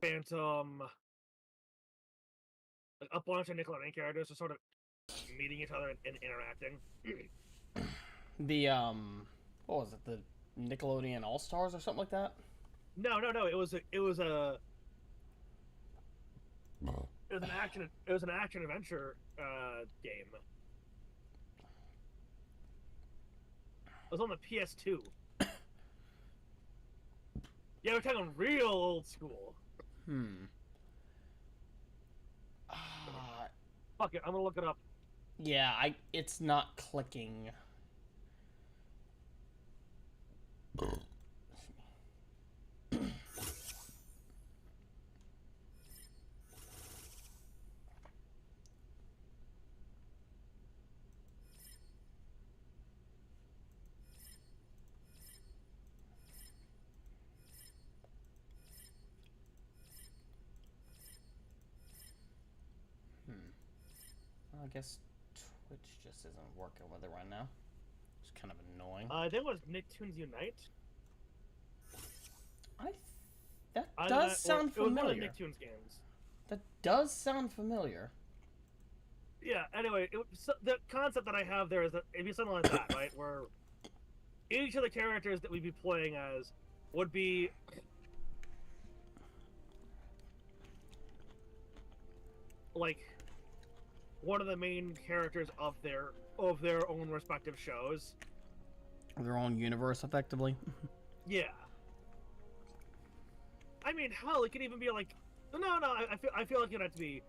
Phantom, like a bunch of Nickelodeon characters are sort of meeting each other and interacting. The what was it? The Nickelodeon All Stars or something like that? No. It was an action adventure game. It was on the PS2. Yeah, we're talking real old school. Fuck it, I'm gonna look it up. Yeah, it's not clicking. I guess Twitch just isn't working with it right now. It's kind of annoying. There was Nicktoons Unite. That does sound familiar. It was one of the Nicktoons games. That does sound familiar. Yeah. Anyway, the concept that I have there is that it'd be something like that, right? Where each of the characters that we'd be playing as would be like one of the main characters of their own respective shows. Their own universe, effectively. Yeah. I mean, hell, it could even be like, no. I feel like it'd have to be,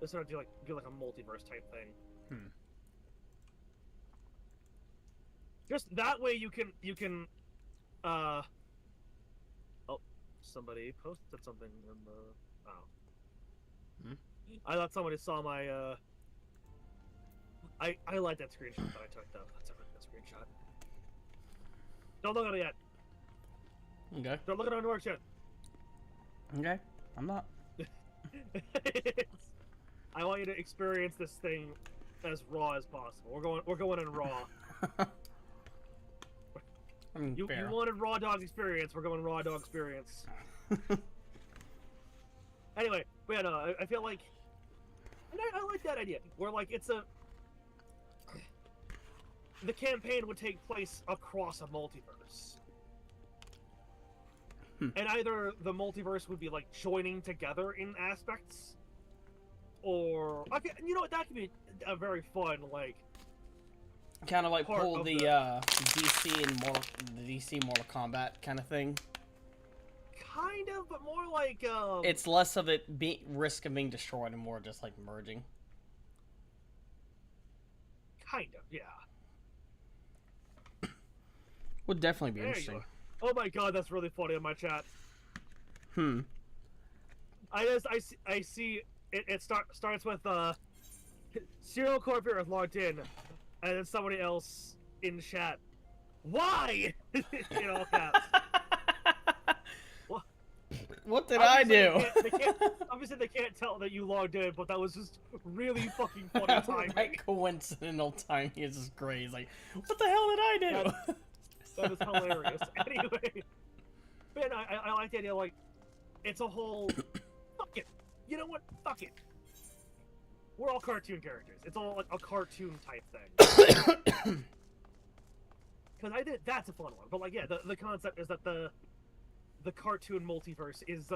this would have to do like a multiverse type thing. Just that way you can. Oh, somebody posted something in the. Oh. I thought somebody saw my. I like that screenshot that I took though. That's a really good screenshot. Don't look at it yet. Okay. Don't look at it on the work yet. Okay, I'm not. I want you to experience this thing as raw as possible. We're going in raw. You wanted raw dog experience. We're going raw dog experience. Anyway, but yeah, no, I feel like, and I like that idea. Where like the campaign would take place across a multiverse. And either the multiverse would be like joining together in aspects, or okay, you know what, that could be a very fun like. Kind of like pull the DC Mortal Kombat kind of thing. Kind of, but more like it's less of it risk of being destroyed and more just like merging. Kind of, yeah. Would definitely be interesting. Oh my god, that's really funny in my chat. I see it starts with Cyril Corbier is logged in, and then somebody else in chat. Why? In all caps. What did I do? Obviously they can't tell that you logged in, but that was just really fucking funny timing. That coincidental timing is just great. He's like, what the hell did I do? That is hilarious. Anyway, man, I like the idea. Like, it's a whole. Fuck it. You know what? Fuck it. We're all cartoon characters. It's all like a cartoon type thing. Because that's a fun one. But like, yeah, the concept is that the cartoon multiverse is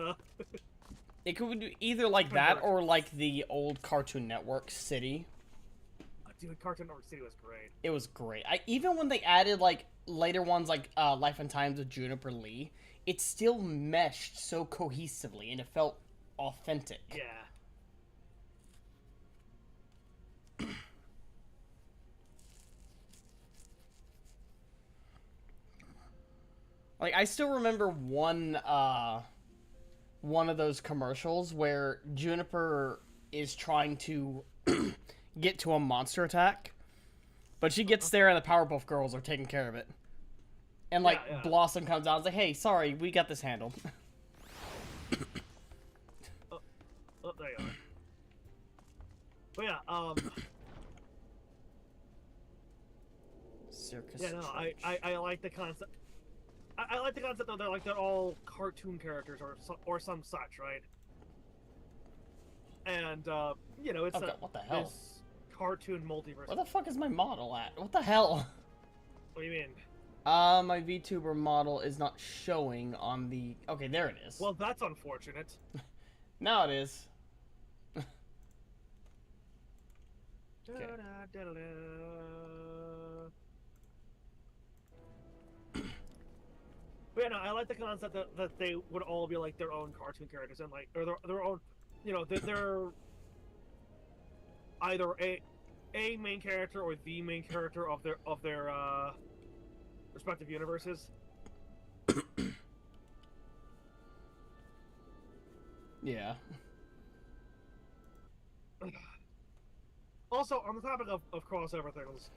It could be either like that or like the old Cartoon Network City. Dude, Cartoon Network City was great. It was great. Even when they added like later ones like Life and Times of Juniper Lee, it still meshed so cohesively and it felt authentic. Yeah. Like I still remember one of those commercials where Juniper is trying to get to a monster attack, but she gets there and the Powerpuff Girls are taking care of it. And like Blossom comes out and is like, "Hey, sorry, we got this handled." Oh, there you are. But yeah, Circus. yeah, no, I like the concept. I like the concept though. They're all cartoon characters or some such, right? And you know, it's Okay, what the hell? this cartoon multiverse. Where the fuck is my model at? What the hell? What do you mean? My VTuber model is not showing on the... Okay, there it is. Well, that's unfortunate. Now it is. Okay. But yeah, no, I like the concept that they would all be like their own cartoon characters and like or their own, you know, they're either a main character or the main character of their respective universes. Yeah. Also, on the topic of crossover things,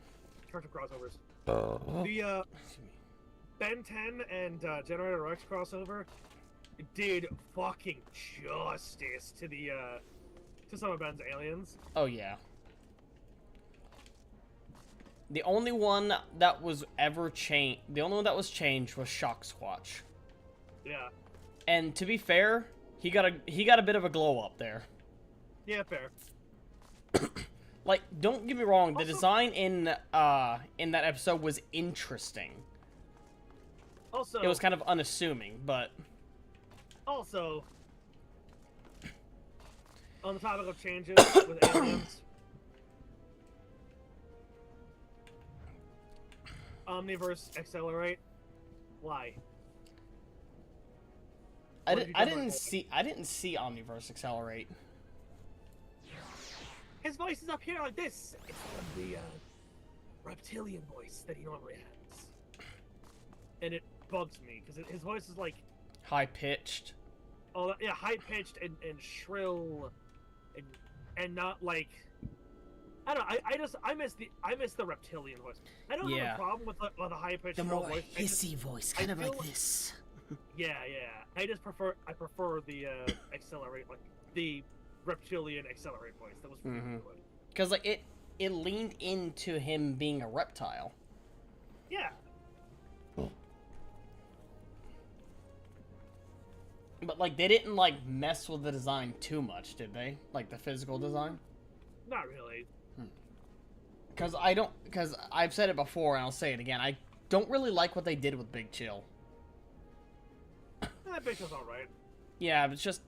cartoon crossovers, the Ben 10 and Generator X crossover did fucking justice to the to some of Ben's aliens. Oh, yeah. The only one that was ever changed... The only one that was changed was Shock Squatch. Yeah. And to be fair, he got a bit of a glow up there. Yeah, fair. Like, don't get me wrong, the Also, design in that episode was interesting. Also, It was kind of unassuming, but... Also, on the topic of changes with aliens, Omniverse Accelerate, why? I didn't see Omniverse Accelerate. His voice is up here like this. It's the reptilian voice that he normally has, and it bugs me because his voice is like High pitched. oh yeah, high pitched and shrill, and not like I don't know. I miss the reptilian voice. I don't have a problem with the high pitched voice. Hissy voice, kind of like this. Yeah. I prefer the accelerate, like the reptilian accelerate voice. That was really good. Because like it leaned into him being a reptile. Yeah. But like they didn't like mess with the design too much, did they? Like the physical design? Not really. Because I've said it before and I'll say it again. I don't really like what they did with Big Chill. Big Chill's alright. Yeah, but it's just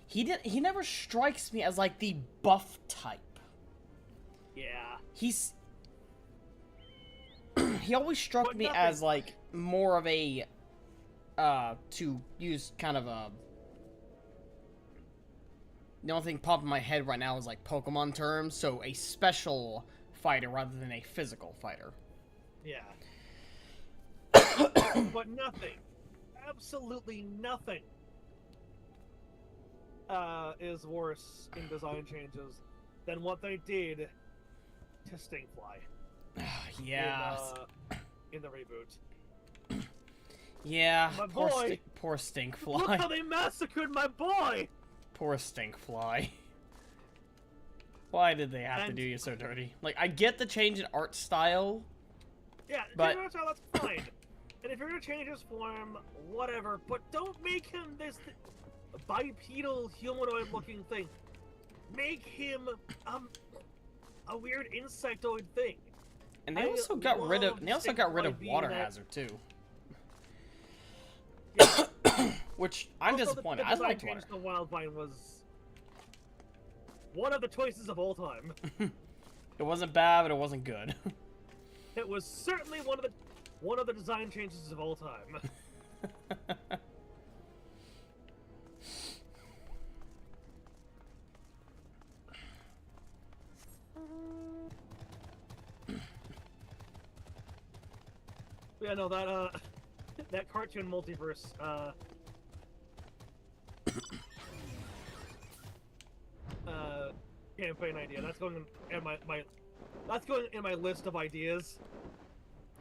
he never strikes me as like the buff type. Yeah. He always struck But me nothing. as like more of a to use kind of a... The only thing popping in my head right now is like Pokemon terms, so a special fighter rather than a physical fighter. Yeah. But nothing, absolutely nothing, is worse in design changes than what they did to Stinkfly. Yeah. In the reboot. Yeah, My poor, boy! poor Look Stinkfly. how they massacred my boy! Poor Stinkfly. Why did they have to do you so dirty? Like, I get the change in art style. Yeah, but that's fine. And if you're gonna change his form, whatever, but don't make him this bipedal humanoid-looking thing. Make him a weird insectoid thing. And they also got rid of Water Hazard too. Yeah. Which I'm Also, disappointed. The I liked change Water. to Wildvine was one of the choices of all time. It wasn't bad, but it wasn't good. It was certainly one of the design changes of all time. Yeah, no, that cartoon multiverse, campaign idea. That's going in my list of ideas.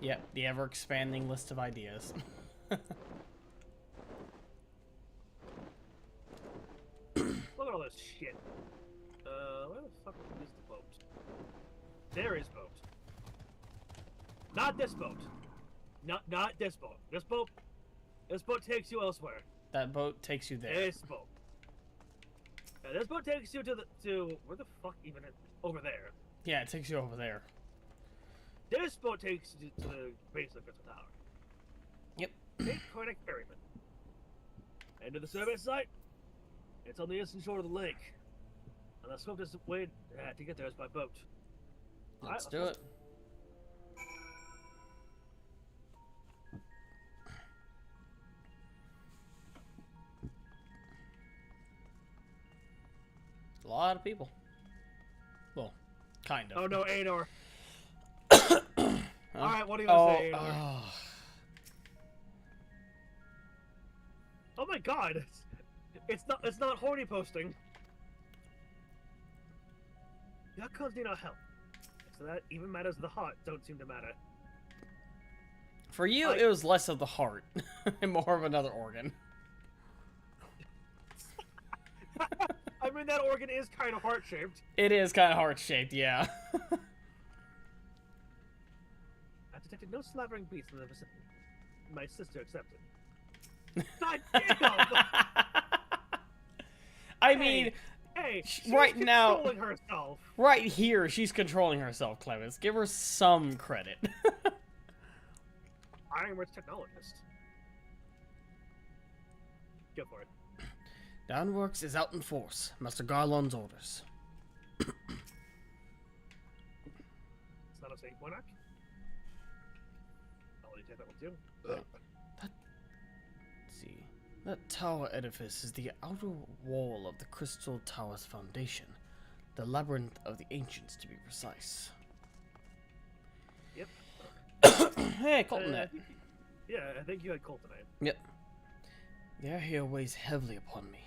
Yep, the ever-expanding list of ideas. Look at all this shit. Where the fuck is the boat? There is boat. Not this boat. Not this boat. This boat This boat takes you elsewhere. That boat takes you there. This boat. Yeah, this boat takes you to where the fuck even over there. Yeah, it takes you over there. This boat takes you to the base of the Crystal Tower. Yep. Take Koenig Ferryman. Enter the survey site. It's on the eastern shore of the lake. And the swiftest way to get there is by boat. Let's do it. A lot of people. Well, kind of. Oh no, Aenor. Huh? Alright, what do you want to say, Aenor? Oh my god! It's not horny posting. The outcomes need our help. So that even matters of the heart don't seem to matter. For you, it was less of the heart and more of another organ. I mean, that organ is kind of heart-shaped. It is kind of heart-shaped, yeah. I detected no slavering beasts in the vicinity. My sister accepted. God damn! I mean, hey, she's right now, controlling herself. Right here, she's controlling herself, Clemens. Give her some credit. Ironwood's technologist. Go for it. Downworks is out in force. Master Garlon's orders. It's not a safe monarch. I'll let you take that one too. Let's see. That tower edifice is the outer wall of the Crystal Tower's foundation. The labyrinth of the ancients, to be precise. Yep. Hey, Colton. I think you had Colton. Yep. The air here weighs heavily upon me.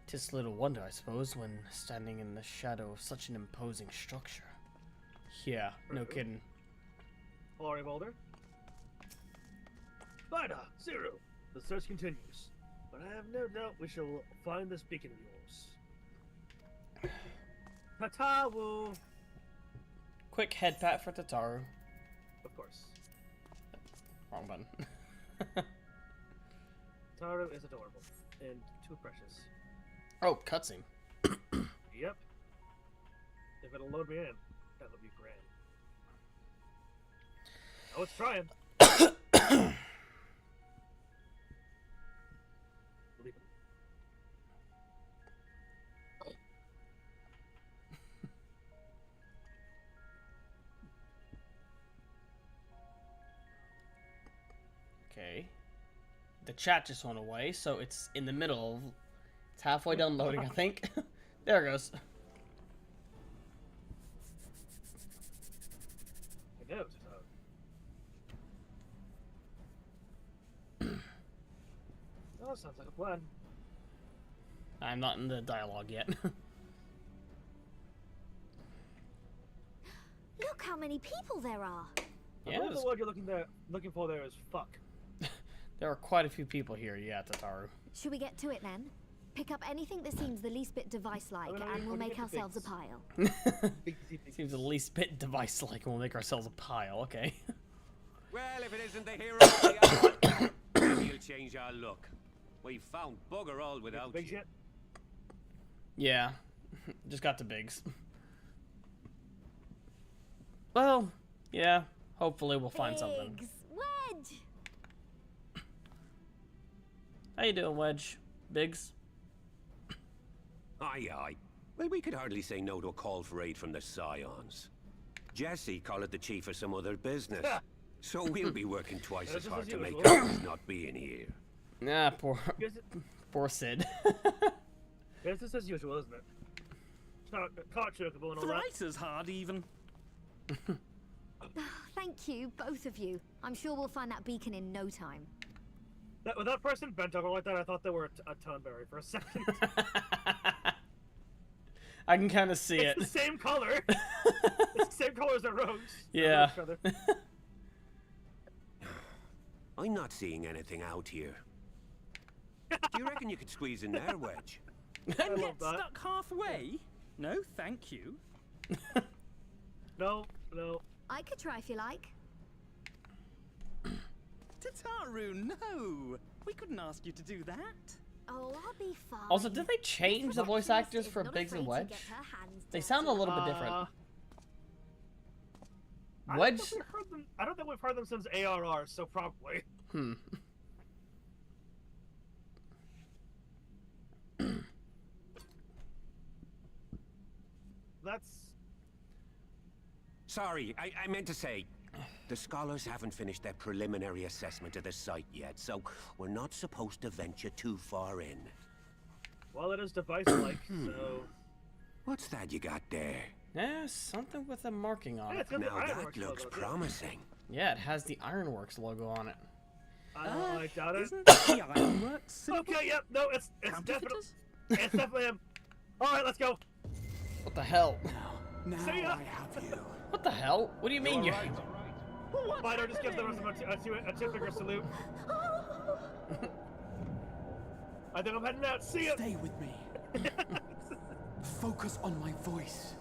'Tis little wonder, I suppose, when standing in the shadow of such an imposing structure. Yeah, no kidding. Laurie Boulder. Bida, Cyril. The search continues, but I have no doubt we shall find this beacon of yours. Tatawu! Quick head pat for Tataru. Of course. Wrong button. Tataru is adorable and too precious. Oh, cutscene. Yep. If it'll load me in, that would be grand. Oh, it's trying. Leave him. Okay. The chat just went away, so it's in the middle of... It's halfway done loading, I think. There it goes. I know. Oh, sounds like a plan. I'm not in the dialogue yet. Look how many people there are. I believe the word you're looking for there is fuck. There are quite a few people here, yeah, Tataru. Should we get to it then? Pick up anything that seems the least bit device-like, and we'll make ourselves a pile. Seems the least bit device-like, and we'll make ourselves a pile. Okay. Well, if it isn't the hero of the hour, maybe you'll change our look. We've found bugger all without Big you. shit. Yeah, just got the bigs. Well, yeah. Hopefully we'll find something. Biggs, Wedge. How you doing, Wedge? Biggs? Aye, aye. Well, we could hardly say no to a call for aid from the Scions. Jesse called it the chief of some other business. So we'll be working twice as hard to make up for his not being here. Nah, poor Sid. Business as usual, isn't it? Cart chocobo and all that. Thrice as hard, even. Thank you, both of you. I'm sure we'll find that beacon in no time. With that person bent over like that, I thought they were a Tonberry for a second. I can kind of see it. It's the same color. It's the same color as the rose. Yeah. I'm not seeing anything out here. Do you reckon you could squeeze in there, Wedge? And love get that. stuck halfway? No, thank you. No. I could try if you like. Tataru, no! We couldn't ask you to do that. Oh, I'll be fine. Also, did they change the voice actors for Biggs and Wedge? They sound a little bit different. Wedge? I don't think we've heard them since ARR, so probably. That's... Sorry, I meant to say, the scholars haven't finished their preliminary assessment of the site yet, so we're not supposed to venture too far in. Well, it is device-like, so... What's that you got there? Yeah, something with a marking on it. Now that looks promising. Yeah, it has the Ironworks logo on it. I doubt it. Isn't the Ironworks symbol? Okay, yep, no, it's definitely him. Alright, let's go. What the hell? Now See ya. I have you. What the hell? What do you mean you... Spider just gives the rest of a two-finger salute. I think I'm heading out. See ya. Stay with me. Focus on my voice.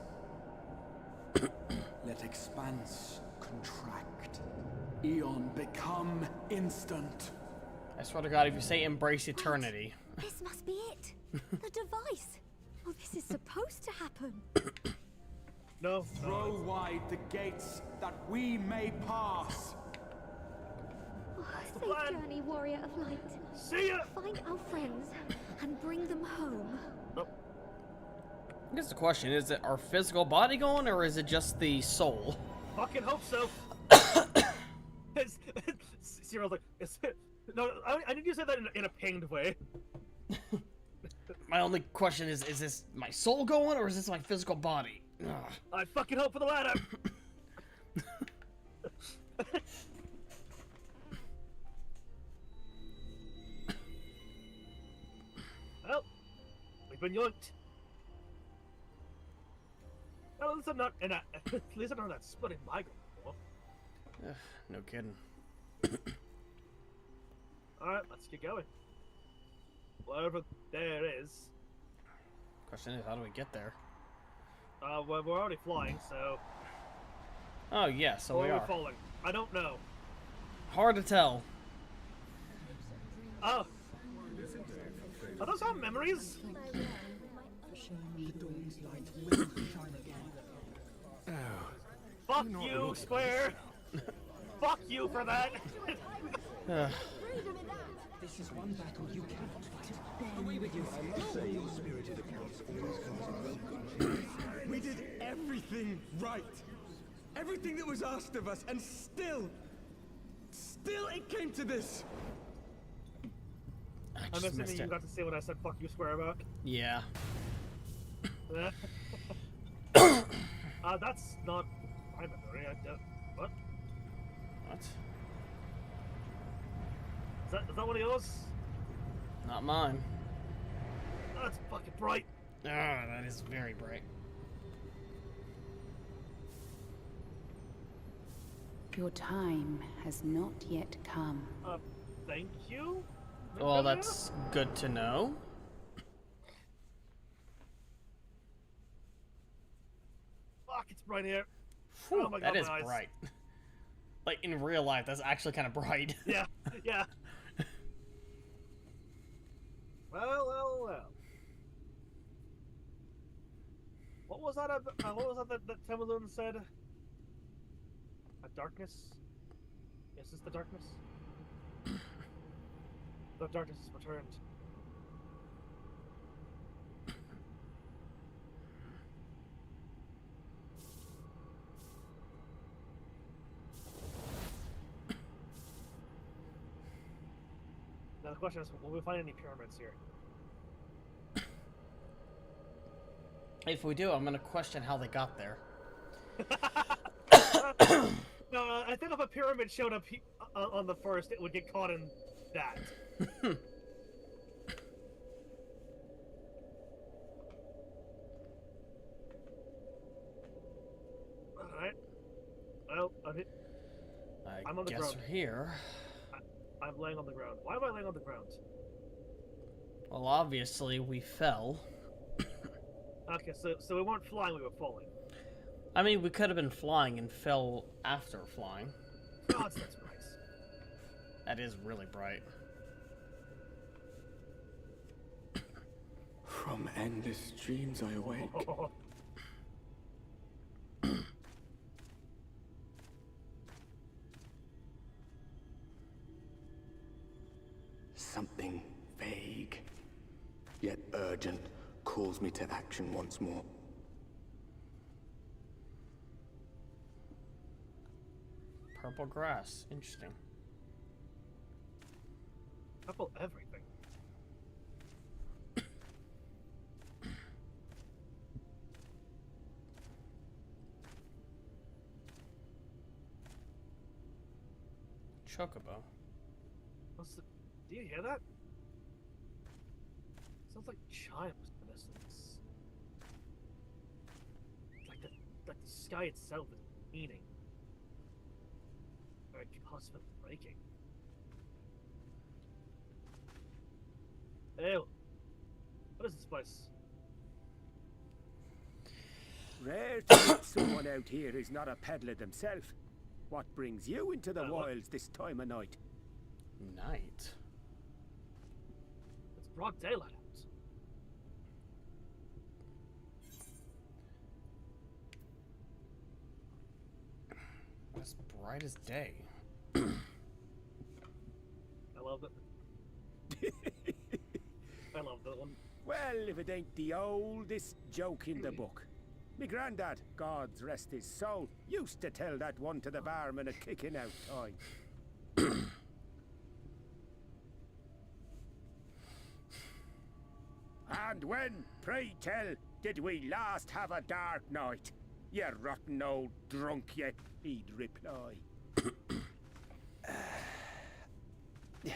Let expanse contract. Eon become instant. I swear to God, if you say embrace eternity... This must be it. The device. Oh, this is supposed to happen. No. Throw wide the gates that we may pass. Oh, the safe plan. journey, warrior of light. See ya. Find our friends and bring them home. I guess the question is it our physical body going, or is it just the soul? Fucking hope so. Cyril's like, no, I need you to say that in a pained way. My only question is this my soul going, or is this my physical body? Ugh. I fucking hope for the latter. Well, we've been yoinked. Well, at least I'm not in a. At least I'm not in that splitting migrant anymore. Ugh, no kidding. All right, let's get going. Whatever there is. Question is, how do we get there? Well, we're already flying, so. Oh yeah, so Or we are are. we falling? I don't know. Hard to tell. Oh. Are those all memories? Fuck you, Square! Fuck you for that! Ugh. This is one battle you cannot fight. Away with you. We did everything right. Everything that was asked of us, and still it came to this. I I'm just assuming missed you it. got to say what I said fuck you, Square, about. Yeah. That's not my memory. What? What? Is that one of yours? Not mine. Oh, that's fucking bright. Ah, that is very bright. Your time has not yet come. Thank you? Well, that's good to know. Fuck, it's bright here. Whew, Oh my that God, is my eyes. bright. Like, in real life, that's actually kind of bright. Yeah, yeah. Well. What was that? That Temaloon said? A darkness? Is this the darkness? The darkness has returned. Now the question is, will we find any pyramids here? If we do, I'm gonna question how they got there. No, I think if a pyramid showed up on the first, it would get caught in that. Alright. Well, I'm on the guess ground. we're here. I'm laying on the ground. Why am I laying on the ground? Well, obviously, we fell. Okay, so we weren't flying, we were falling. I mean, we could have been flying and fell after flying. God, that's bright. That is really bright. endless dreams I awake. Something vague, yet urgent, calls me to action once more. Purple grass. Interesting. Purple everything. Chocobo. Do you hear that? Sounds like chimes in essence. Like the sky itself is meaning. Or cusp of breaking. Ew. What is this place? Rare to meet someone out here who's not a peddler themselves. What brings you into the wilds this time of night? Night. It's broad daylight out. As bright as day. I love it. I love that one. Well, if it ain't the oldest joke in the book. Me granddad, God's rest his soul, used to tell that one to the barman at kicking out time. And when, pray tell, did we last have a dark night? You rotten old drunk, you, he'd reply. Yeah.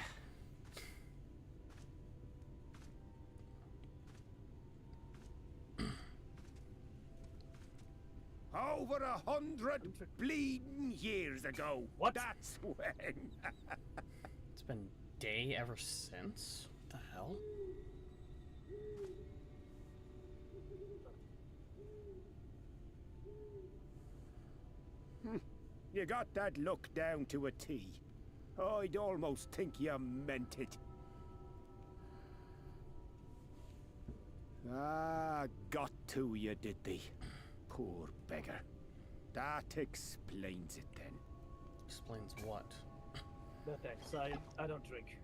Over 100 bleeding years ago. What? That's when. It's been day ever since? What the hell? You got that look down to a T. I'd almost think you meant it. Ah, got to you, did they? Poor beggar. That explains it then. Explains what? No thanks. I don't drink.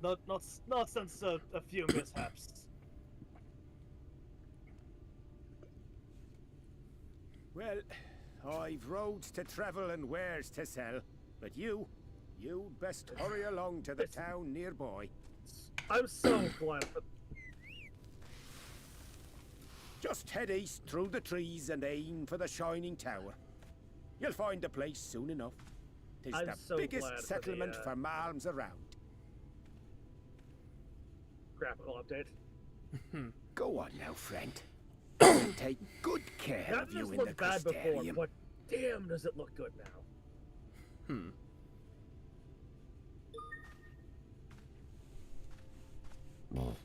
Not since a few mishaps. Well, I've roads to travel and wares to sell, but you'd best hurry along to the town nearby. I'm so glad that Just head east through the trees and aim for the Shining Tower. You'll find the place soon enough. 'Tis I'm the so glad biggest for settlement the, for malms around. graphical update. Go on now, friend. Take good care That of you just in the looked bad before, Crystarium. but damn, does it look good now. Oh.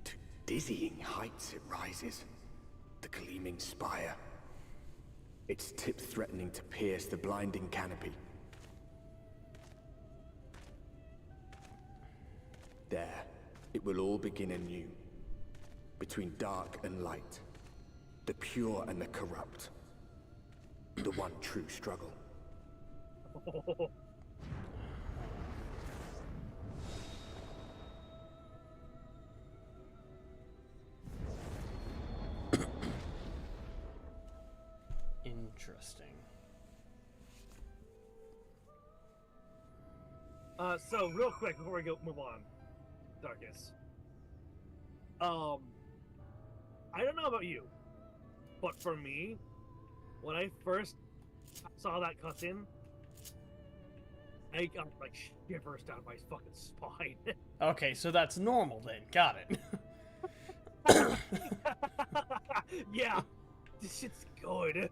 To dizzying heights it rises, the gleaming spire. Its tip threatening to pierce the blinding canopy. There, it will all begin anew. Between dark and light. The pure and the corrupt. The one true struggle. Interesting. So real quick before we move on, Darkus. I don't know about you, but for me, when I first saw that cutscene, I got like shivers down my fucking spine. Okay, so that's normal then. Got it. Yeah, this shit's good.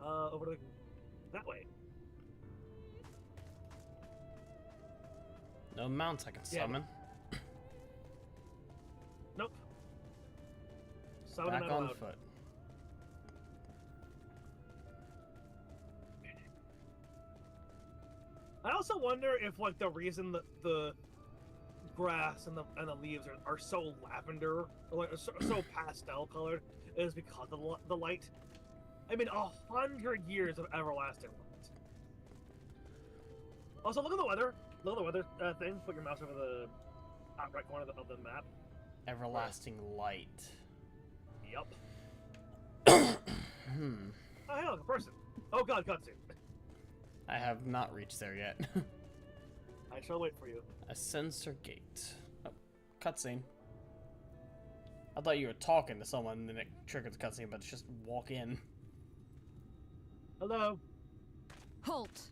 Over to that way. No mounts I can Yeah. summon. Nope. Summon Back not on allowed. foot. I also wonder if, like, the reason that the grass and the leaves are so lavender, or like so pastel colored, is because of the light. I mean, 100 years of everlasting light. Also, look at the weather. Look at the weather thing. Put your mouse over the top right corner of the map. Everlasting light. Yup. Hmm. Oh, hell, a person. Oh god, cutscene. I have not reached there yet. I shall wait for you. A sensor gate. Oh, cutscene. I thought you were talking to someone and then it triggered the cutscene, but it's just walk in. Hello. Halt!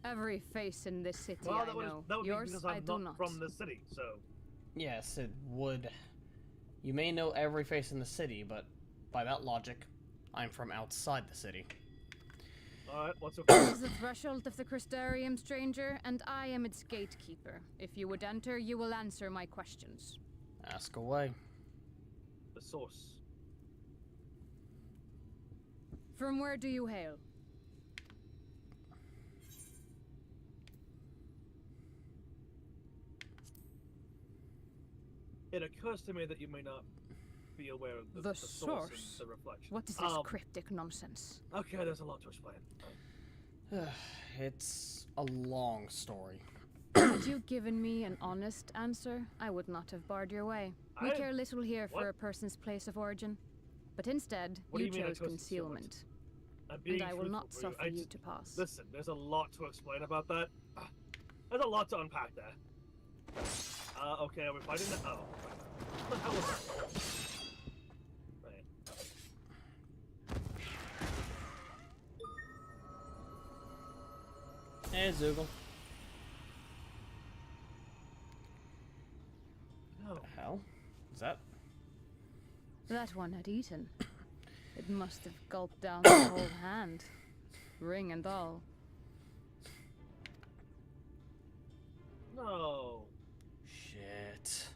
Every face in this city Well, I that would know. be Yours because I I'm do not from the city, so. Yes, it would. You may know every face in the city, but by that logic, I'm from outside the city. Alright, what's up? This is the threshold of the Crystarium, stranger, and I am its gatekeeper. If you would enter, you will answer my questions. Ask away. The source. From where do you hail? It occurs to me that you may not be aware of the source source? and the reflection. What is this cryptic nonsense? Okay, there's a lot to explain. It's a long story. Had you given me an honest answer, I would not have barred your way. We care little here for a person's place of origin. But instead, What do you you mean I chose chose concealment. I'm being And I will not truthful for suffer you just- to pass. Listen, there's a lot to explain about that. There's a lot to unpack there. Okay, are we fighting that? Oh. What the hell was that? Right. Hey, Zoogle. No. The hell? Is that? That one had eaten. It must have gulped down the whole hand. Ring and all. No. Shit.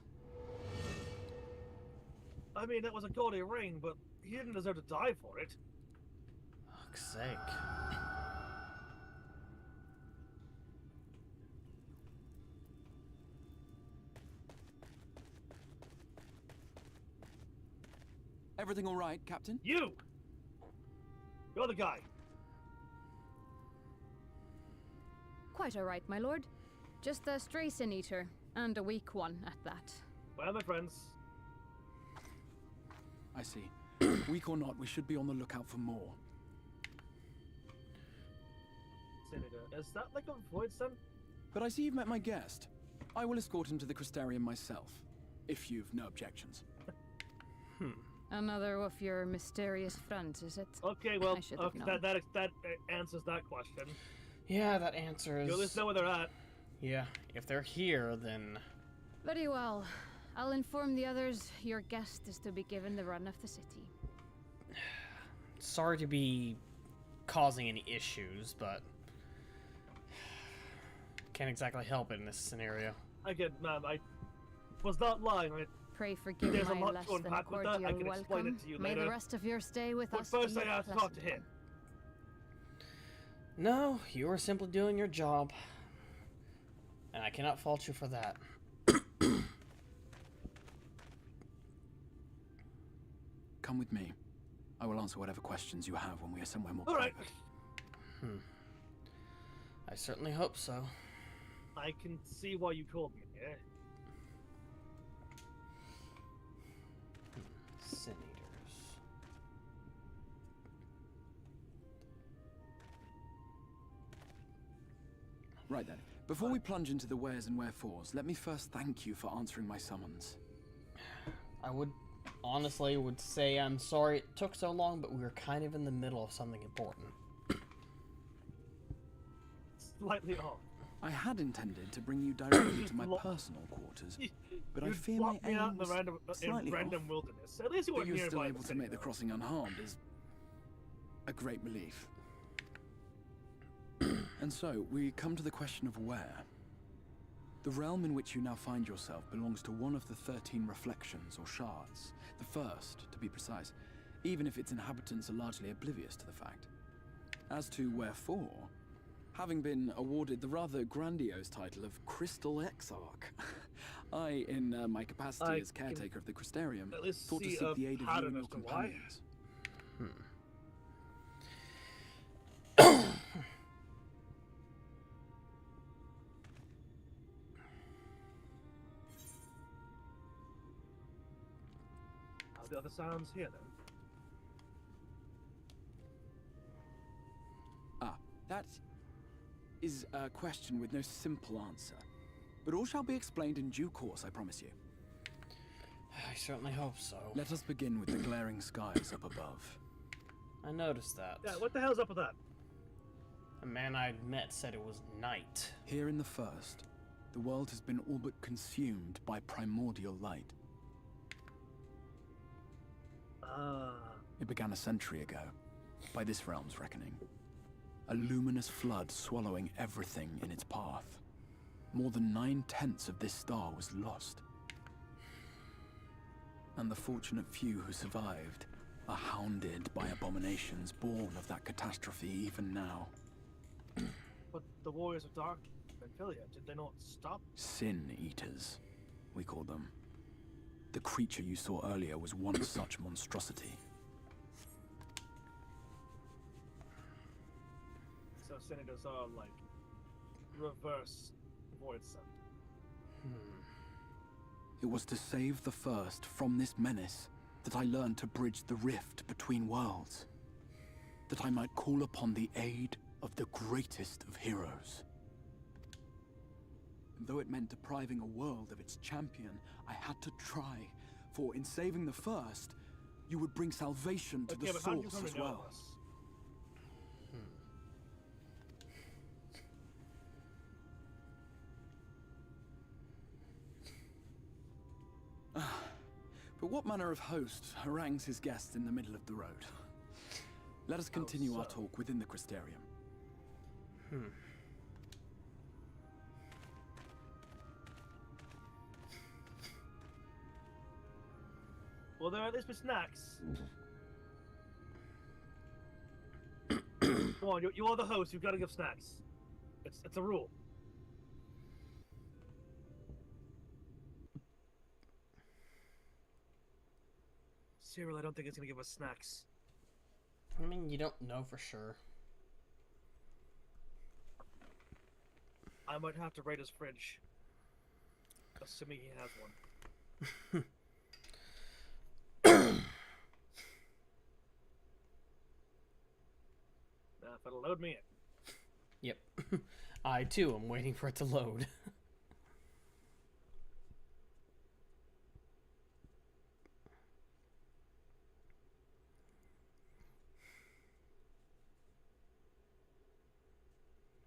I mean, that was a gaudy ring, but he didn't deserve to die for it. Fuck's sake. Everything all right, Captain? You! You're the guy. Quite all right, my lord. Just a stray sin eater, and a weak one at that. Well, my friends. I see. Weak or not, we should be on the lookout for more. Senator, is that like a void son? But I see you've met my guest. I will escort him to the Crystarium myself, if you've no objections. Another of your mysterious friends, is it? Okay, well, I should have okay, known. that answers that question. Yeah, that answers. You'll just know where they're at. Yeah, if they're here, then. Very well. I'll inform the others your guest is to be given the run of the city. Sorry to be causing any issues, but can't exactly help it in this scenario. Again, ma'am, I was not lying. Pray forgive There's a my lot less to than unpack with that. cordial I can explain welcome. it to you May later. the rest of your stay with But us first be I a have to talk to pleasant him. one. No, you are simply doing your job, and I cannot fault you for that. Come with me. I will answer whatever questions you have when we are somewhere more All right. private. I certainly hope so. I can see why you called me. Yeah. Sin eaters. Right then. Before we plunge into the wheres and wherefores, let me first thank you for answering my summons. I would honestly would say I'm sorry it took so long, but we were kind of in the middle of something important. Slightly off. I had intended to bring you directly to my personal quarters, but I fear my aim was slightly random off. wilderness. At least you But weren't you're nearby still the able to city, make the though. crossing unharmed is a great relief. And so, we come to the question of where. The realm in which you now find yourself belongs to one of the 13 reflections, or shards. The first, to be precise, even if its inhabitants are largely oblivious to the fact. As to wherefore, having been awarded the rather grandiose title of Crystal Exarch, I, in my capacity as caretaker of the Crystarium, thought to seek the aid of you and your companions. The other sounds here, then. Ah, that is a question with no simple answer. But all shall be explained in due course, I promise you. I certainly hope so. Let us begin with the glaring skies up above. I noticed that. Yeah, what the hell's up with that? A man I'd met said it was night. Here in the first, the world has been all but consumed by primordial light. It began a century ago, by this realm's reckoning. A luminous flood swallowing everything in its path. More than 9/10 of this star was lost. And the fortunate few who survived are hounded by abominations born of that catastrophe even now. But the Warriors of Dark and Philia, did they not stop? Sin Eaters, we call them. The creature you saw earlier was one such monstrosity. So Senators are like reverse Void Sun. It was to save the first from this menace that I learned to bridge the rift between worlds. That I might call upon the aid of the greatest of heroes. And though it meant depriving a world of its champion, I had to try. For in saving the first, you would bring salvation to the source as well. But what manner of host harangues his guests in the middle of the road? Let us continue our talk within the Crystarium. Well, there at least be snacks. Come on, you are the host. You've got to give snacks. It's a rule. Cyril, I don't think it's gonna give us snacks. I mean, you don't know for sure. I might have to raid his fridge. Assuming he has one. Now, if it'll load me in. Yep. I, too, am waiting for it to load.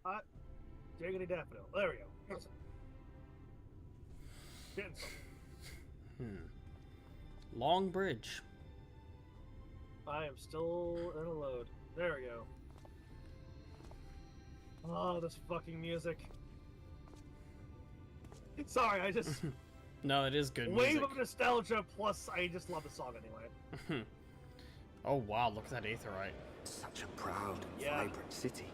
Hot. Jiggity daffodil. There we go. Getting some. Long bridge. I am still in a load. There we go. Oh, this fucking music. Sorry, I just... No, it is good wave music. of nostalgia, plus I just love the song anyway. Oh wow, look at that aetherite. Such a proud and vibrant city.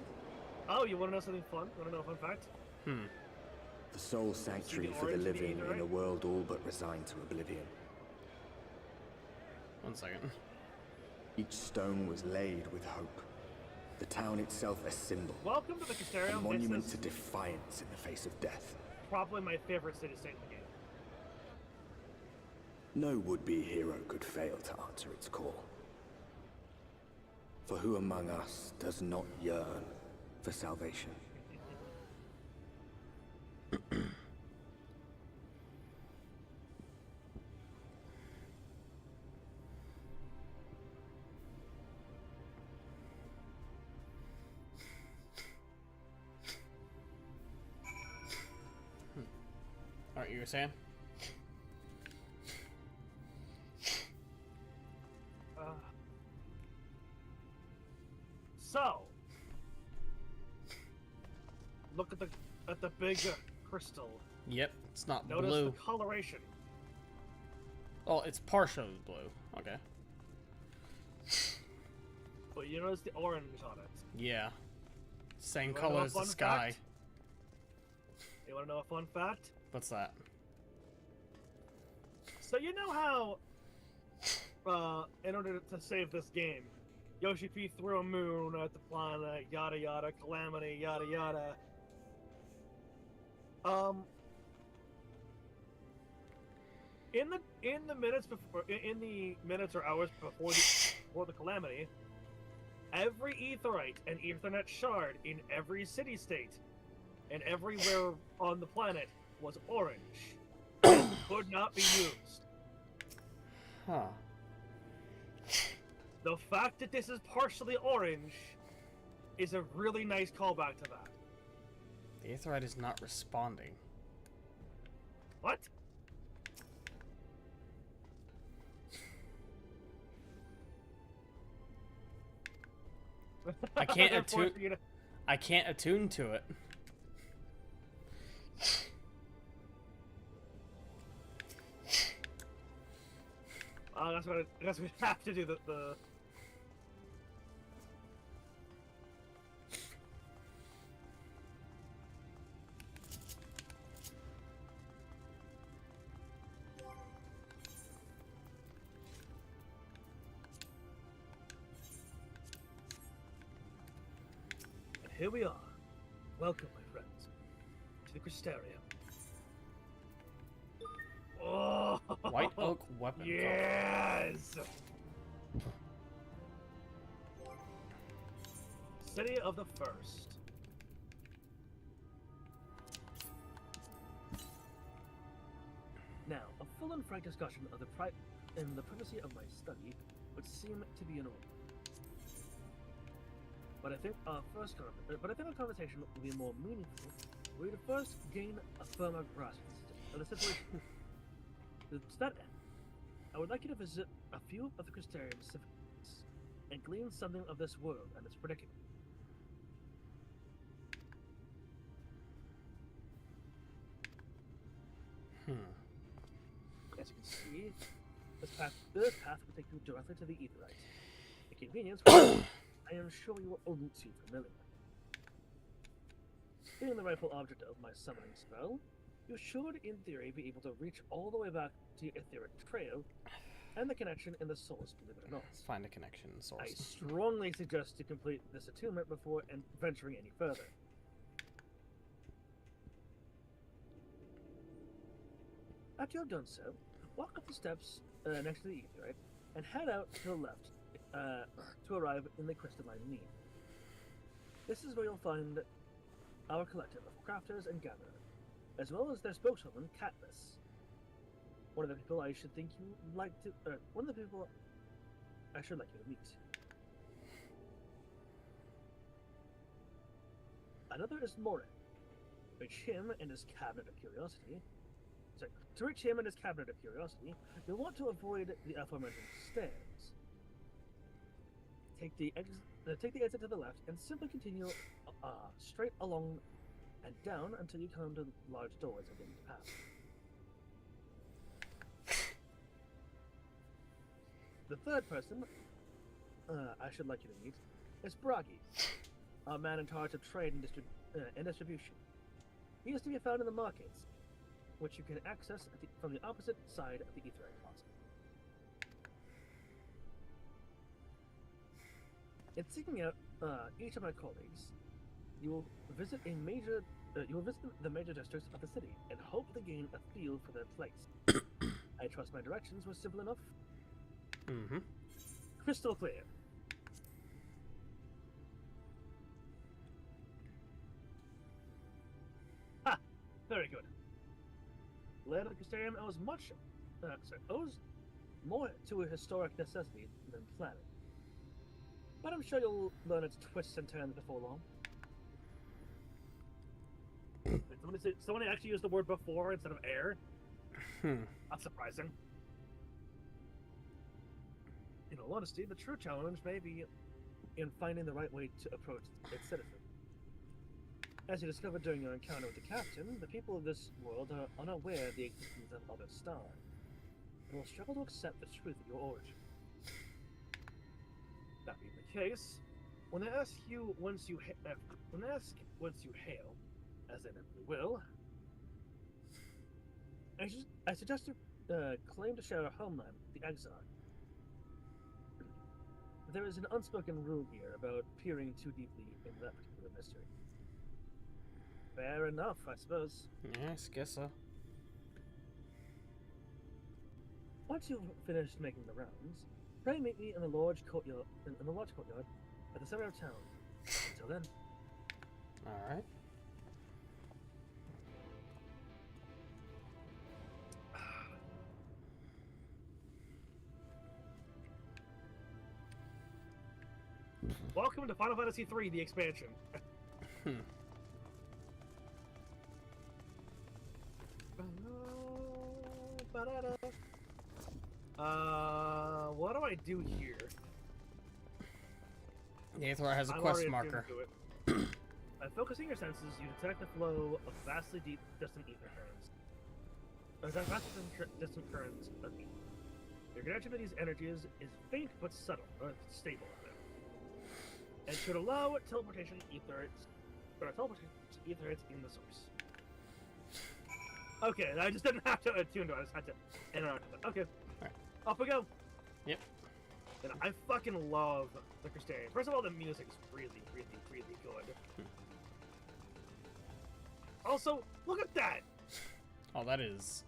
Oh, you want to know something fun? Want to know a fun fact? The sole sanctuary for the living in a world all but resigned to oblivion. 1 second. Each stone was laid with hope. The town itself a symbol. Welcome to the Crystarium. A monument to defiance in the face of death. Probably my favorite city-state in the game. No would-be hero could fail to answer its call. For who among us does not yearn for salvation? you were saying? So, look at the big crystal. Yep, it's not Notice blue. the coloration. Oh, it's partially blue. Okay. But you notice the orange on it. Yeah. Same You wanna know color a as the fun sky. fact? You want to know a fun fact? What's that? So you know how, in order to save this game, Yoshi P threw a moon at the planet, yada yada, calamity, yada yada. In the minutes or hours before the calamity, every aetheryte and Ethernet shard in every city-state and everywhere on the planet was orange and could not be used. Huh. The fact that this is partially orange is a really nice callback to that. The aetheryte is not responding. What? I can't attune. I can't attune to it. That's what we have to do. The Here we are. Welcome, my friends, to the Crystarium. Oh, White oak weapon. yes! City of the First. Now, a full and frank discussion of the privacy of my study would seem to be in order. But I think our conversation will be more meaningful. We would first gain a firmer grasp of the situation. To that end, I would like you to visit a few of the Crystarium's civilians and glean something of this world and its predicament. As you can see, this path will take you directly to the Aetherite. A convenience which I am sure you are only too familiar. Being the rightful object of my summoning spell, you should, in theory, be able to reach all the way back to your etheric trail and the connection in the source, believe it or not. Let's find a connection in the source. I strongly suggest to complete this attunement before venturing any further. After you have done so, walk up the steps next to the Aetherite and head out to the left to arrive in the crystalline mean. This is where you'll find our collective of crafters and gatherers, as well as their spokeswoman, Katniss. One of the people I should think you like to. One of the people I should like you to meet. Another is Morin. Reach him and his cabinet of curiosity. To reach him and his cabinet of curiosity, you'll want to avoid the aforementioned stairs. Take the exit to the left and simply continue straight along and down until you come to large doors at the end of the path. The third person I should like you to meet is Bragi, our man in charge of trade and distribution. He is to be found in the markets, which you can access from the opposite side of the Aetherite Plaza. In seeking out each of my colleagues, you will visit the major districts of the city and hope to gain a feel for their place. I trust my directions were simple enough. Mm-hmm. Crystal clear. Ha! Very good. Land of the Crystarium owes more to a historic necessity than planning. But I'm sure you'll learn its twists and turns before long. Someone actually used the word before instead of air. Not surprising. In all honesty, the true challenge may be in finding the right way to approach its citizen. As you discovered during your encounter with the captain, the people of this world are unaware of the existence of other stars, and will struggle to accept the truth of your origin. That being the case, when they ask once you hail, as they inevitably will, I suggest you claim to share a homeland with the Exarch. There is an unspoken rule here about peering too deeply into that particular mystery. Fair enough, I suppose. Yeah, I guess so. Once you've finished making the rounds, pray meet me in the large courtyard at the center of town. Until then. All right. Welcome to Final Fantasy III, the expansion. What do I do here? Aethor has a quest marker. By focusing your senses, you detect the flow of vastly distant ether currents. Distant currents of ether. Your connection to these energies is faint but subtle, or stable, rather, and should allow teleportation etherites in the source. Okay, I just didn't have to attune to it. I just had to interact with it. Okay, right. Off we go. Yep. And I fucking love the Crusade. First of all, the music is really, really, really good. Also, look at that! Oh, that is...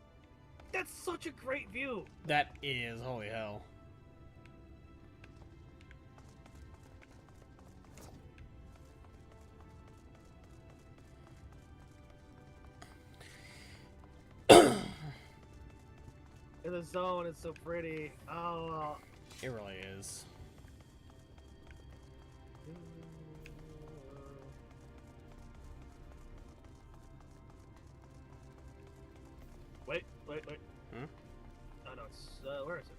That's such a great view! That is, holy hell. In the zone, it's so pretty. Oh. It really is. Wait. Hmm? Oh no, it's, where is it?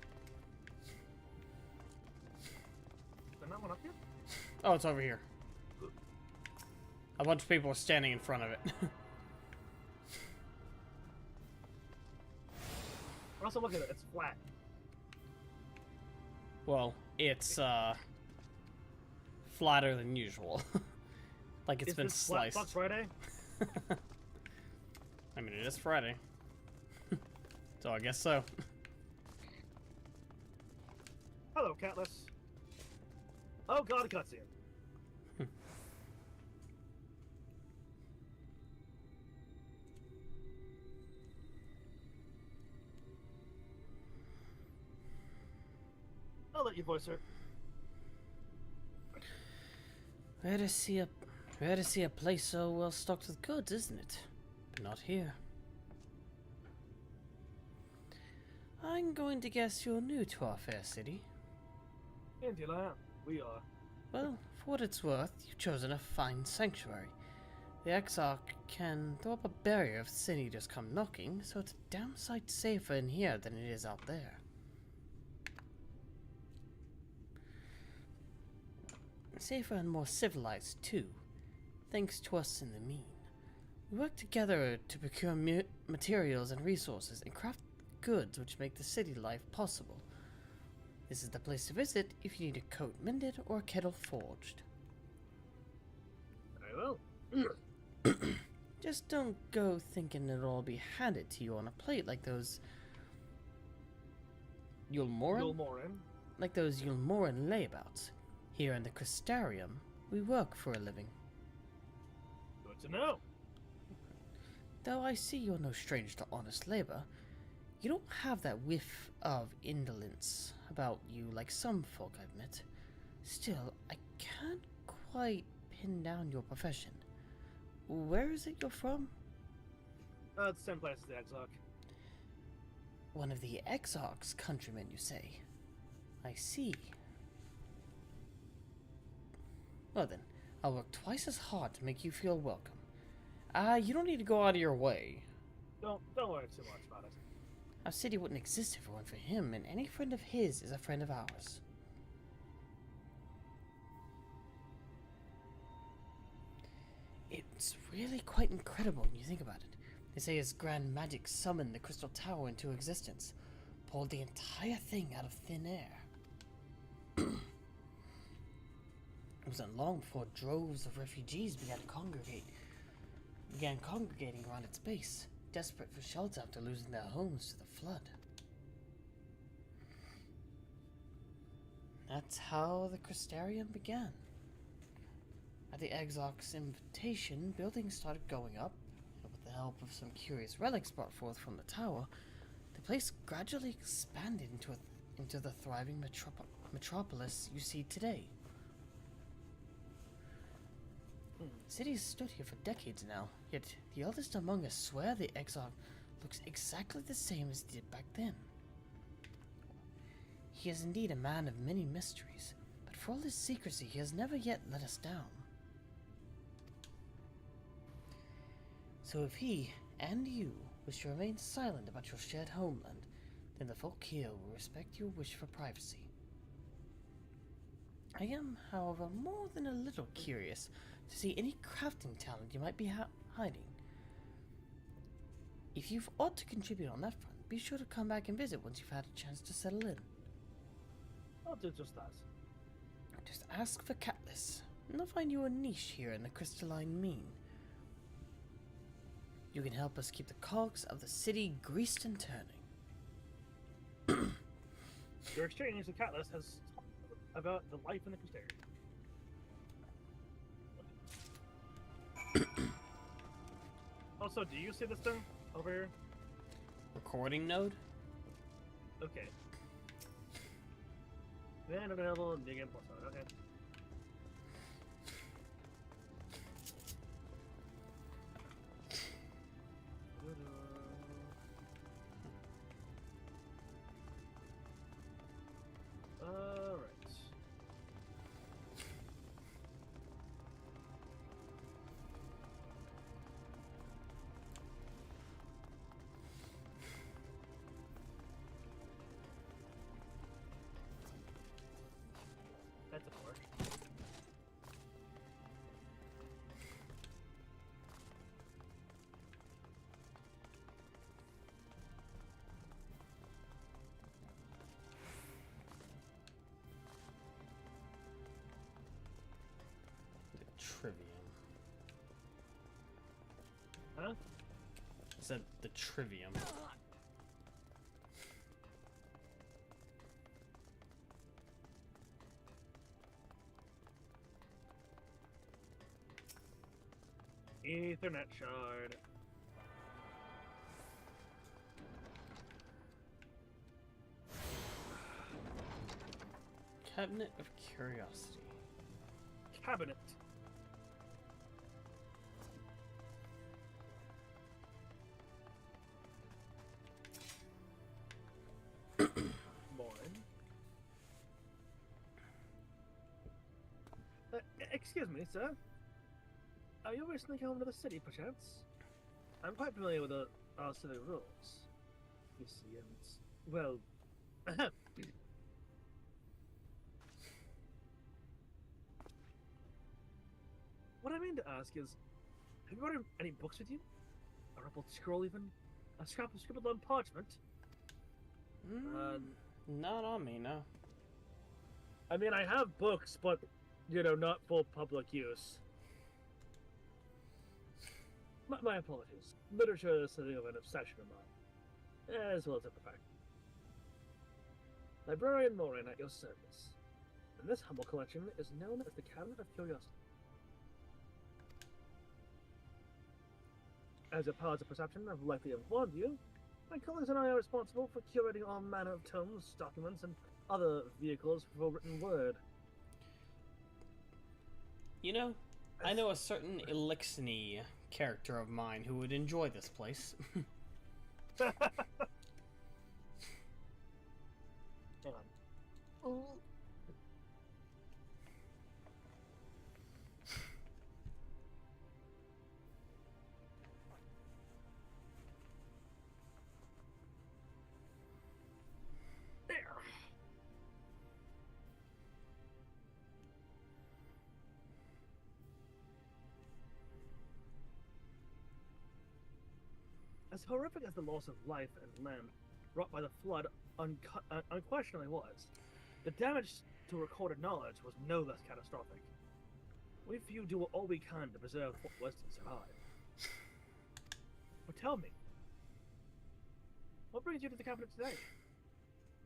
Is there not one up here? Oh, it's over here. A bunch of people are standing in front of it. Also, look at it, it's flat. Well, it's, flatter than usual. Like it's been sliced. Fuck Friday? I mean, it is Friday. So I guess so. Hello, Catless. Oh god, a cutscene. I'll let you voice her. Rare to see a place so well stocked with goods, isn't it? But not here. I'm going to guess you're new to our fair city. Indeed I am. We are. Well, for what it's worth, you've chosen a fine sanctuary. The Exarch can throw up a barrier if sin eaters come knocking, so it's a damn sight safer in here than it is out there. Safer and more civilized, too, thanks to us in the mean. We work together to procure materials and resources and craft goods which make the city life possible. This is the place to visit if you need a coat mended or a kettle forged. I will. Just don't go thinking it'll all be handed to you on a plate like those Yulmoran? Like those Yulmoran layabouts. Here in the Crystarium, we work for a living. Good to know. Though I see you're no stranger to honest labor, you don't have that whiff of indolence about you like some folk I've met. Still, I can't quite pin down your profession. Where is it you're from? It's the same place as the Exarch. One of the Exarch's countrymen, you say? I see. Well then, I'll work twice as hard to make you feel welcome. You don't need to go out of your way. Don't worry too much about it. Our city wouldn't exist if it weren't for him, and any friend of his is a friend of ours. It's really quite incredible when you think about it. They say his grand magic summoned the Crystal Tower into existence, pulled the entire thing out of thin air. It wasn't long before droves of refugees began congregating around its base, desperate for shelter after losing their homes to the flood. That's how the Crystarium began. At the Exarch's invitation, buildings started going up, and with the help of some curious relics brought forth from the tower, the place gradually expanded into the thriving metropolis you see today. The city has stood here for decades now, yet the eldest among us swear the Exarch looks exactly the same as he did back then. He is indeed a man of many mysteries, but for all his secrecy, he has never yet let us down. So if he, and you, wish to remain silent about your shared homeland, then the folk here will respect your wish for privacy. I am, however, more than a little curious to see any crafting talent you might be hiding. If you've ought to contribute on that front, be sure to come back and visit once you've had a chance to settle in. I'll do just that. Just ask for Catlis, and they'll find you a niche here in the crystalline mean. You can help us keep the cogs of the city greased and turning. Your exchange with Catlis has about the life in the Crystarium. Also, do you see this thing over here? Recording node? Okay. Then available dig in plus one. Okay. Alright. That's a fork. Trivium. Huh? I said the trivium. Ethernet shard. Cabinet of Curiosity. Cabinet. Excuse me, sir. Are you recently come to the city, perchance? I'm quite familiar with our city rules. You see, and well, what I mean to ask is, have you brought any books with you? A rumpled scroll, even? A scrap of scribbled on parchment? Not on me, no. I mean, I have books, but, you know, not for public use. My apologies. Literature is something of an obsession of mine, as well as a profession. Librarian Morin at your service. And this humble collection is known as the Cabinet of Curiosity. As your powers of perception have likely informed you, my colleagues and I are responsible for curating all manner of tomes, documents, and other vehicles for written word. You know, I know a certain Elixir character of mine who would enjoy this place. Hang on. Oh. As horrific as the loss of life and land wrought by the flood unquestionably was, the damage to recorded knowledge was no less catastrophic. We few do all we can to preserve what was to survive. But tell me, what brings you to the cabinet today?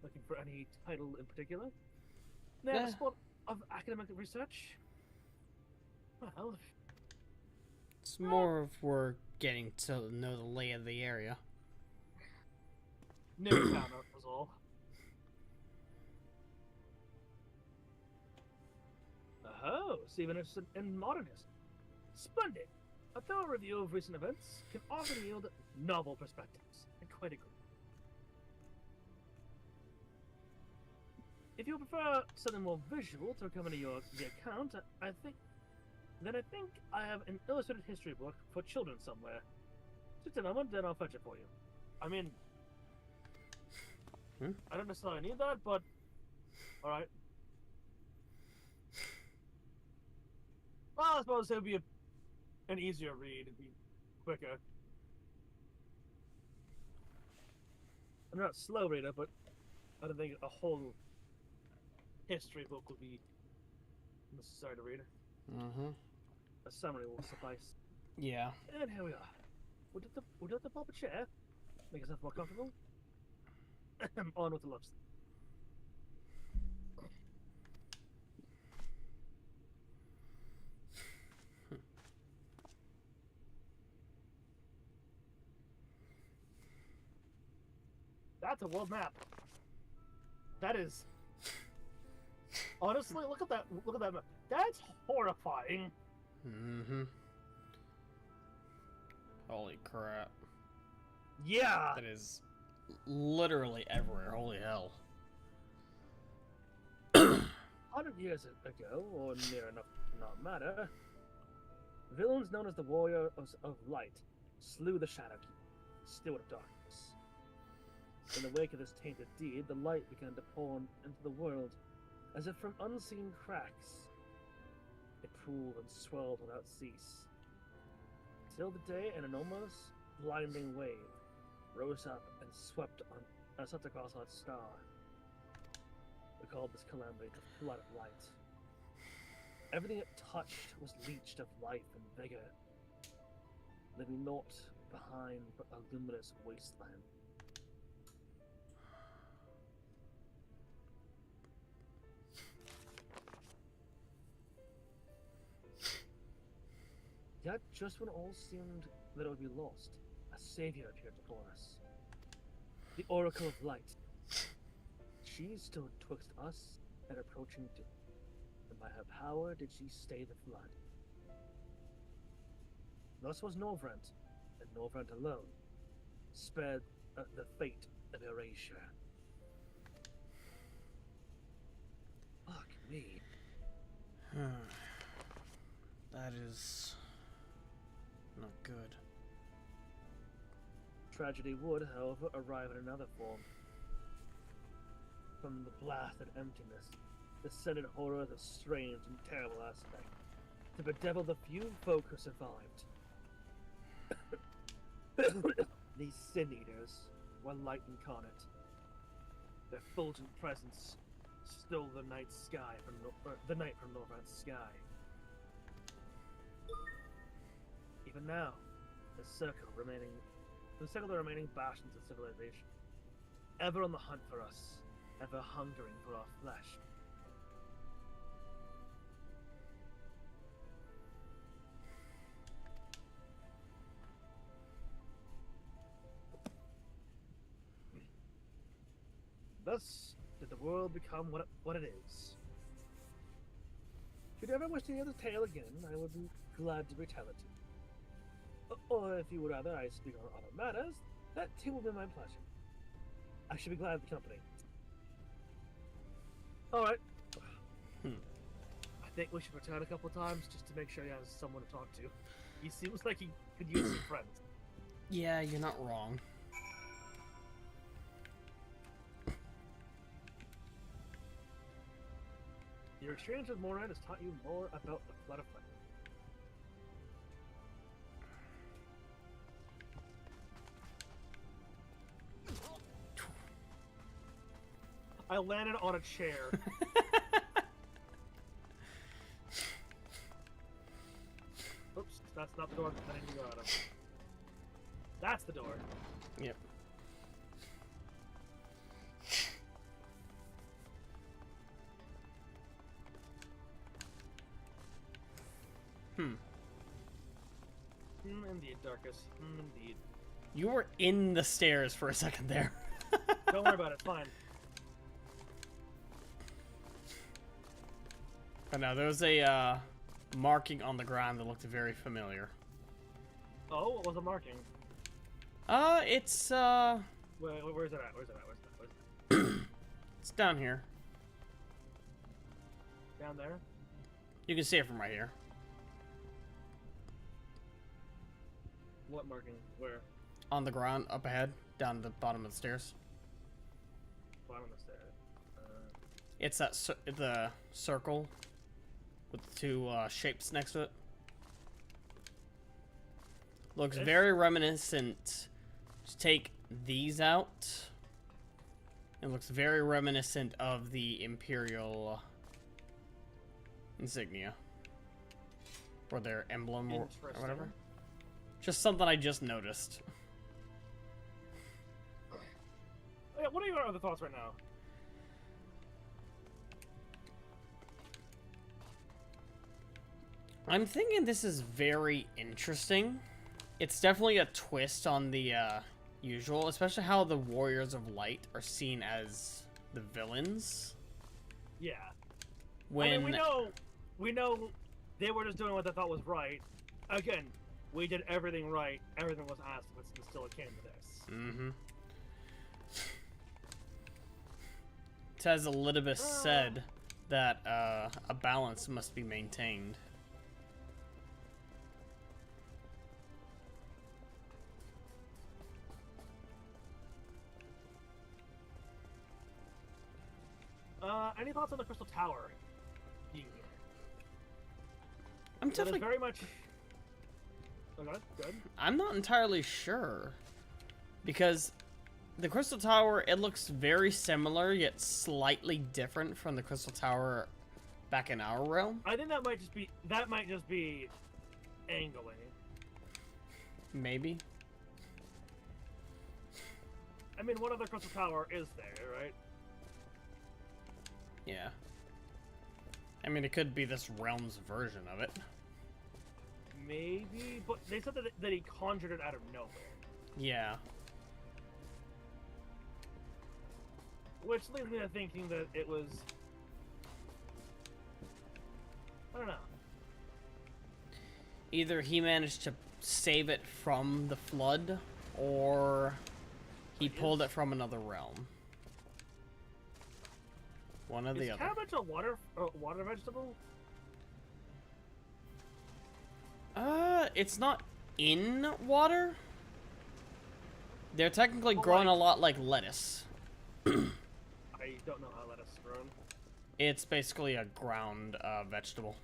Looking for any title in particular? The spot of academic research? Well, it's more of we're getting to know the lay of the area. New encounter was all. Oh, so even interested in modernism. Splendid. A thorough review of recent events can often yield novel perspectives. I quite agree. If you prefer something more visual to accompany the account, I think I have an illustrated history book for children somewhere. Just a moment, then I'll fetch it for you. I mean, I don't necessarily need that, but all right. Well, I suppose it would be an easier read. It'd be quicker. I'm not a slow reader, but I don't think a whole history book would be necessary to read. A summary will suffice. Yeah. And here we are. Would you like to pull up a chair? Make yourself more comfortable? On with the looks. That's a world map. That is. Honestly, look at that. Look at that map. That's horrifying. Holy crap. Yeah. That is literally everywhere. Holy hell. 100 years ago, or near enough to not matter, villains known as the Warriors of Light slew the Shadow Keeper, Steward of Darkness. In the wake of this tainted deed, the light began to pour into the world, as if from unseen cracks. It pooled and swelled without cease, till the day an enormous, blinding wave rose up and swept across our star. We called this calamity the flood of light. Everything it touched was leached of life and vigor, leaving naught behind but a luminous wasteland. Yet, just when all seemed that it would be lost, a savior appeared before us. The Oracle of Light. She stood twixt us and approaching doom, and by her power did she stay the flood. Thus was Norvrent, and Norvrent alone, spared the fate of erasure. Fuck me. That is not good. Tragedy would, however, arrive in another form. From the blast and emptiness, descended horror of a strange and terrible aspect, to bedevil the few folk who survived. These sin eaters were light incarnate. Their fulgent presence stole the night sky from the night from Norvrent's sky. Even now, the circle of the remaining bastions of civilization, ever on the hunt for us, ever hungering for our flesh. Thus did the world become what it is. Should you ever wish to hear the tale again, I would be glad to retell it to you. Or if you would rather I speak on other matters, that too will be my pleasure. I should be glad of the company. Alright. I think we should return a couple times just to make sure he has someone to talk to. He seems like he could use some friends. Yeah, you're not wrong. Your experience with Moran has taught you more about the Flood of Light. I landed on a chair. Oops, that's not the door I need to go out of. That's the door. Yep. Indeed, Darkus. Indeed. You were in the stairs for a second there. Don't worry about it. It's fine. But no, there was a marking on the ground that looked very familiar. Oh, what was the marking? It's Where's it at? Where's it at? it's down here. Down there? You can see it from right here. What marking? Where? On the ground, up ahead, down the bottom of the stairs. Bottom of the stairs. It's that the circle with the two shapes next to it. Looks very reminiscent. Just take these out. It looks very reminiscent of the Imperial insignia. Or their emblem or whatever. Just something I just noticed. Yeah, what are your other thoughts right now? I'm thinking this is very interesting. It's definitely a twist on the usual, especially how the Warriors of Light are seen as the villains. Yeah. When I mean, we know they were just doing what they thought was right. Again, we did everything right. Everything was asked, but still it came to this. Mm-hmm. As Elizabeth said that a balance must be maintained. Any thoughts on the Crystal Tower? I'm definitely very much. Okay, good. I'm not entirely sure because the Crystal Tower, it looks very similar yet slightly different from the Crystal Tower back in our realm. I think that might just be angling. Maybe. I mean, what other Crystal Tower is there, right? Yeah. I mean, it could be this realm's version of it. Maybe, but they said that he conjured it out of nowhere. Yeah. Which leads me to thinking that it was... I don't know. Either he managed to save it from the flood, or he pulled it from another realm. One or the other. Is cabbage a water vegetable? It's not in water. They're technically grown a lot like lettuce. I don't know how lettuce is grown. It's basically a ground vegetable.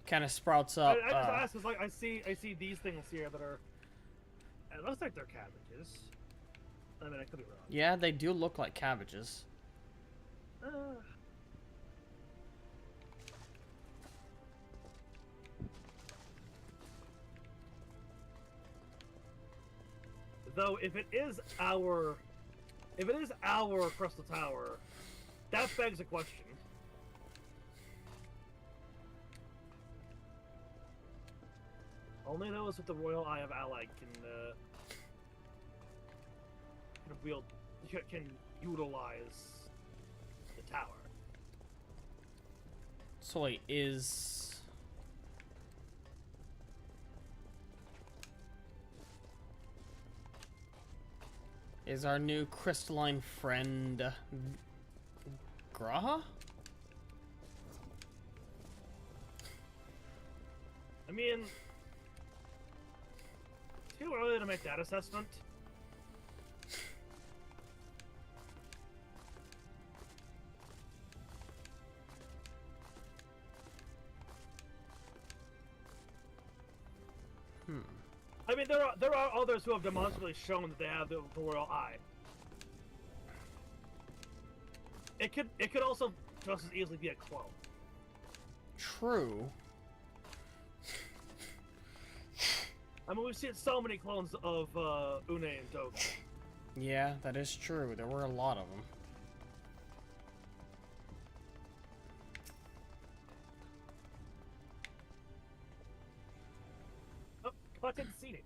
Kind of sprouts up. I just asked, 'cause, like, I see these things here that are. It looks like they're cabbages. I mean, I could be wrong. Yeah, they do look like cabbages. Though, if it is our Crystal Tower, that begs a question. Only those with the Royal Eye of Allied can utilize the tower. So wait, is our new crystalline friend Graha? I mean, too early to make that assessment. I mean, there are others who have demonstrably shown that they have the Royal Eye. it could also just as easily be a clone. True. I mean, we've seen so many clones of Une and Doga. Yeah, that is true. There were a lot of them. Oh, content seating.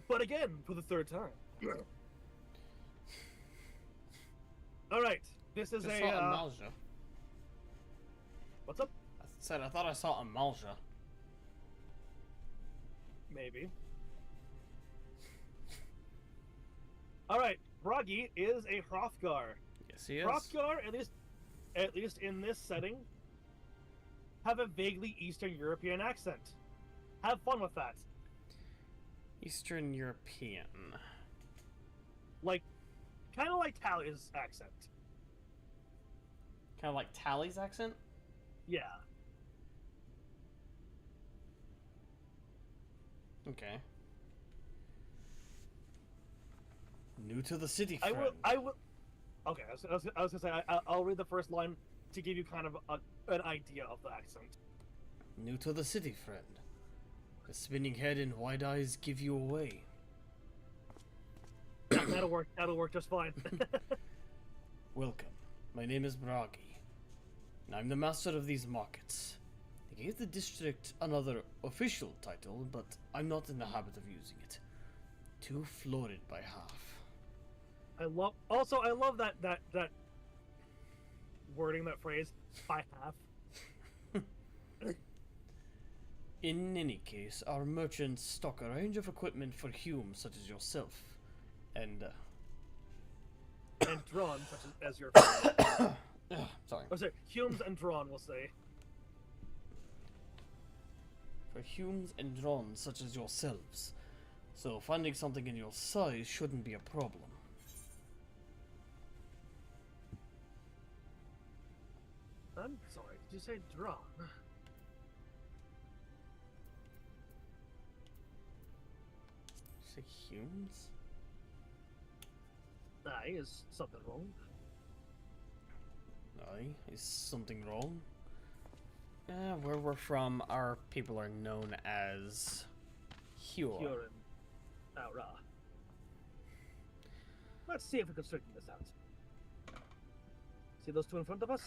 But again, for the third time. All right, this is I saw Amalja. What's up? I said I thought I saw Amalja. Maybe. All right, Bragi is a Hrothgar. Yes, he is. Hrothgar, at least in this setting, have a vaguely Eastern European accent. Have fun with that. Eastern European. Like, kind of like Tally's accent. Kind of like Tally's accent? Yeah. Okay. New to the city, friend. I will. Okay, I was gonna say I'll read the first line to give you kind of an idea of the accent. New to the city, friend. A spinning head and wide eyes give you away. That'll work. That'll work just fine. Welcome. My name is Bragi. I'm the master of these markets. They gave the district another official title, but I'm not in the habit of using it. Too florid by half. I love that wording, that phrase, by half. In any case, our merchants stock a range of equipment for Hume such as yourself. And drawn such as your sorry. Oh, sorry, Humes and drawn, we'll say. For Humes and drawn such as yourselves. So finding something in your size shouldn't be a problem. I'm sorry, did you say drawn? Say Humes? Aye, is something wrong? Aye, is something wrong? Where we're from, our people are known as Huron. Aura. Let's see if we can straighten this out. See those two in front of us?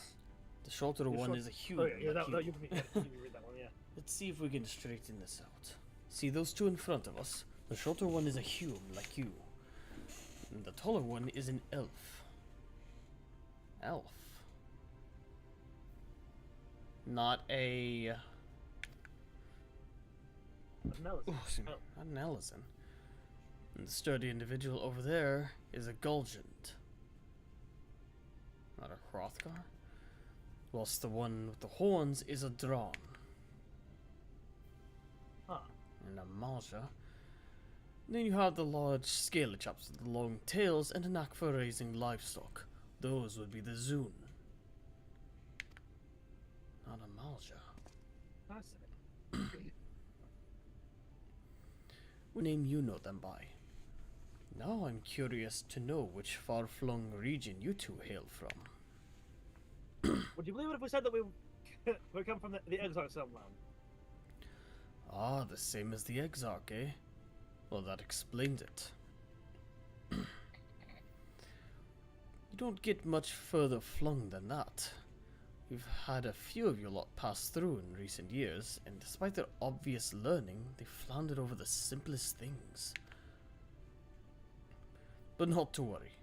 The shorter one is a Huron. Oh, yeah, you can read that one, yeah. Let's see if we can straighten this out. See those two in front of us? The shorter one is a Hume, like you. And the taller one is an elf. Elf. Not a... Not an Ellison. And the sturdy individual over there is a Gulgent. Not a Hrothgar. Whilst the one with the horns is a Drawn. Huh. And a Malja. Then you have the large scaly chaps with the long tails and a knack for raising livestock. Those would be the Zun. Not a Malja. Fascinating. What name you know them by? Now I'm curious to know which far-flung region you two hail from. Would you believe it if we said that we come from the Exarch Homeland? Ah, the same as the Exarch, eh? Well, that explains it. You don't get much further flung than that. We've had a few of your lot pass through in recent years, and despite their obvious learning, they floundered over the simplest things. But not to worry.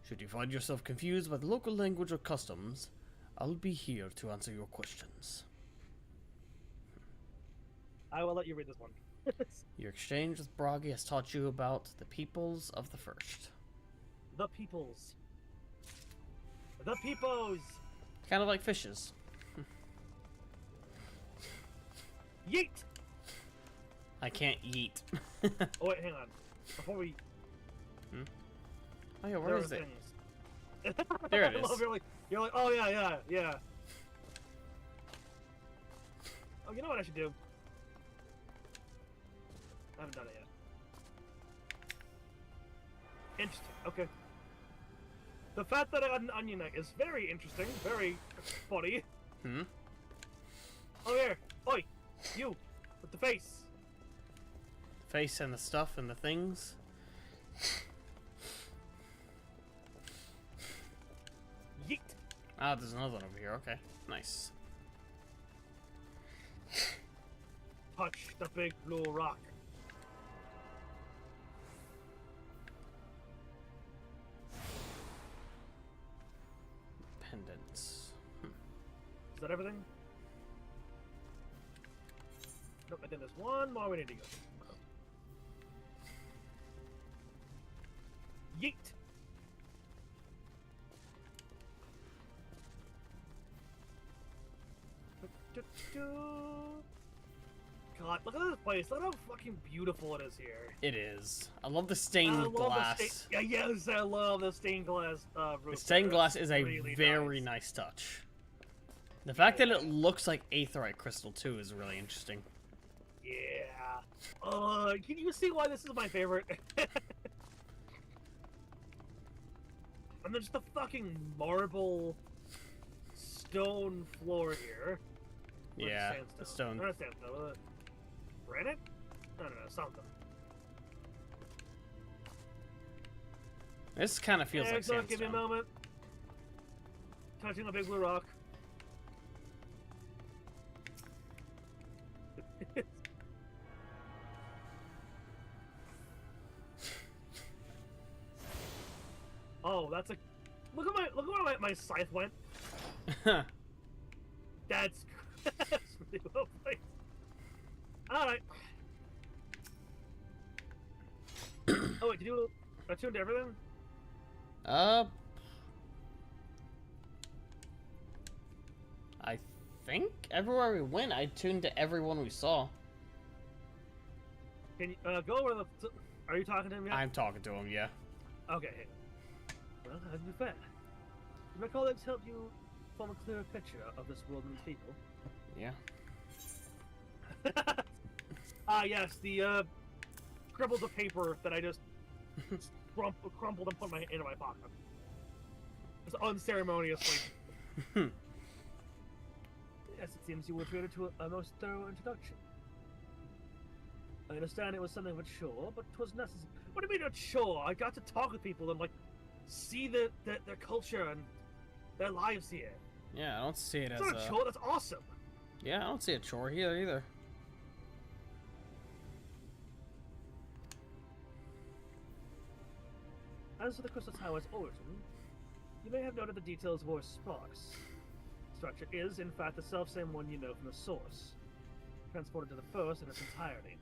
Should you find yourself confused by the local language or customs, I'll be here to answer your questions. I will let you read this one. Your exchange with Bragi has taught you about the peoples of the First. The peoples. The peoples! Kind of like fishes. Yeet! I can't yeet. Oh wait, hang on. Before we... Oh yeah, where is it? Things. There it is. You're like, oh yeah. Oh, you know what I should do? I haven't done it yet. Interesting, okay. The fact that I got an onion knight is very interesting, very funny. Hmm? Oh, here. Oi! You! With the face! Face and the stuff and the things. Yeet! Ah, there's another one over here. Okay, nice. Touch the big blue rock. Pendants. Is that everything? Nope, I think there's one more we need to go. Yeet! God, look at this place. Look how fucking beautiful it is here. It is. I love the stained glass. Yes, I love the stained glass roof. The stained glass is a really very nice touch. The fact that it looks like aetheryte crystal too is really interesting. Yeah. Can you see why this is my favorite? And there's the fucking marble stone floor here. Yeah, the stone. Not sandstone. Granite? I don't know, something. This kind of feels like sandstone. Give me a moment. Touching the big blue rock. Oh, that's a look at where my scythe went. That's really well played. All right. Oh wait, did you attune to everything? I think everywhere we went, I tuned to everyone we saw. Can you go over the? Are you talking to him yet? I'm talking to him, yeah. Okay. Well, as you fair. My colleagues help you form a clearer picture of this world and its people. Yeah. Yes, the scribbles of paper that I just crumpled and put into my pocket. Just unceremoniously. Yes, it seems you were treated to a most thorough introduction. I understand it was something of a chore, but 'twas necessary. What do you mean a chore? I got to talk with people and, like, see their culture and their lives here. Yeah, I don't see it as not a chore, that's awesome. Yeah, I don't see a chore here either. As for the Crystal Tower's origin, you may have noted the details were sparse. The structure is, in fact, the self-same one you know from the source, transported to the first in its entirety.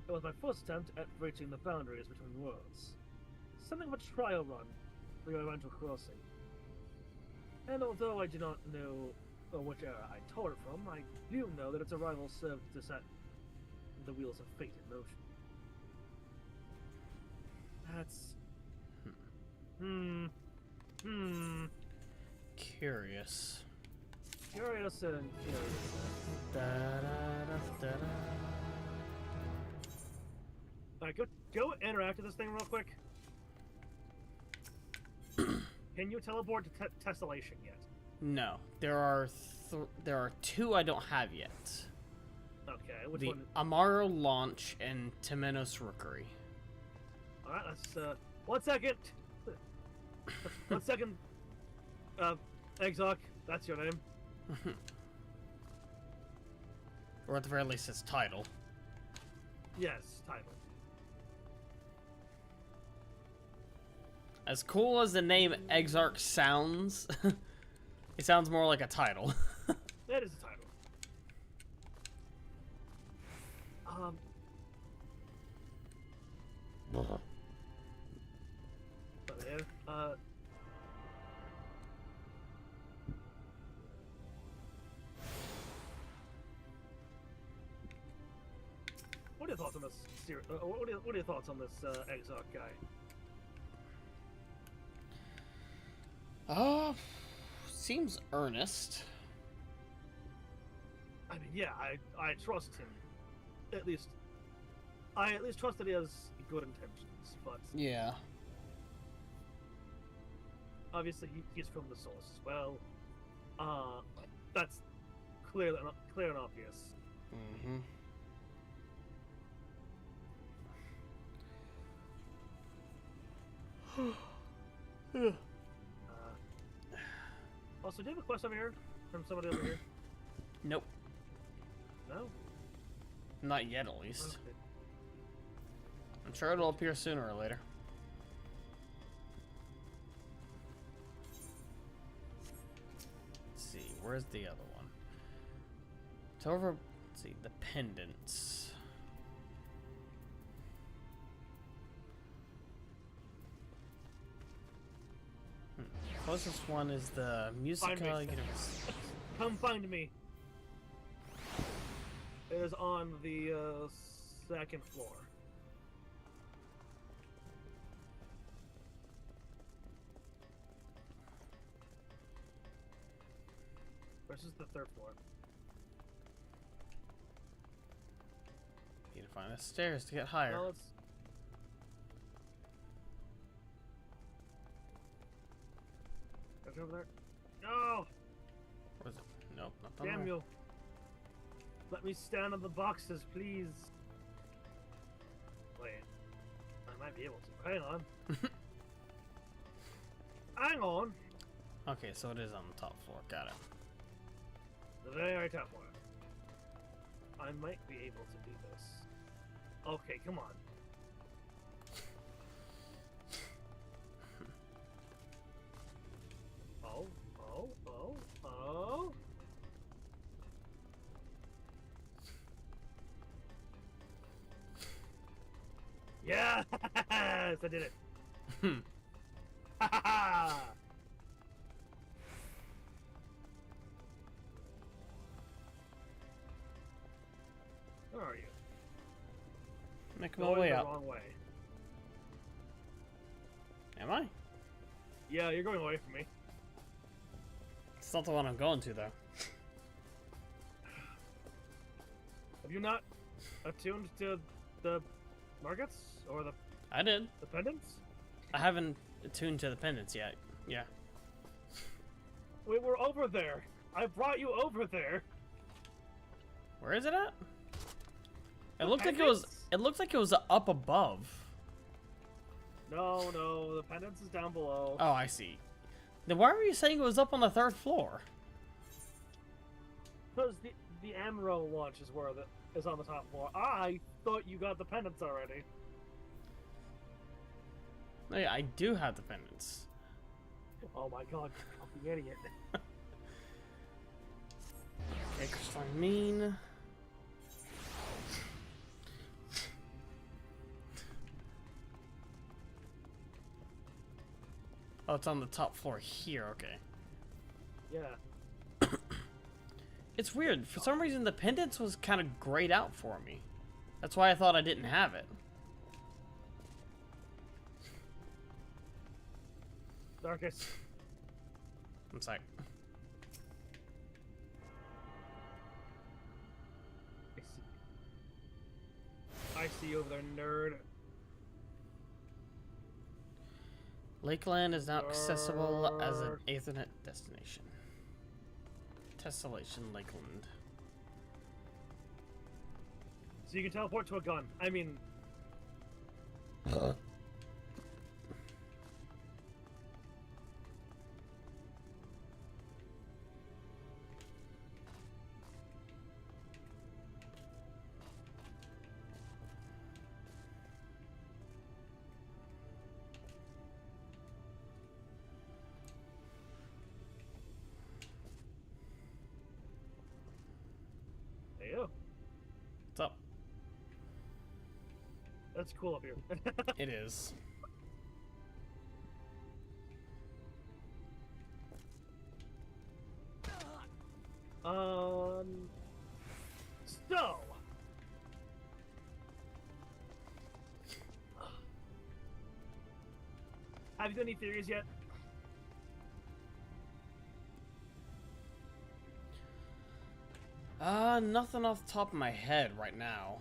It was my first attempt at breaching the boundaries between worlds. Something of a trial run for your eventual crossing. And although I do not know which era I tore it from, I do know that its arrival served to set the wheels of fate in motion. That's... Curious. Curious and curious. Alright, go interact with this thing real quick. Can you teleport to Tessellation yet? No, there are two I don't have yet. Okay, which the one? Amaro launch and Temenos Rookery. Alright, let's 1 second. 1 second. Exarch, that's your name. Or at the very least his title. Yes, title. As cool as the name Exarch sounds, it sounds more like a title. That is a title. What are your thoughts on this? What are your thoughts on this Exarch guy? Seems earnest. I mean, yeah, I trust him. I at least trust that he has good intentions. things, but Yeah. obviously he's from the source as well. That's clear and obvious. Mm-hmm. Also, do you have a quest over here from somebody over here? Nope. No. Not yet, at least. Okay. I'm sure it'll appear sooner or later. Let's see, where's the other one? It's over. Let's see, the pendants. Closest one is the Musica Universe. Come find me. It is on the second floor. Versus the third floor. Need to find the stairs to get higher. Well, it's... Go over there. No! Where is it? Nope, not the Damn you. Let me stand on the boxes, please. Wait. I might be able to. Hang on. Hang on. Okay, so it is on the top floor. Got it. The very top one. I might be able to do this. Okay, come on. Oh. Yes, I did it. Ha ha ha! Where are you? Making my way the up. wrong way. Am I? Yeah, you're going away from me. It's not the one I'm going to, though. Have you not attuned to the markets or the? I did. The pendants? I haven't attuned to the pendants yet. Yeah. We were over there. I brought you over there. Where is it at? It looked like it was. It looked like it was up above. No, the pendants is down below. Oh, I see. Then why were you saying it was up on the 3rd floor? Because the Amro launch is where is on the top floor. I thought you got the pendants already. Hey, I do have the pendants. Oh my god, I'm the idiot. Okay, crystalline mean. Oh, it's on the top floor here, okay. Yeah. It's weird. For some reason, the pendants was kind of grayed out for me. That's why I thought I didn't have it. Darkus. I'm sorry. I see you over there, nerd. Lakeland is now accessible as an Ethernet destination. Tessellation Lakeland. So you can teleport to a gun. I mean... Hey, yo. What's up? That's cool up here. It is. So. Have you done any theories yet? Nothing off the top of my head right now.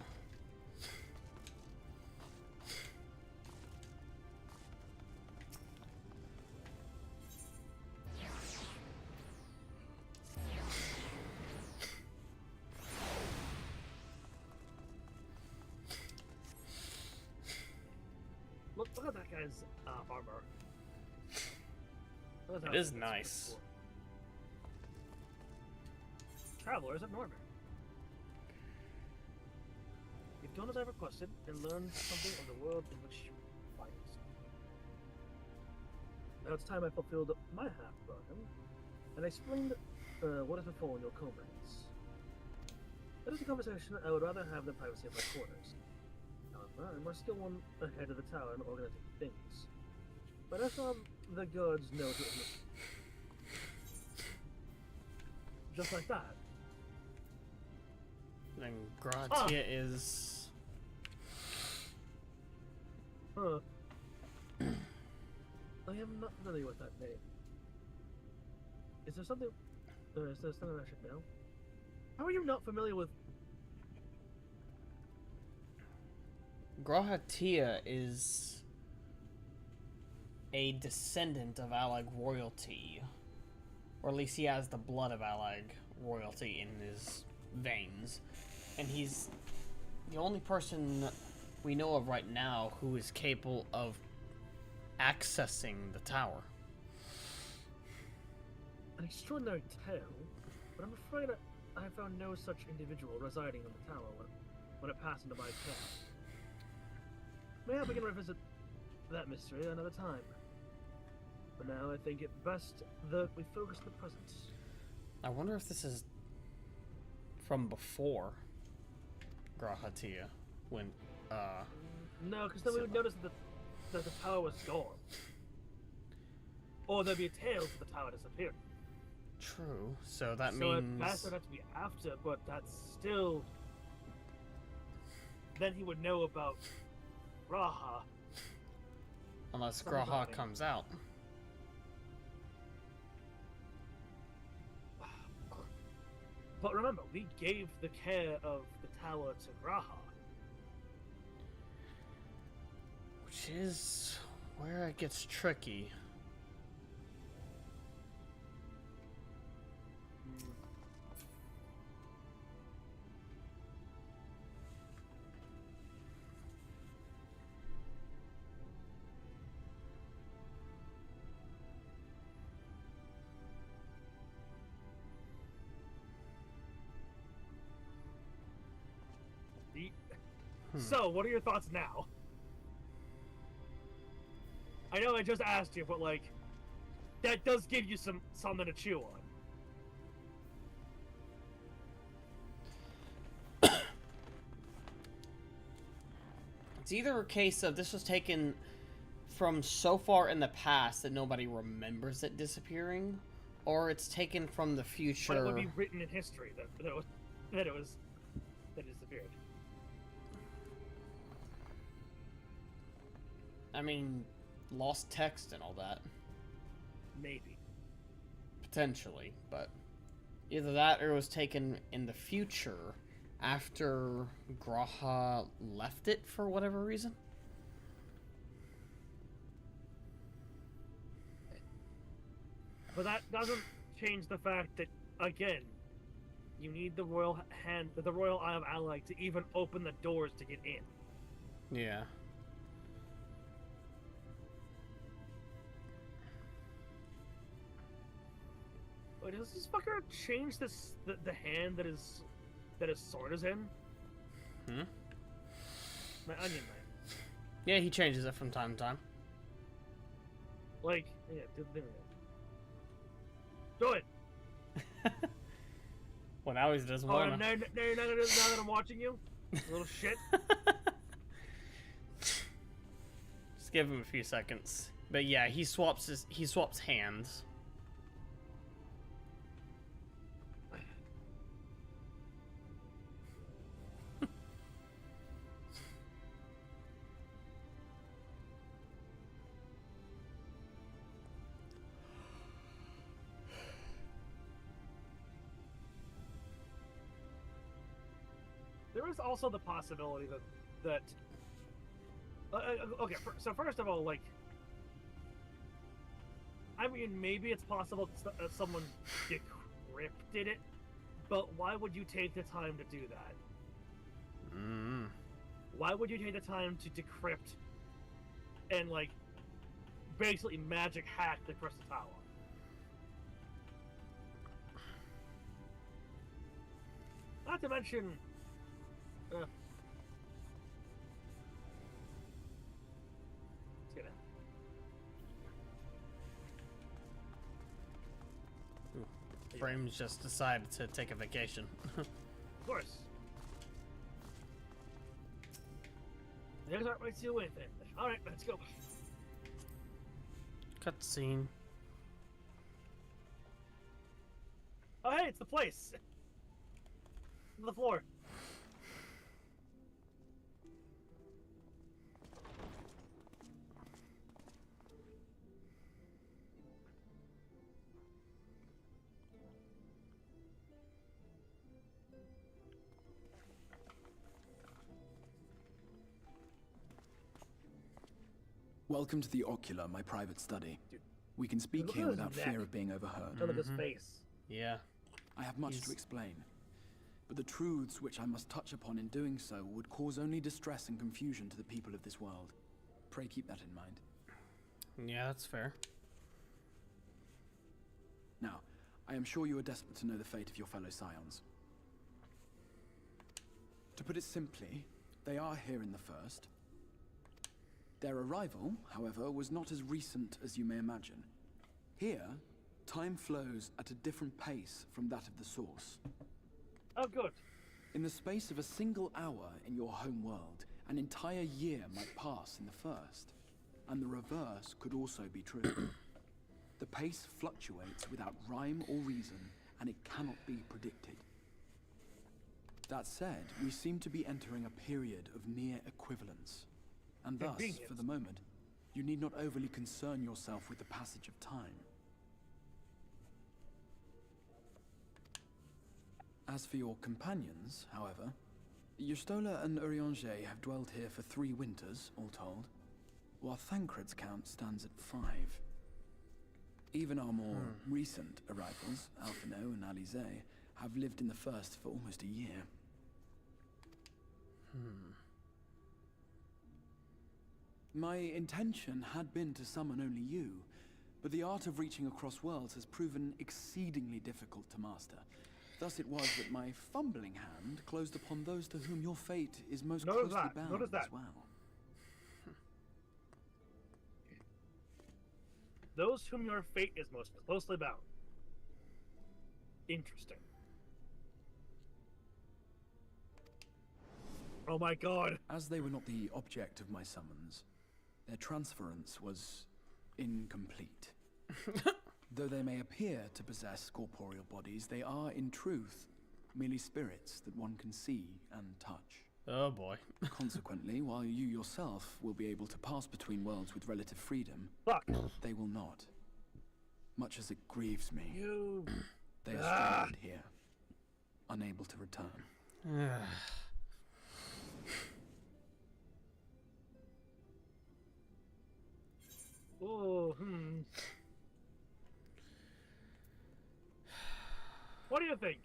as armor. It is nice. Travelers at Norman. You've done as I requested and learned something of the world in which you fight. Now it's time I fulfilled my half bargain and explained what has befallen your comrades. That is a conversation I would rather have than privacy of my quarters. However, I must go on ahead of the tower and organizing things. But I saw the guards know to just like that. And Gratia is... Huh. I am not familiar with that name. Is there something I should know? How are you not familiar with... Gratia is a descendant of Allag royalty. Or at least he has the blood of Allag royalty in his veins. And he's the only person we know of right now who is capable of accessing the tower. An extraordinary tale, but I'm afraid I found no such individual residing in the tower when it passed into my care. Maybe we can revisit that mystery another time. For now, I think it best that we focus on the present. I wonder if this is from before Grahatia, when, No, because then we would notice that the tower was gone. Or there'd be a tale for the tower disappearing. True, so that So means... it passed would have to be after, but that's still... Then he would know about Graha. Unless Graha comes out. But remember, we gave the care of the tower to Graha. Which is where it gets tricky. So, what are your thoughts now? I know I just asked you, but like, that does give you something to chew on. It's either a case of this was taken from so far in the past that nobody remembers it disappearing, or it's taken from the future. But it would be written in history that it disappeared. I mean, lost text and all that. Maybe. Potentially, but either that or it was taken in the future after Graha left it for whatever reason. But that doesn't change the fact that, again, you need the royal eye of Allag to even open the doors to get in. Yeah. Wait, does this fucker change the hand that his sword is in? Hmm? My onion knife. Yeah, he changes it from time to time. Like, yeah, do it. Well, now he doesn't Oh, want to. now you're not gonna do it now that I'm watching you? Little shit. Just give him a few seconds. But yeah, he swaps hands. There is also the possibility that okay, so first of all, like, I mean, maybe it's possible that someone decrypted it, but why would you take the time to do that? Why would you take the time to decrypt and, like, basically magic hack the crystal tower. Not to mention, let's get it. Frames just decided to take a vacation. Of course. There's our way to win then. Alright, let's go. Cutscene. Oh hey, it's the place! The floor. Welcome to the Ocular, my private study. Dude, we can speak look here at his without neck. fear of being overheard. Look at his face. Yeah. I have much to explain, but the truths which I must touch upon in doing so would cause only distress and confusion to the people of this world. Pray keep that in mind. Yeah, that's fair. Now, I am sure you are desperate to know the fate of your fellow scions. To put it simply, they are here in the first. Their arrival, however, was not as recent as you may imagine. Here, time flows at a different pace from that of the source. Oh, good. In the space of a single hour in your home world, an entire year might pass in the first. And the reverse could also be true. The pace fluctuates without rhyme or reason, and it cannot be predicted. That said, we seem to be entering a period of near equivalence. And thus, for the moment, you need not overly concern yourself with the passage of time. As for your companions, however, Yustola and Urianger have dwelt here for 3 winters, all told, while Thancred's count stands at 5. Even our more recent arrivals, Alphino and Alize, have lived in the first for almost a year. My intention had been to summon only you, but the art of reaching across worlds has proven exceedingly difficult to master. Thus it was that my fumbling hand closed upon those to whom your fate is most closely bound as well. Those whom your fate is most closely bound. Interesting. Oh my god. As they were not the object of my summons, their transference was incomplete. Though they may appear to possess corporeal bodies, they are, in truth, merely spirits that one can see and touch. Oh boy. Consequently, while you yourself will be able to pass between worlds with relative freedom, they will not. Much as it grieves me, they are stranded here, unable to return. Oh, What do you think?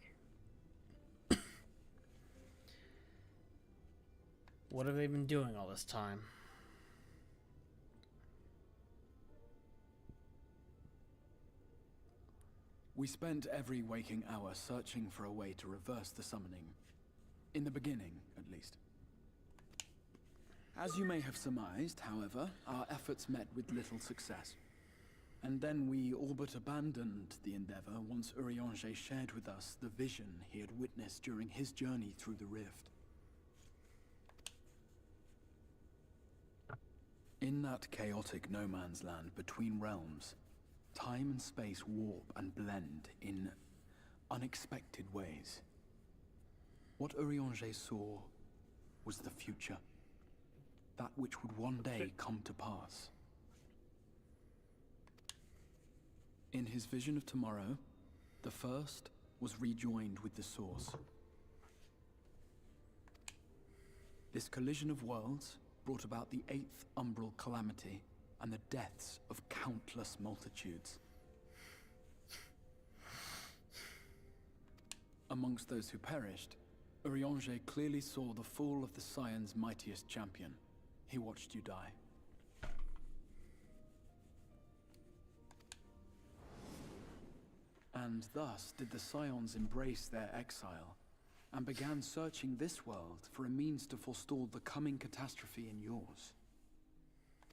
What have they been doing all this time? We spent every waking hour searching for a way to reverse the summoning. In the beginning, at least. As you may have surmised, however, our efforts met with little success. And then we all but abandoned the endeavor once Urianger shared with us the vision he had witnessed during his journey through the rift. In that chaotic no-man's land between realms, time and space warp and blend in unexpected ways. What Urianger saw was the future. That which would one day come to pass. In his vision of tomorrow, the first was rejoined with the source. This collision of worlds brought about the 8th umbral calamity and the deaths of countless multitudes. Amongst those who perished, Urianger clearly saw the fall of the Scion's mightiest champion. He watched you die. And thus did the Scions embrace their exile, and began searching this world for a means to forestall the coming catastrophe in yours.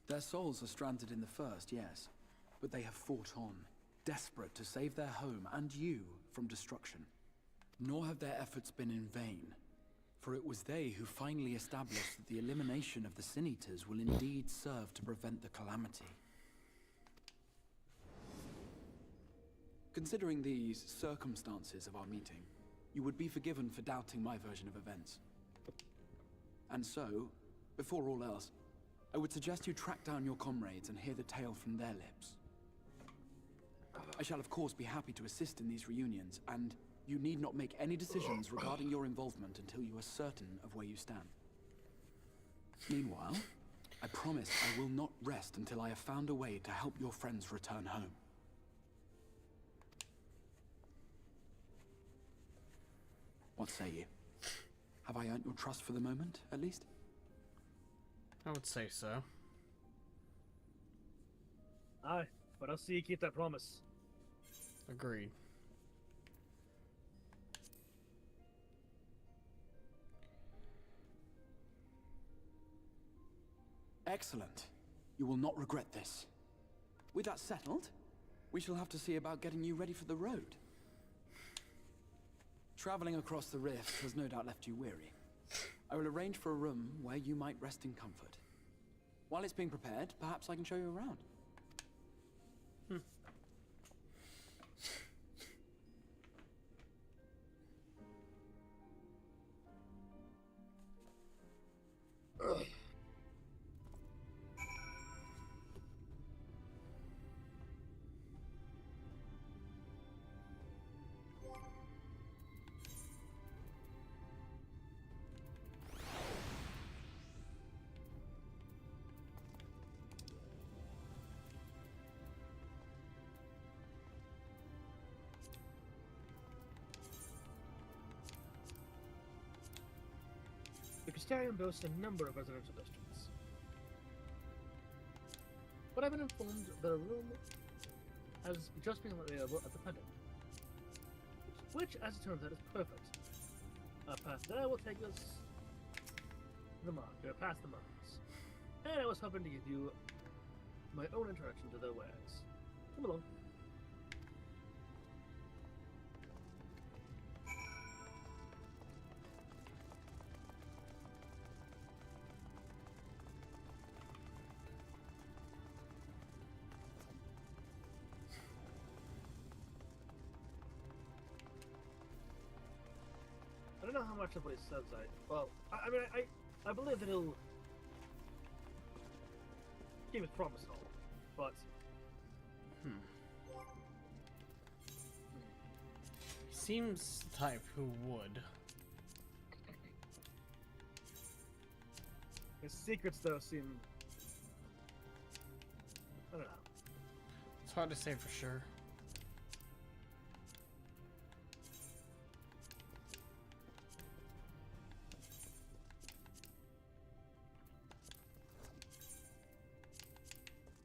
Their souls are stranded in the first, yes, but they have fought on, desperate to save their home and you from destruction. Nor have their efforts been in vain, for it was they who finally established that the elimination of the Sin Eaters will indeed serve to prevent the calamity. Considering these circumstances of our meeting, you would be forgiven for doubting my version of events. And so, before all else, I would suggest you track down your comrades and hear the tale from their lips. I shall of course be happy to assist in these reunions, and you need not make any decisions regarding your involvement until you are certain of where you stand. Meanwhile, I promise I will not rest until I have found a way to help your friends return home. What say you? Have I earned your trust for the moment, at least? I would say so. Aye, but I'll see you keep that promise. Agreed. Excellent. You will not regret this. With that settled, we shall have to see about getting you ready for the road. Traveling across the rift has no doubt left you weary. I will arrange for a room where you might rest in comfort. While it's being prepared, perhaps I can show you around. The Crystarium boasts a number of residential districts, but I've been informed that a room has just been available at the Pendant, which, as it turns out, is perfect. A path there will take us past the mines, and I was hoping to give you my own introduction to their wares. Come along. I don't know how much of what he says I believe that he'll keep his promise and all, but He seems the type who would. his secrets though seem, I don't know. It's hard to say for sure.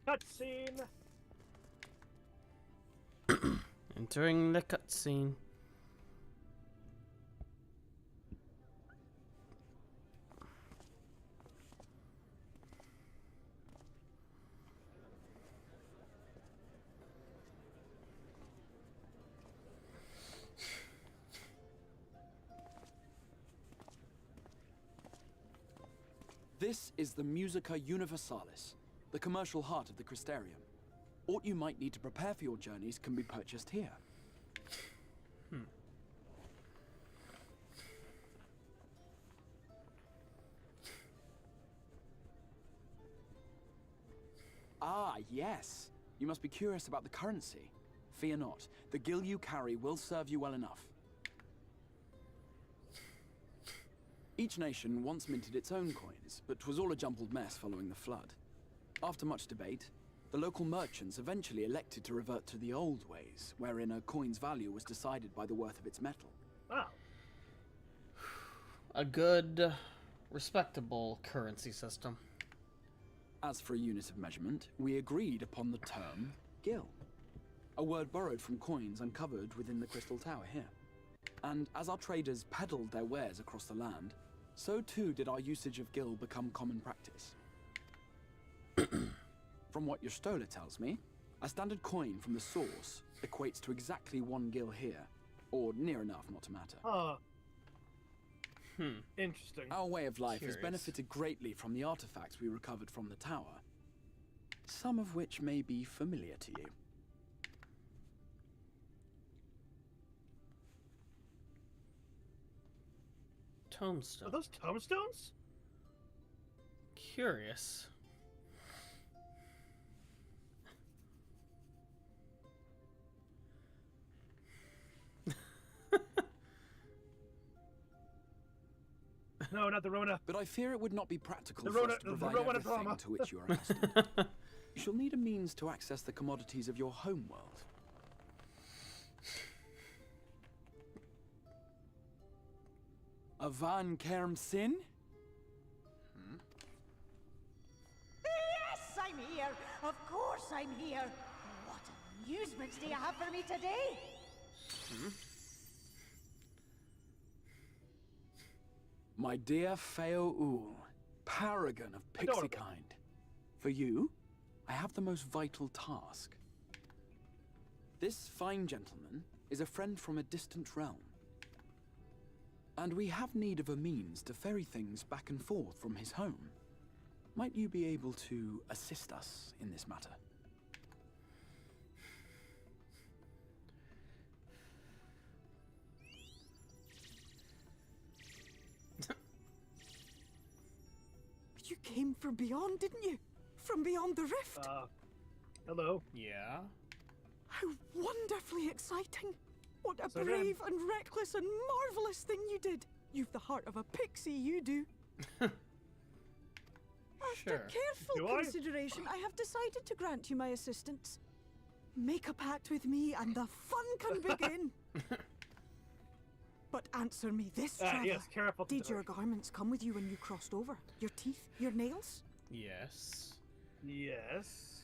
Cutscene! Entering the cutscene. This is the Musica Universalis, the commercial heart of the Crystarium. Aught you might need to prepare for your journeys can be purchased here. Ah, yes. You must be curious about the currency. Fear not. The gil you carry will serve you well enough. Each nation once minted its own coins, but 'twas all a jumbled mess following the flood. After much debate, the local merchants eventually elected to revert to the old ways, wherein a coin's value was decided by the worth of its metal. Wow. A good, respectable currency system. As for a unit of measurement, we agreed upon the term gil. a word borrowed from coins uncovered within the Crystal Tower here. And as our traders peddled their wares across the land, so too did our usage of gil become common practice. From what your stola tells me, a standard coin from the source equates to exactly 1 gil here, or near enough not to matter. Interesting. Our way of life has benefited greatly from the artifacts we recovered from the tower, some of which may be familiar to you. Tombstone. Are those tombstones? Curious. No, not the Rona. But I fear it would not be practical The for Rona, us to the provide Rona everything drama. to which you are accustomed. You shall need a means to access the commodities of your homeworld. A Van Kerm Sin? Yes, I'm here. Of course I'm here. What amusements do you have for me today? My dear Feo Ul, paragon of pixie Adorable. kind. For you, I have the most vital task. This fine gentleman is a friend from a distant realm. And we have need of a means to ferry things back and forth from his home. Might you be able to assist us in this matter? You came from beyond, didn't you? From beyond the rift? Hello. Yeah. How wonderfully exciting! What a So then- brave and reckless and marvelous thing you did! You've the heart of a pixie, you do. After careful Do I? consideration, I have decided to grant you my assistance. Make a pact with me and the fun can begin. But answer me this, traveler. Yes, careful Did your consideration. garments come with you when you crossed over? Your teeth? Your nails? Yes. Yes.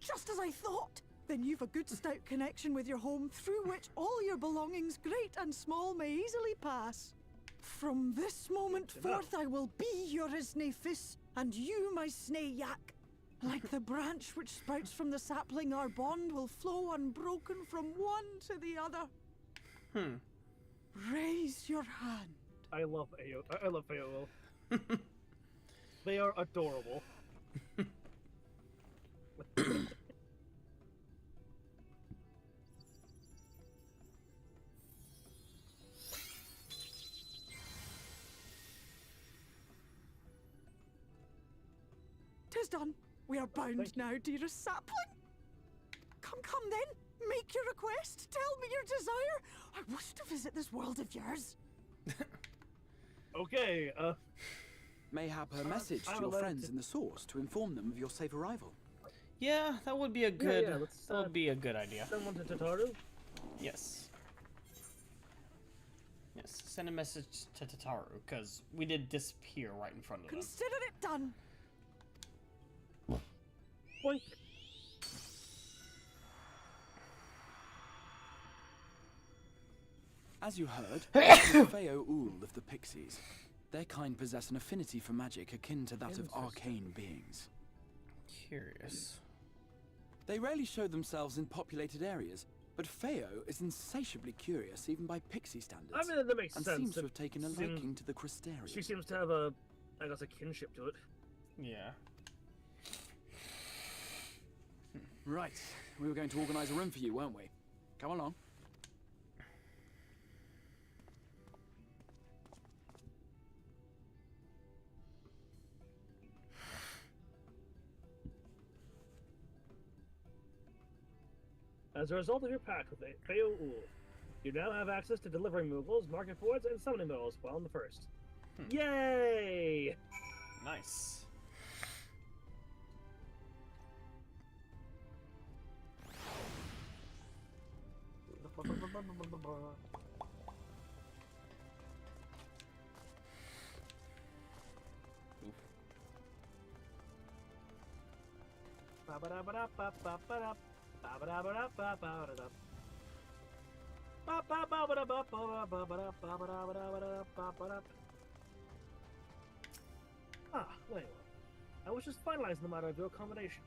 Just as I thought! Then you've a good stout connection with your home through which all your belongings, great and small, may easily pass. From this moment forth I will be your Isne Fis, and you my Snay Yak. Like the branch which sprouts from the sapling, our bond will flow unbroken from one to the other. Raise your hand. I love Feo. They are adorable. Tis done. We are bound now, dearest sapling. Come then. Make your request. Tell me your desire. I wish to visit this world of yours. Okay, Mayhap a message to your friends in the source to inform them of your safe arrival. Yeah, that would be a good. let's, that would be a good idea. Someone to Tataru? Yes. Yes. Send a message to Tataru because we did disappear right in front of them. Consider it done. Boink. As you heard, Feo Ul of the Pixies. Their kind possess an affinity for magic akin to that of arcane beings. Curious. They rarely show themselves in populated areas, but Feo is insatiably curious even by pixie standards. I mean, that makes and sense. seems to have taken a liking to the Crystarium. She seems to have a kinship to it. Yeah. Right. We were going to organize a room for you, weren't we? Come along. As a result of your pact with Feo Ul, you now have access to delivering Moogles, market boards, and summoning medals while on the first. Yay! Nice. Layla. I was just finalizing the matter of your accommodation.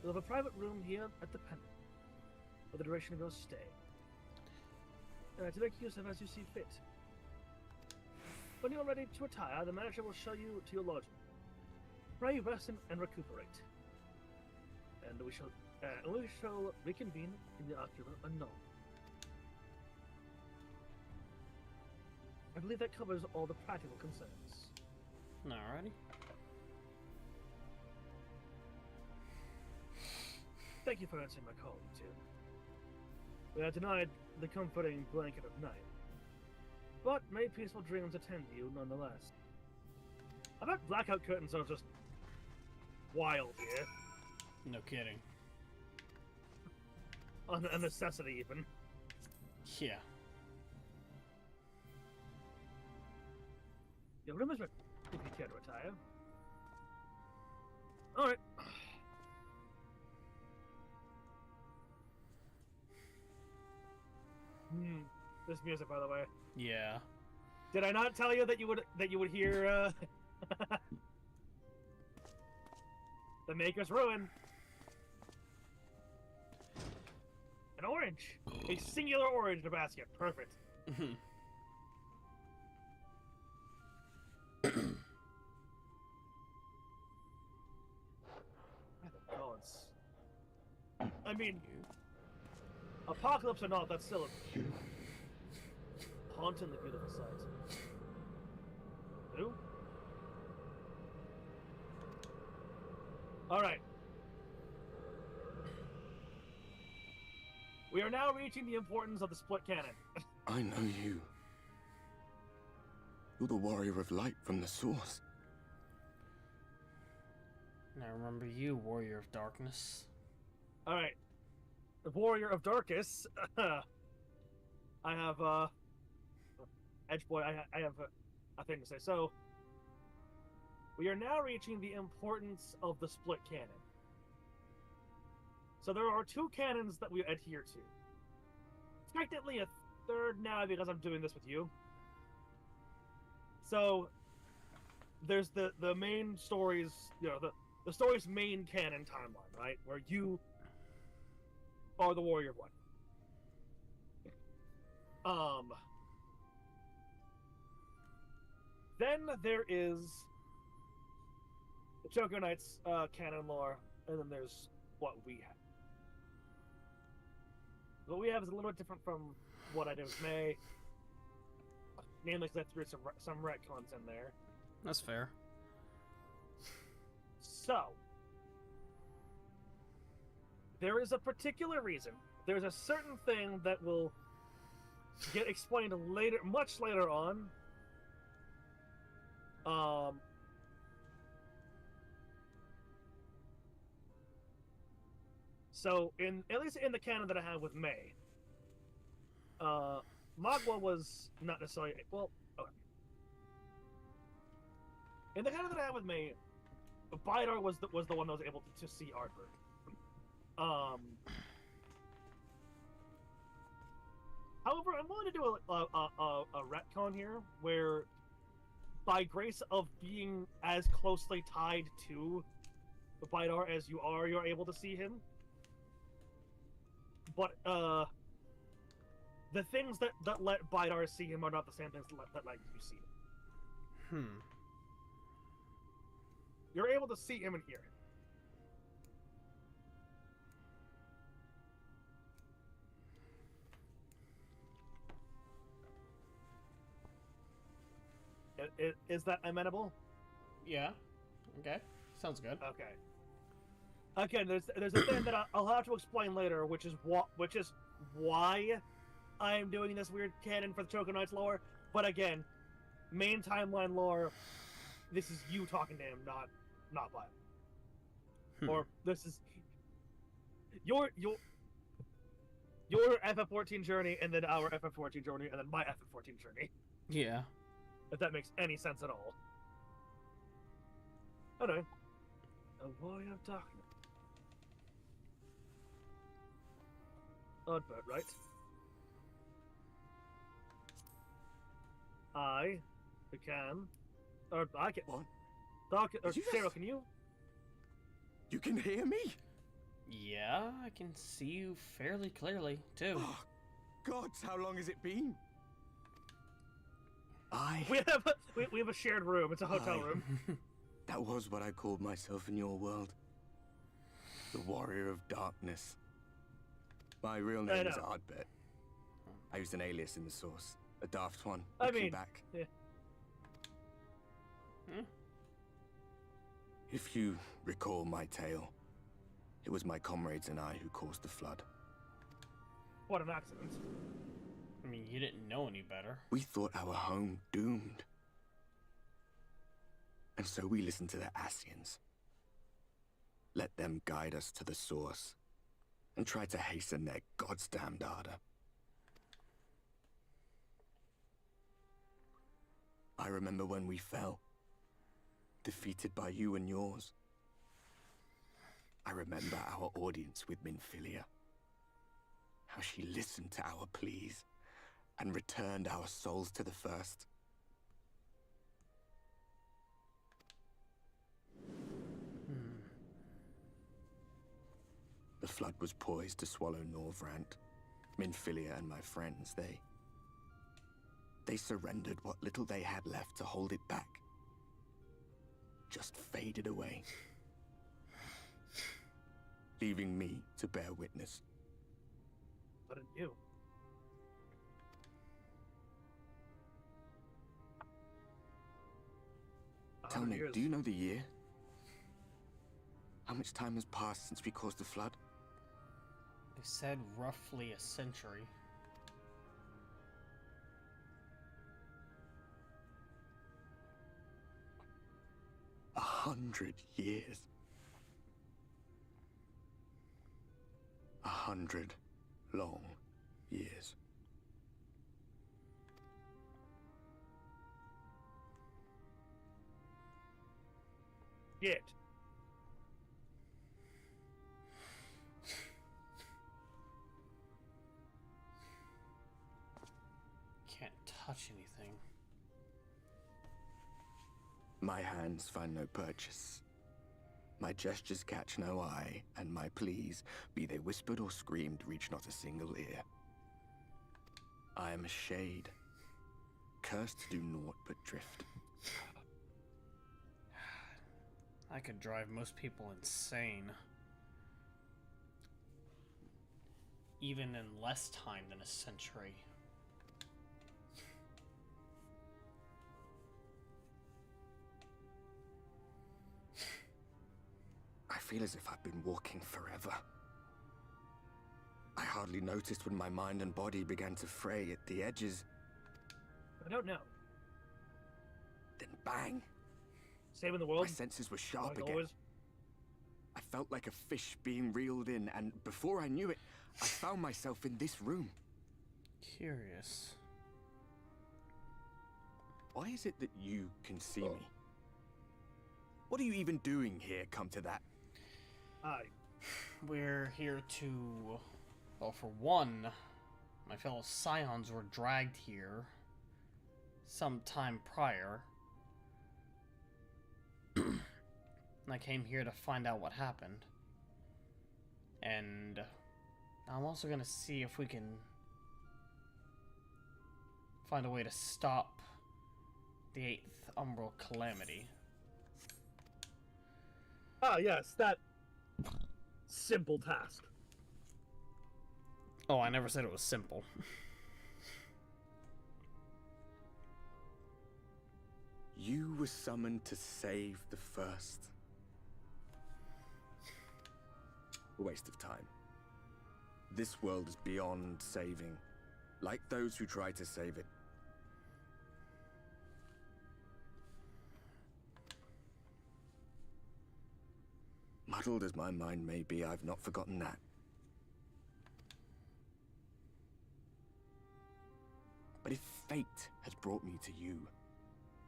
You'll have a private room here at the Pendant for the duration of your stay. To make use of as you see fit. When you are ready to retire, the manager will show you to your lodging. Pray, rest, and recuperate. And we shall reconvene in the ocular unknown. I believe that covers all the practical concerns. Alrighty. Thank you for answering my call, too. We are denied the comforting blanket of night. But may peaceful dreams attend you nonetheless. I bet blackout curtains are just wild here. No kidding. A necessity, even. Yeah. Your room is ready, if you care to retire. Alright. This music, by the way. Yeah. Did I not tell you that you would hear the Maker's Ruin? An orange! A singular orange in a basket. Perfect. Gods. I mean, apocalypse or not, that's still a hauntingly beautiful sight. Who? Alright. We are now reaching the importance of the split cannon. I know you. You're the warrior of light from the source. And I remember you, warrior of darkness. Alright. The warrior of darkness. I have, Edgeboy, I have a thing to say. So, we are now reaching the importance of the split cannon. So there are two cannons that we adhere to. Technically a third now because I'm doing this with you. So, there's the main stories, you know, the story's main canon timeline, right? Where you are the warrior of light. Then there is the Choco Knights canon lore, and then there's what we have. What we have is a little bit different from what I did with May. Namely, because I threw some retcons in there. That's fair. So, there is a particular reason. There's a certain thing that will get explained later, much later on. So, at least in the canon that I have with May, Magua was not necessarily well. Okay. In the canon that I have with May, Bidar was the one that was able to see Ardbert. However, I'm willing to do a retcon here, where by grace of being as closely tied to Bidar as you are, you're able to see him. But the things that let Bidar see him are not the same things that let you see him. You're able to see him and hear him. Is that amenable? Yeah. Okay. Sounds good. Okay. Again, there's a thing that I'll have to explain later, which is why I'm doing this weird canon for the Choco Knights lore. But again, main timeline lore. This is you talking to him, not Bio. Or this is your FF14 journey, and then our FF14 journey, and then my FF14 journey. Yeah. If that makes any sense at all. Anyway, a warrior of darkness. Oddbird, right? I can... Or I can... What? Dark... Or Did you Cyril, just- can you? You can hear me? Yeah, I can see you fairly clearly, too. Oh, gods, how long has it been? We have a shared room. It's a hotel room. That was what I called myself in your world. The Warrior of Darkness. My real name is Ardbert. I used an alias in the source. A daft one. Looking back. Yeah. If you recall my tale, it was my comrades and I who caused the flood. What an accident. I mean, you didn't know any better. We thought our home doomed. And so we listened to the Ascians. Let them guide us to the source, and tried to hasten their goddamned ardor. I remember when we fell, defeated by you and yours. I remember our audience with Minfilia. How she listened to our pleas and returned our souls to the first. The flood was poised to swallow Norvrant. Minfilia and my friends, they surrendered what little they had left to hold it back. Just faded away. Leaving me to bear witness. What did you? Tell me, do you know the year? How much time has passed since we caused the flood? They said roughly a century. A 100 years. 100 long years. Yet. Can't touch anything. My hands find no purchase. My gestures catch no eye, and my pleas, be they whispered or screamed, reach not a single ear. I am a shade, cursed to do naught but drift. I could drive most people insane. Even in less time than a century. I feel as if I've been walking forever. I hardly noticed when my mind and body began to fray at the edges. I don't know. Then bang! Saving the world. My senses were sharp like again. always. I felt like a fish being reeled in, and before I knew it, I found myself in this room. Curious. Why is it that you can see me? What are you even doing here, come to that? We're here to... Well, for one, my fellow Scions were dragged here some time prior. And I came here to find out what happened. And I'm also gonna see if we can find a way to stop the 8th Umbral Calamity. Ah, yes, that simple task. Oh, I never said it was simple. You were summoned to save the first. A waste of time. This world is beyond saving, like those who try to save it. Muddled as my mind may be, I've not forgotten that. But if fate has brought me to you,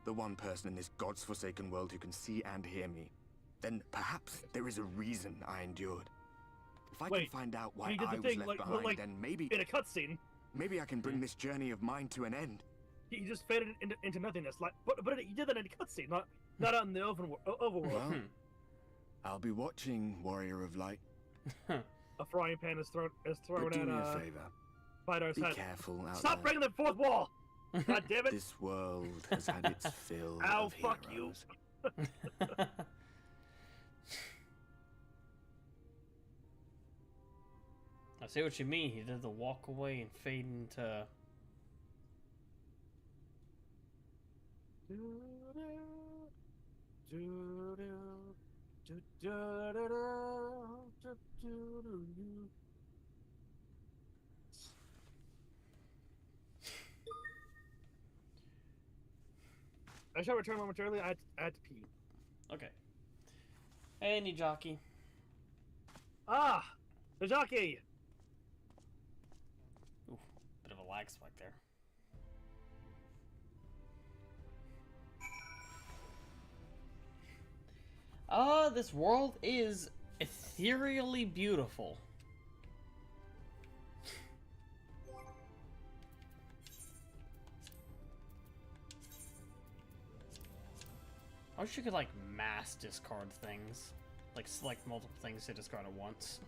the one person in this God's forsaken world who can see and hear me, then perhaps there is a reason I endured. If I Wait, can find out why he did I the was thing, left like, behind, like, then maybe in a cutscene. maybe I can bring this journey of mine to an end. He just faded into nothingness. Like, but he did that in a cutscene, not out in the overworld. Well, I'll be watching, Warrior of Light. A frying pan is thrown But do at me a favor. Vidar's Be head. careful out Stop there. breaking the fourth wall! God damn it! This world has had its fill Ow, of fuck heroes. I see what you mean. He did the walk away and fade into. I shall return momentarily. I had to pee. Okay. Hey, Nijaki. Ah! The jockey! Ooh, bit of a lag spike there. This world is ethereally beautiful. I wish you could, like, mass discard things. Like, select multiple things to discard at once.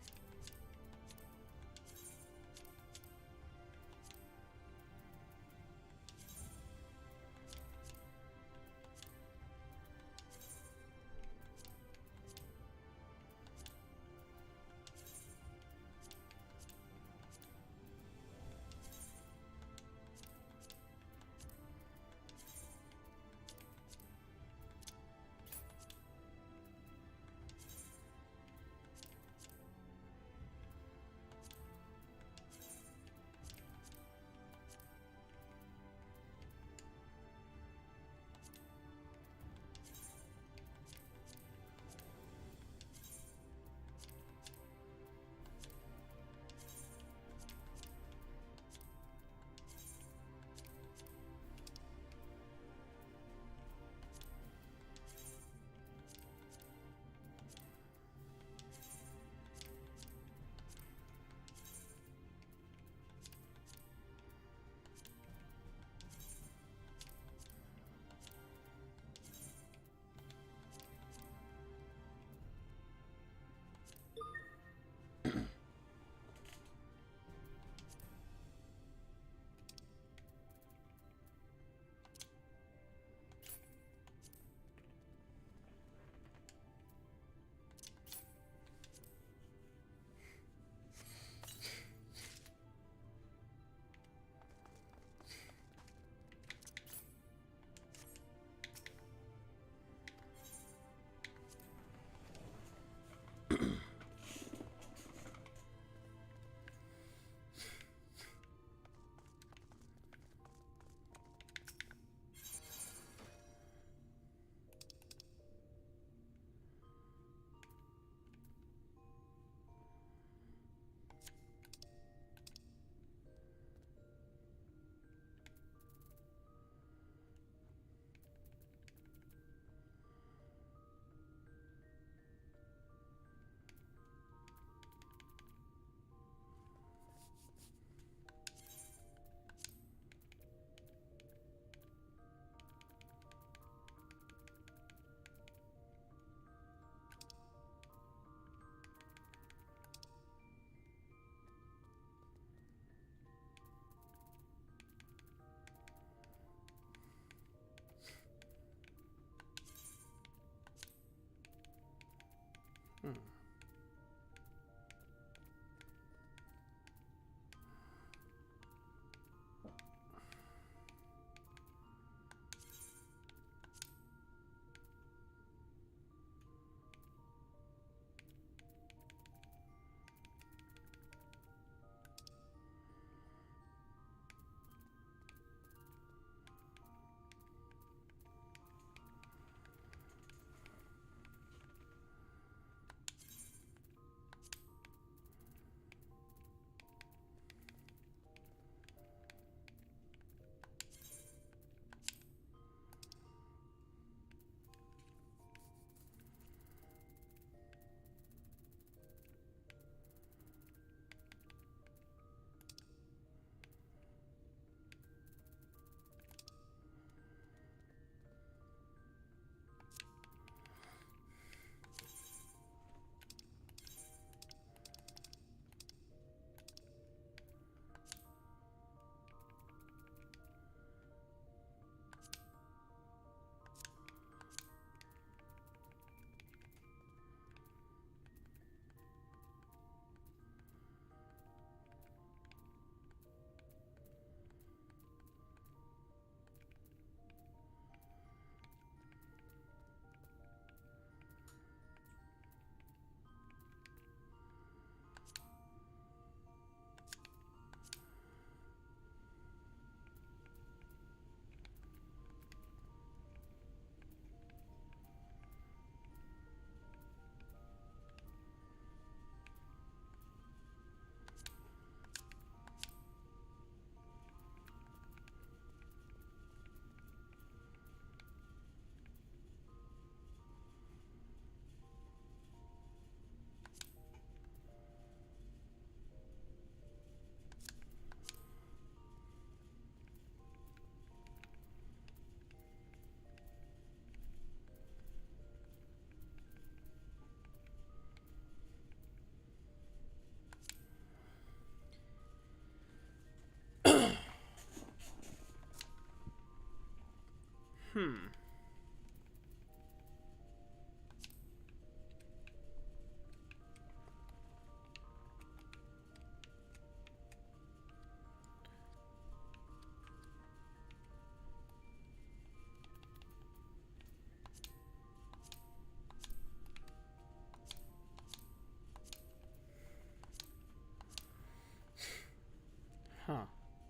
Huh.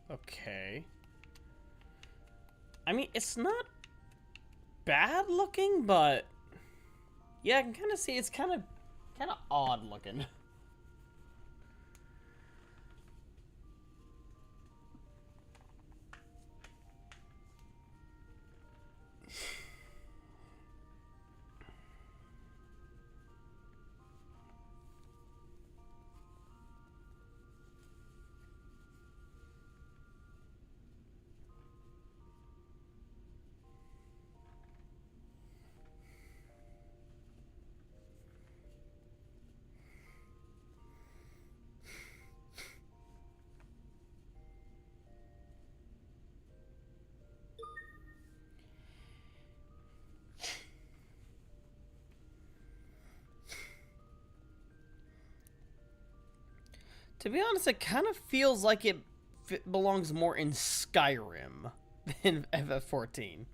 Okay. I mean, it's not bad looking, but yeah, I can kind of see it's kind of odd looking. To be honest, it kind of feels like it belongs more in Skyrim than FF14.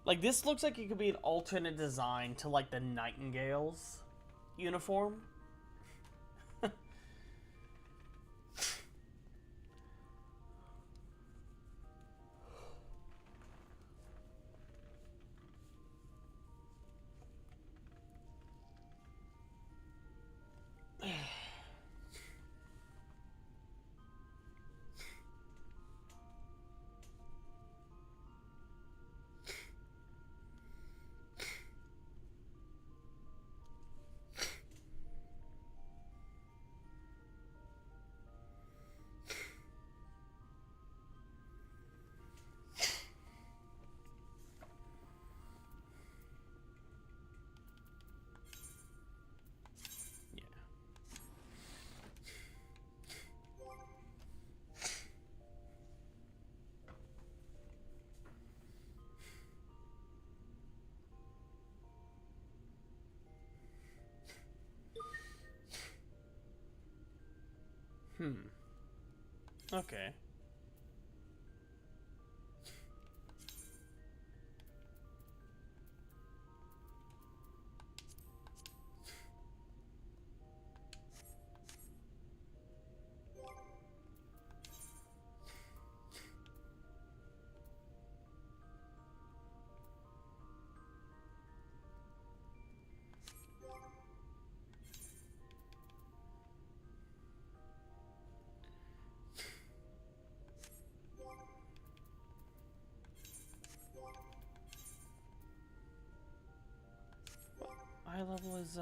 Like, this looks like it could be an alternate design to, like, the Nightingale's uniform. Okay. Eye level is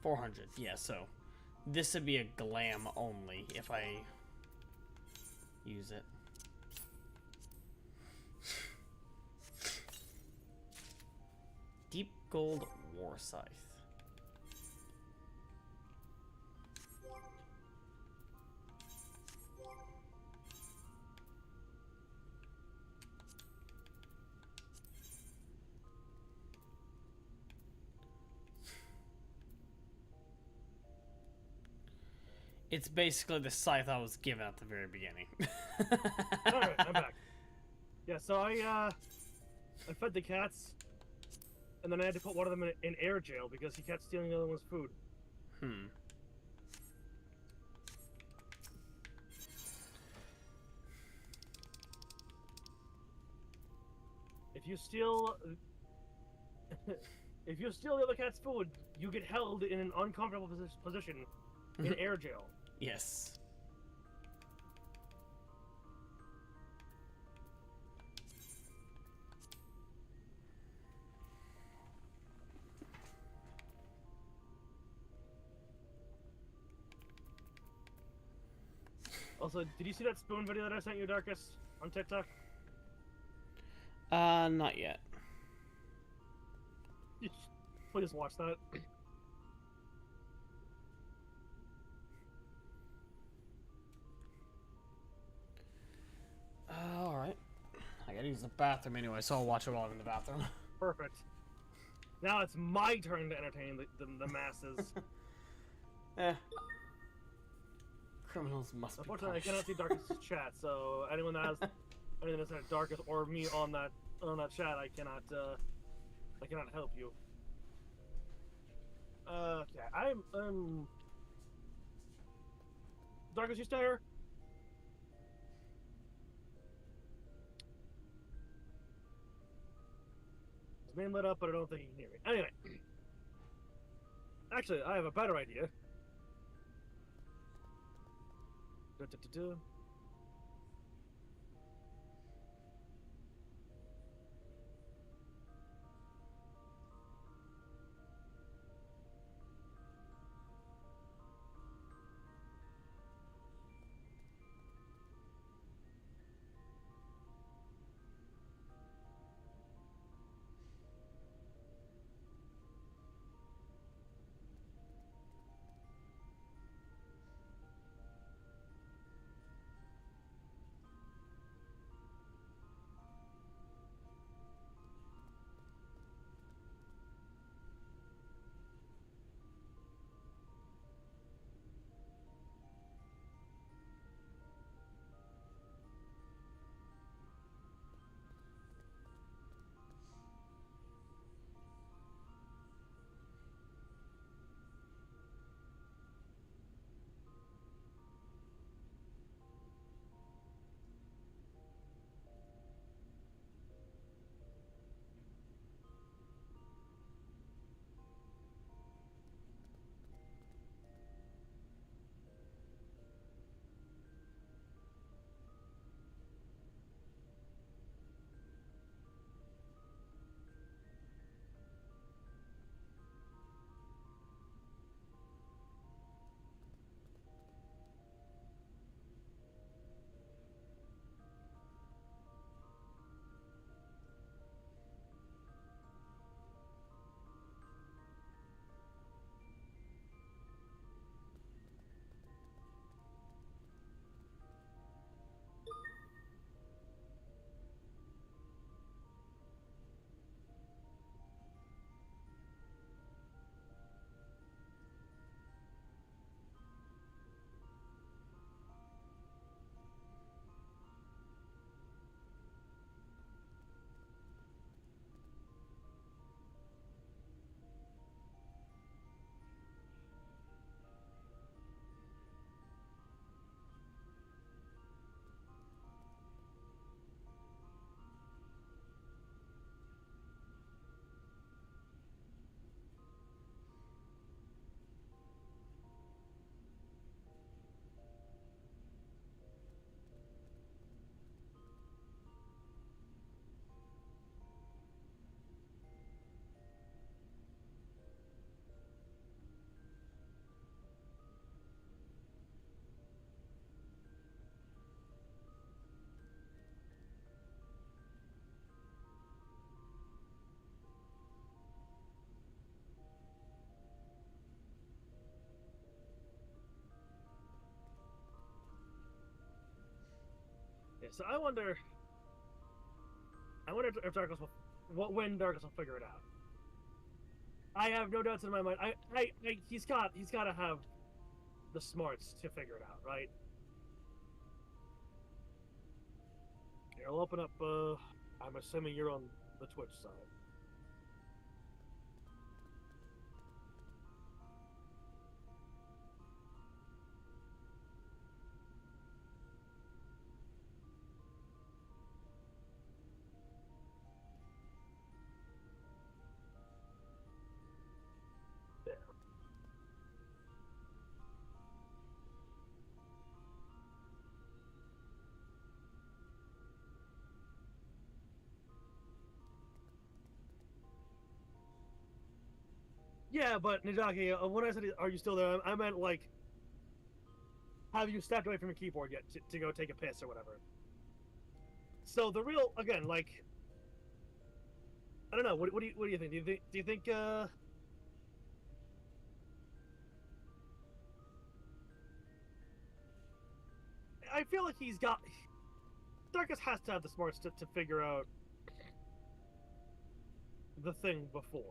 400. Yeah, so this would be a glam only if I use it. Deep gold war scythe. It's basically the scythe I was given at the very beginning. Alright, I'm back. Yeah, so I fed the cats, and then I had to put one of them in air jail because he kept stealing the other one's food. If you steal the other cat's food, you get held in an uncomfortable position in air jail. Yes. Also, did you see that spoon video that I sent you, Darkus, on TikTok? Not yet. Please watch that. there's a bathroom anyway, so I'll watch it while I'm in the bathroom. Perfect. Now it's my turn to entertain the masses. Criminals must be Unfortunately, I punished. cannot see Darkus' chat, so anyone that has anything that's at Darkus or me on that chat, I cannot help you. Okay, I'm Darkus, you still here? His name lit up, but I don't think he can hear me. Anyway, actually, I have a better idea. Yeah, so I wonder if Darkus when Darkus will figure it out. I have no doubts in my mind. He's got to have the smarts to figure it out, right? Here, I'll open up. I'm assuming you're on the Twitch side. Yeah, but Nijaki, when I said, "Are you still there?" I meant like, have you stepped away from your keyboard yet to go take a piss or whatever? So the real, again, like, I don't know. What do you think? Do you think? I feel like he's got. Darkus has to have the smarts to figure out the thing before.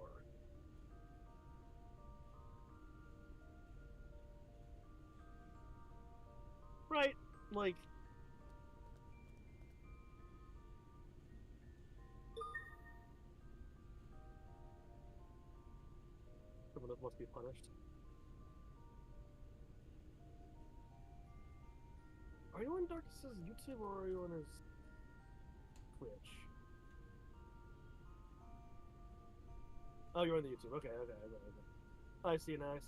Right? Like... Criminals must be punished. Are you on Darkus' YouTube or are you on his Twitch? Oh, you're on the YouTube. Okay. I see now.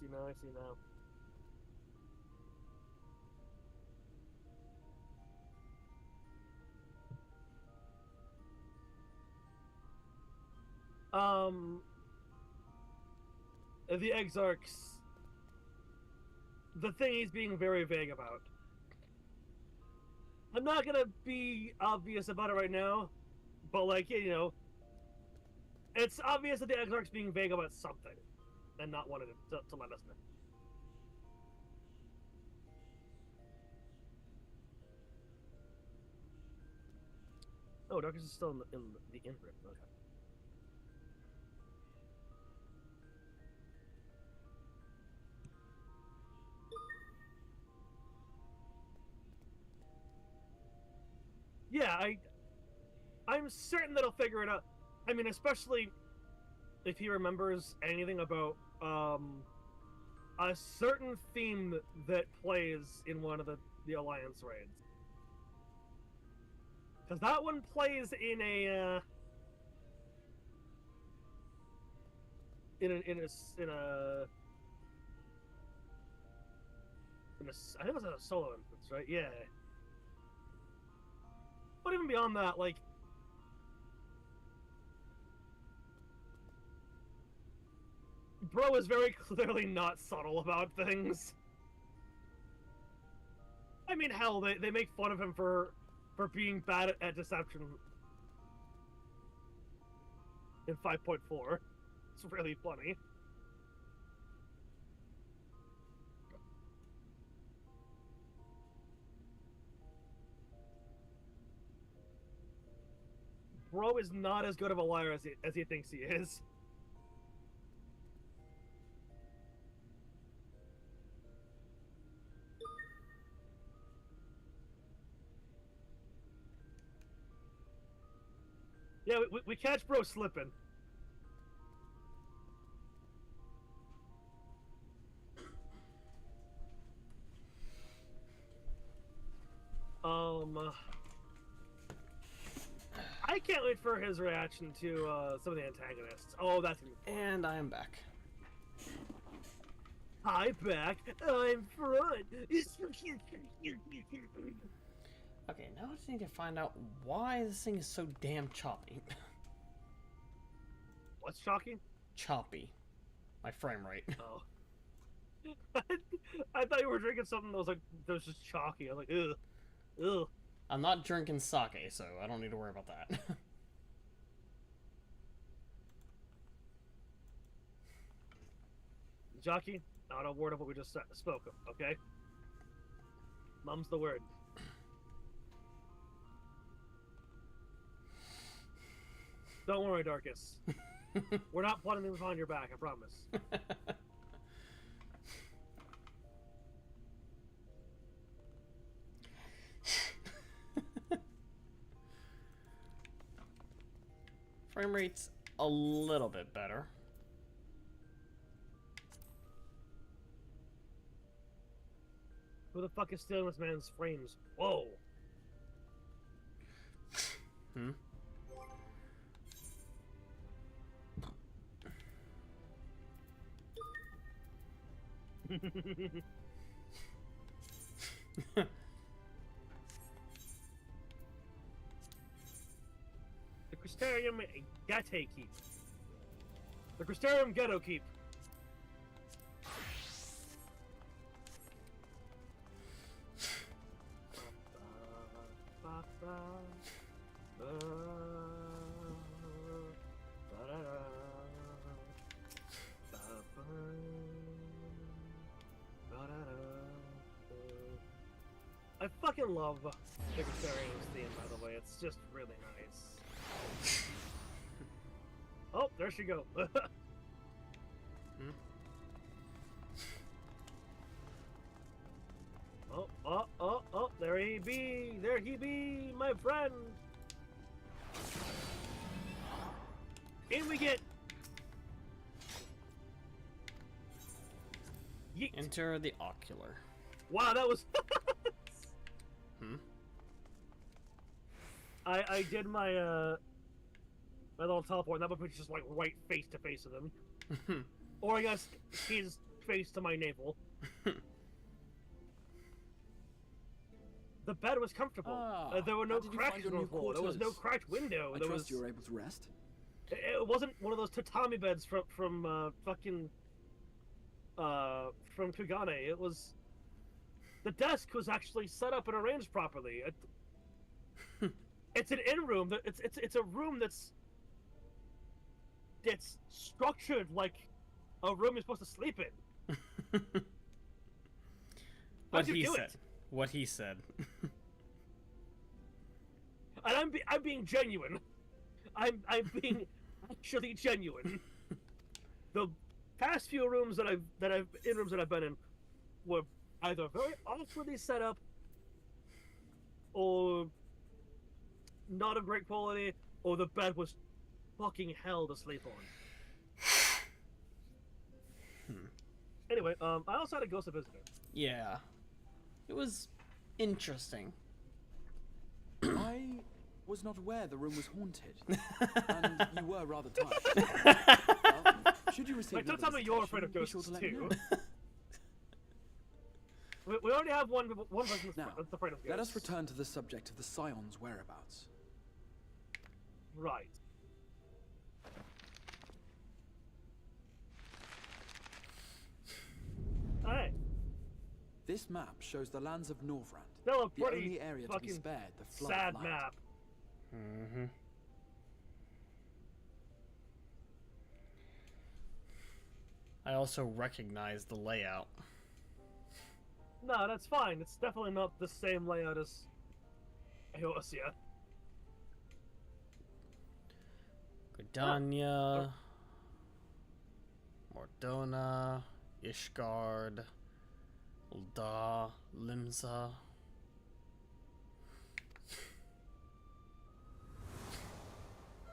The Exarchs. The thing he's being very vague about. I'm not gonna be obvious about it right now, but like, you know, it's obvious that the Exarch's being vague about something, and not wanting to let us know. Oh, Darkus is still in the in-grip. Okay. Yeah, I'm certain that he'll figure it out. I mean, especially if he remembers anything about a certain theme that plays in one of the Alliance raids. Because that one plays in a I think it was a solo instance, right? Yeah. But even beyond that, like, bro is very clearly not subtle about things. I mean, hell, they make fun of him for being bad at deception in 5.4. It's really funny. Bro is not as good of a liar as he thinks he is. Yeah, we catch bro slipping. I can't wait for his reaction to some of the antagonists. Oh, that's gonna be fun. And I am back. Hi, back. I'm front. Okay, now I just need to find out why this thing is so damn choppy. What's shocking? Choppy. My frame rate. Oh. I thought you were drinking something that was just chalky. I was like, ugh. Ugh. I'm not drinking sake, so I don't need to worry about that. Jockey, not a word of what we just spoke of, okay? Mum's the word. Don't worry, Darkus. We're not plotting things behind your back, I promise. Frame rate's a little bit better. Who the fuck is stealing this man's frames? Whoa! Hmm? The Crystarium Gate Keep. The Crystarium Ghetto Keep. I fucking love Bigger Stereo's theme, by the way. It's just really nice. Oh, there she go. Oh, there he be, my friend. In we get. Yeet. Enter the ocular. Wow, that was. I did my my little teleport, and that would be just like right face to face with him, or I guess his face to my navel. The bed was comfortable. There were no cracks in the floor. There was no cracked window. I trust you were able to rest. It wasn't one of those tatami beds from fucking from Kugane. It was. The desk was actually set up and arranged properly. It's an in-room. It's a room that's structured like a room you're supposed to sleep in. What he said. What he said. And I'm being genuine. I'm being actually genuine. The past few rooms that I've been in were either very awkwardly set up or not of great quality, or the bed was fucking hell to sleep on. Anyway, I also had a ghost visitor. Yeah. It was interesting. I was not aware the room was haunted, and you were rather touched. Should you receive don't tell me you're afraid of ghosts too. We already have one person that's afraid of ghosts. Let us return to the subject of the Scion's whereabouts. Right. Alright. This map shows the lands of Norvrand, Still a the pretty only area to be spared the flood sad of light. map. I also recognize the layout. No, that's fine. It's definitely not the same layout as Eosia. Gridania, Mordona, Ishgard, Ul'dah, Limsa.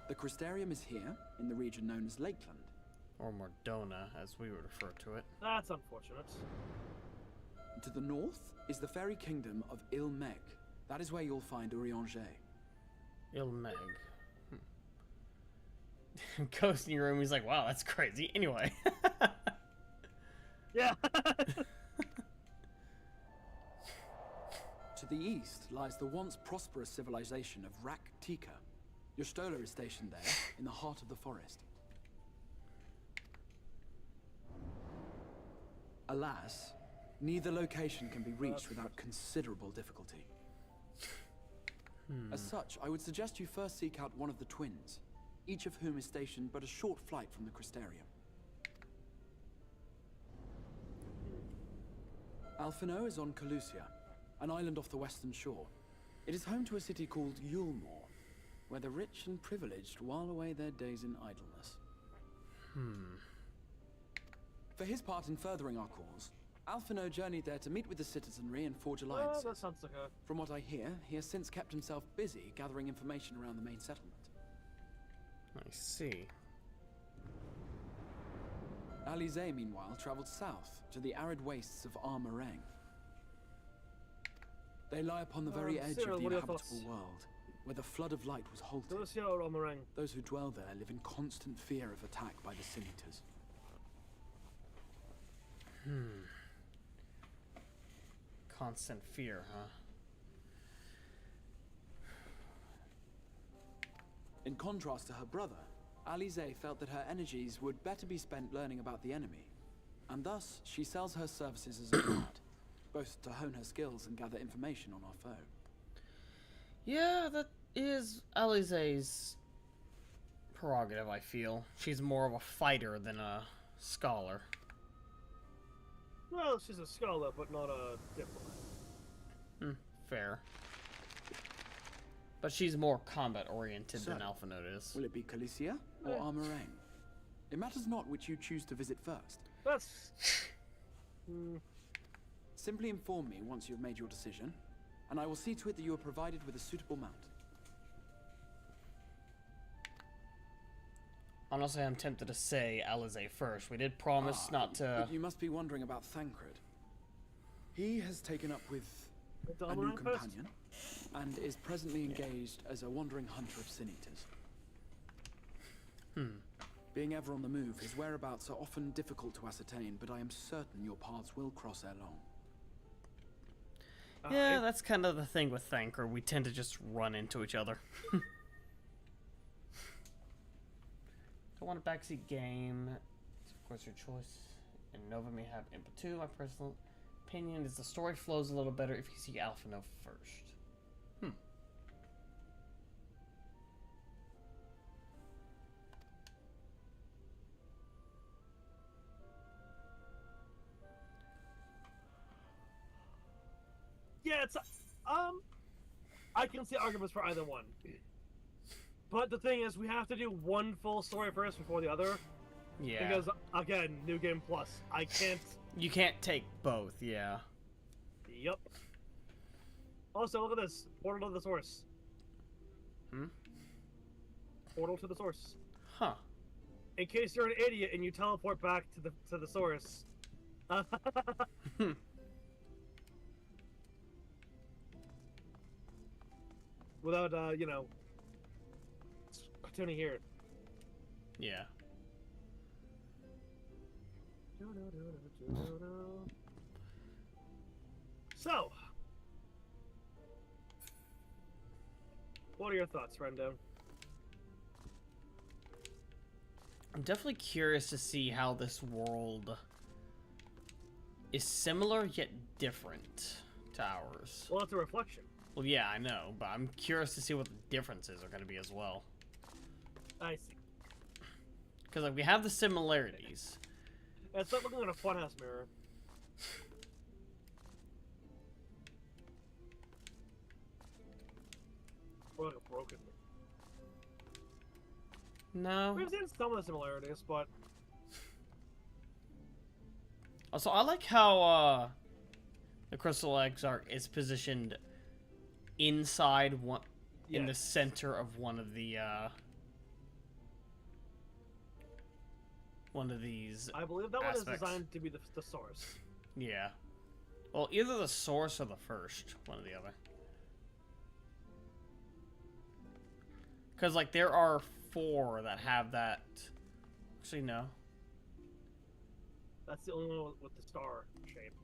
The Crystarium is here, in the region known as Lakeland. Or Mordona, as we would refer to it. That's unfortunate. To the north is the fairy kingdom of Il-Meg. That is where you'll find Urianger. Il-Meg. Goes in your room, he's like, wow, that's crazy. Anyway. Yeah. To the east lies the once prosperous civilization of Rak-Tika. Your Stola is stationed there, in the heart of the forest. Alas, neither location can be reached without considerable difficulty. As such, I would suggest you first seek out one of the twins, each of whom is stationed but a short flight from the Crystarium. Alphino is on Calusia, an island off the western shore. It is home to a city called Yulmore, where the rich and privileged while away their days in idleness. For his part in furthering our cause, Alphino journeyed there to meet with the citizenry and forge alliances. That sounds like a... From what I hear, he has since kept himself busy gathering information around the main settlement. I see. Alize, meanwhile, traveled south to the arid wastes of Armareng. They lie upon the very edge Cyril, of the what are your inhabitable thoughts? world, where the flood of light was halted. Eosia or Armareng? Those who dwell there live in constant fear of attack by the Sin Eaters. Constant fear, huh? In contrast to her brother, Alize felt that her energies would better be spent learning about the enemy, and thus she sells her services as a guard, both to hone her skills and gather information on our foe. Yeah, that is Alize's prerogative, I feel. She's more of a fighter than a scholar. Well, she's a scholar, but not a diplomat. Fair. But she's more combat-oriented So, than Alphinaud is. Will it be Calicia or Armorane? It matters not which you choose to visit first. That's... Simply inform me once you've made your decision, and I will see to it that you are provided with a suitable mount. Honestly, I'm tempted to say Alizé first. We did promise not to... But you must be wondering about Thancred. He has taken up with a new Armorane first? companion, and is presently engaged as a wandering hunter of sin-eaters. Being ever on the move, his whereabouts are often difficult to ascertain, but I am certain your paths will cross ere long. Yeah, that's kind of the thing with Thancred. We tend to just run into each other. Don't want a backseat game. It's of course your choice. And Nova may have input too. My personal opinion is the story flows a little better if you see Alphinaud first. Yeah, it's I can see arguments for either one. But the thing is, we have to do one full story first before the other. Yeah. Because, again, New Game Plus. I can't... You can't take both, yeah. Yup. Also, look at this. Portal to the source. Portal to the source. Huh. In case you're an idiot and you teleport back to the source. Without, you know, tuning here. Yeah. So, what are your thoughts, Rendo? I'm definitely curious to see how this world is similar yet different to ours. Well, it's a reflection. Well, yeah, I know, but I'm curious to see what the differences are going to be as well. I see. Because like, we have the similarities. It's like looking at a funhouse mirror. Or like a broken mirror. No. We've seen some of the similarities, but... Also, I like how the Crystal Exarch is positioned inside one, in the center of one of the these. I believe that aspects. one is designed to be the source. Yeah. Well, either the source or the first, one or the other. Because like there are 4 that have that. Actually, no. That's the only one with the star shape.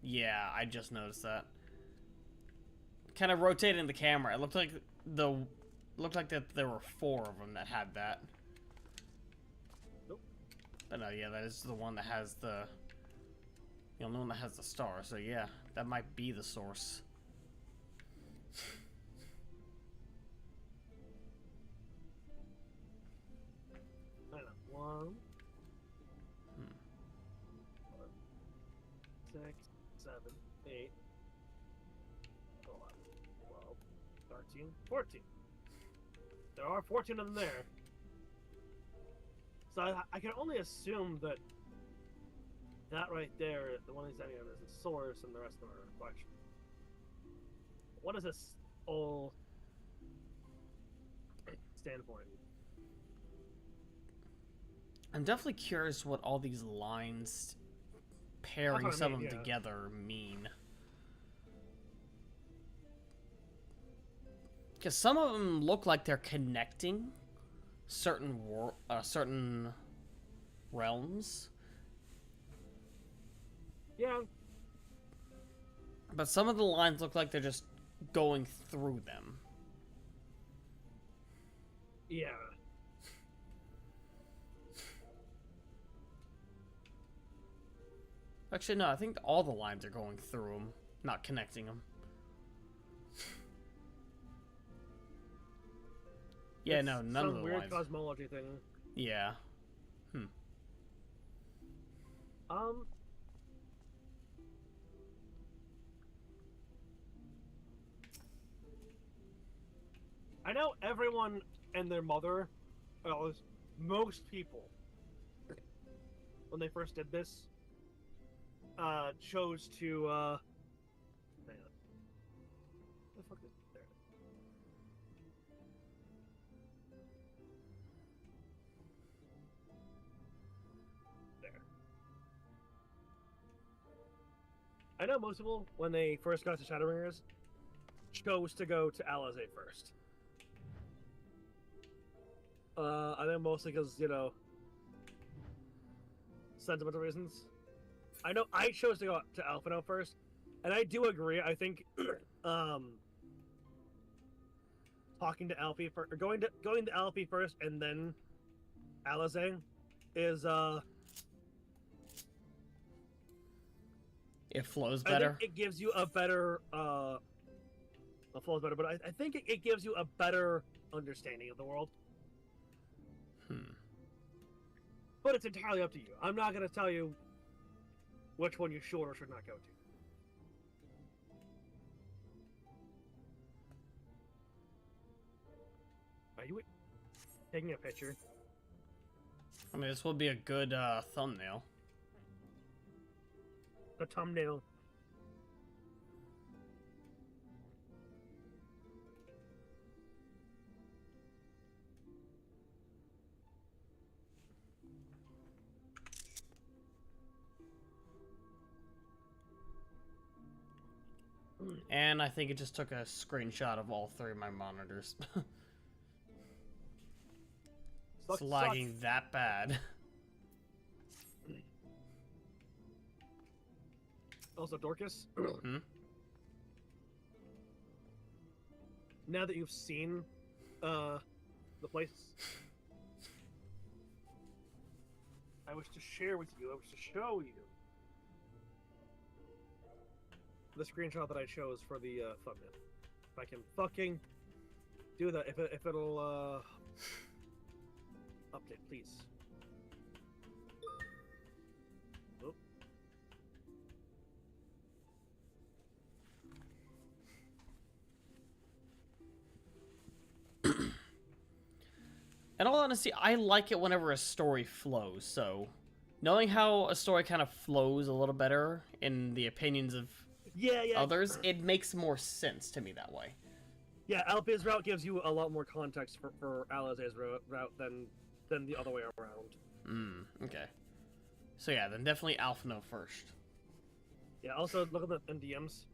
Yeah, I just noticed that. Kind of rotating the camera. It looked like that there were 4 of them that had that. Nope. But no, yeah, that is the one that has the only one that has the star. So yeah, that might be the source. I don't know. 1, 6, 7, 8, 11, 12, 13, 14. There are 14 of them there. So I can only assume that right there, the one he's standing on, is the source and the rest of them are a reflection. What is this whole standpoint? I'm definitely curious what all these lines pairing some of them together mean. Because some of them look like they're connecting certain realms. Yeah. But some of the lines look like they're just going through them. Yeah. Actually, no, I think all the lines are going through them, not connecting them. Yeah, no, none of the weird lines. cosmology thing. Yeah. know everyone and their mother, well, at least most people, when they first did this, chose to, hang on. The fuck is there? There. I know most people, when they first got to Shadowbringers, chose to go to Alizé first. I think mostly because, you know, sentimental reasons. I know I chose to go to Alphinaud first, and I do agree. I think, talking to Alfie first, or going to Alfie first and then Alizé is it flows better. I think it gives you a better it flows better, but I think it gives you a better understanding of the world. But it's entirely up to you. I'm not going to tell you which one you should or should not go to. Are you taking a picture? I mean, this would be a good thumbnail. A thumbnail. And I think it just took a screenshot of all three of my monitors. It's lagging that bad. Also, Dorcas. Hmm? Now that you've seen the place, I wish to share with you, I wish to show you the screenshot that I chose for the thumbnail. If I can fucking do that, if it'll update, please. Oh. In all honesty, I like it whenever a story flows, so knowing how a story kind of flows a little better in the opinions of others, it makes more sense to me that way. Yeah, Alpia's route gives you a lot more context for Alizé's route than the other way around. Okay. So yeah, then definitely Alphinaud first. Yeah, also look at the NDMs.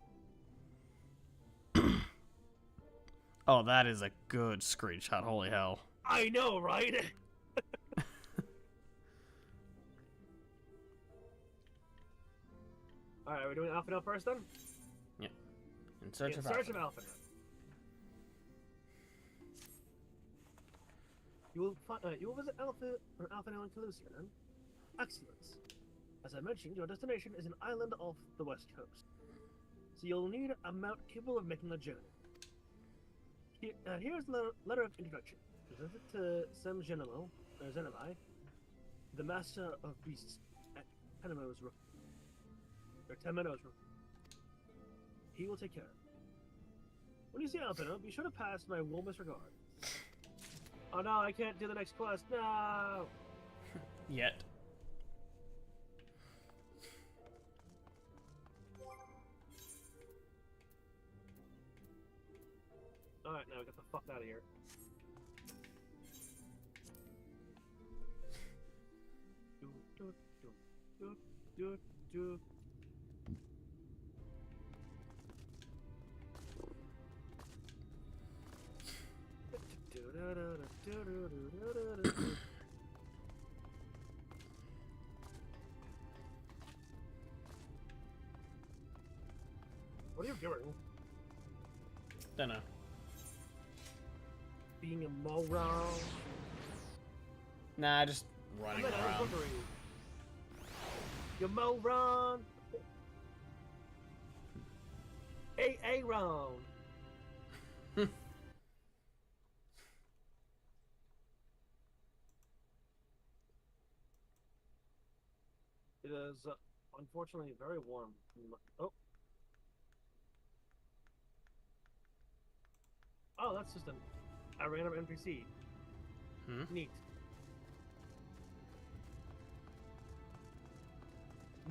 Oh, that is a good screenshot, holy hell. I know, right? Alright, we're doing Alphinaud first then? Yeah. In search of Alphinaud. You will visit Alphinaud and Calusia then? Excellent. As I mentioned, your destination is an island off the west coast. So you'll need a mount capable of making the journey. Here's the letter of introduction. Present it to Sem Genemo, or Zenelai, the master of beasts at Temenos Rook. Or Temenos Rook. He will take care of it. When you see Alphinaud, be sure to pass my warmest regard. Oh no, I can't do the next quest. No! Yet. Alright, now get the fuck out of here. What are you doing? Dunno. Being a moron? Nah, just running around. You moron! Aaron! It is unfortunately very warm. Oh. Oh, that's just an A random NPC. Neat.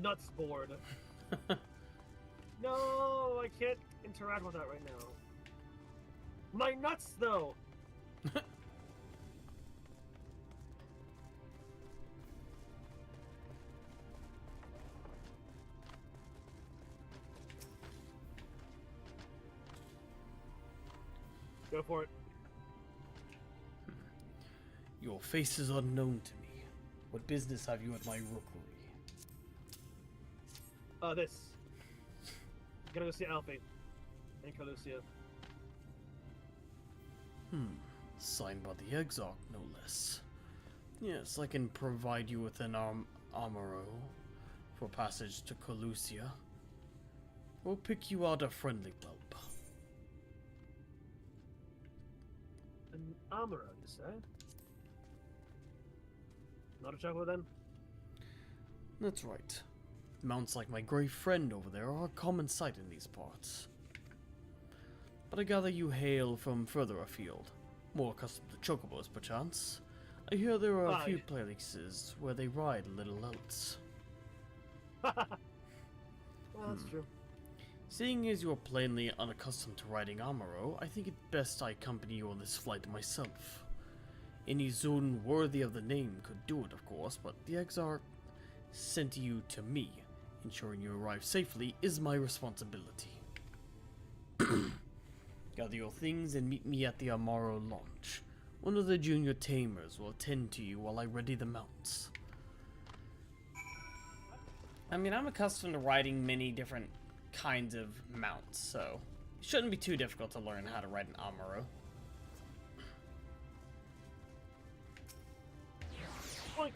Nuts board. No, I can't interact with that right now. My nuts, though. Go for it. Your face is unknown to me. What business have you at my rookery? This. I'm gonna go see Alfie and Calucia. Signed by the Exarch, no less. Yes, I can provide you with an armoro for passage to Calucia. We'll pick you out a friendly whelp. An armoro, you say? Not a chocolate then? That's right. Mounts like my grey friend over there are a common sight in these parts. But I gather you hail from further afield, more accustomed to chocobos, perchance. I hear there are a few places where they ride a little else. Well, that's true. Seeing as you are plainly unaccustomed to riding Amaro, I think it best I accompany you on this flight myself. Any Zun worthy of the name could do it, of course, but the Exarch sent you to me. Ensuring you arrive safely is my responsibility. Gather your things and meet me at the Amaro launch. One of the junior tamers will attend to you while I ready the mounts. I mean, I'm accustomed to riding many different kinds of mounts, so it shouldn't be too difficult to learn how to ride an Amaro. Oink.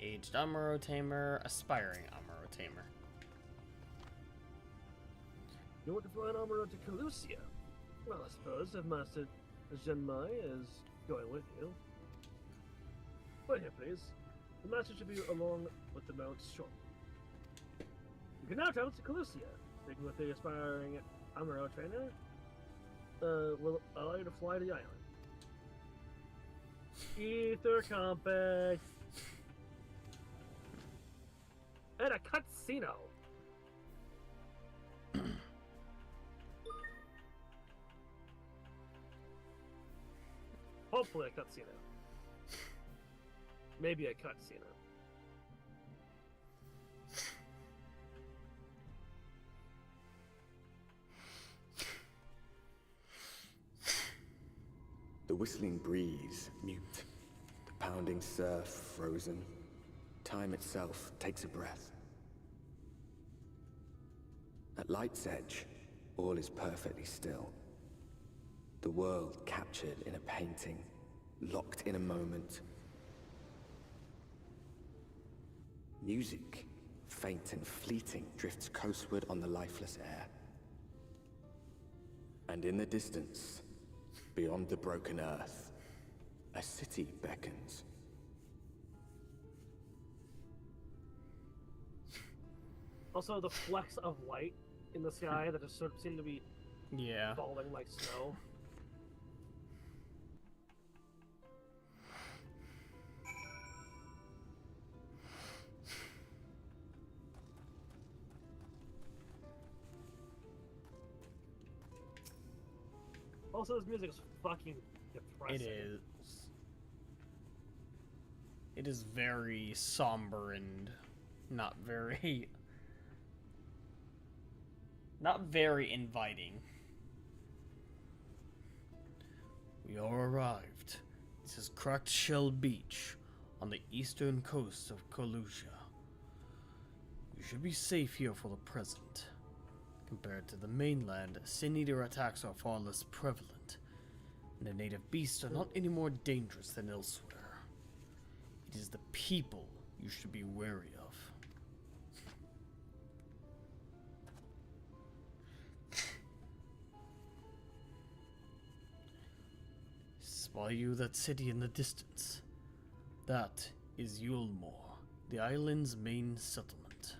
Aged Amaro Tamer, aspiring Amaro Tamer. You want to fly an armor to Calucia? Well, I suppose if Master Zhenmai is going with you. Wait here, please. The Master should be along with the mounts shortly. You can now travel to Calucia. Speaking with the aspiring Amaro trainer, will allow you to fly to the island. Ether compass. And a cutsceno. Hopefully a cutscene. Maybe a cutscene. The whistling breeze, mute. The pounding surf, frozen. Time itself takes a breath. At light's edge, all is perfectly still. The world captured in a painting, locked in a moment. Music, faint and fleeting, drifts coastward on the lifeless air. And in the distance, beyond the broken earth, a city beckons. Also, the flecks of light in the sky that just sort of seem to be falling like snow. Also, this music is fucking depressing. It is. It is very somber and not very inviting. We are arrived. This is Cracked Shell Beach on the eastern coast of Calucia. You should be safe here for the present. Compared to the mainland, Sin-Eater attacks are far less prevalent, and the native beasts are not any more dangerous than elsewhere. It is the people you should be wary of. Spy you that city in the distance. That is Yulmore, the island's main settlement.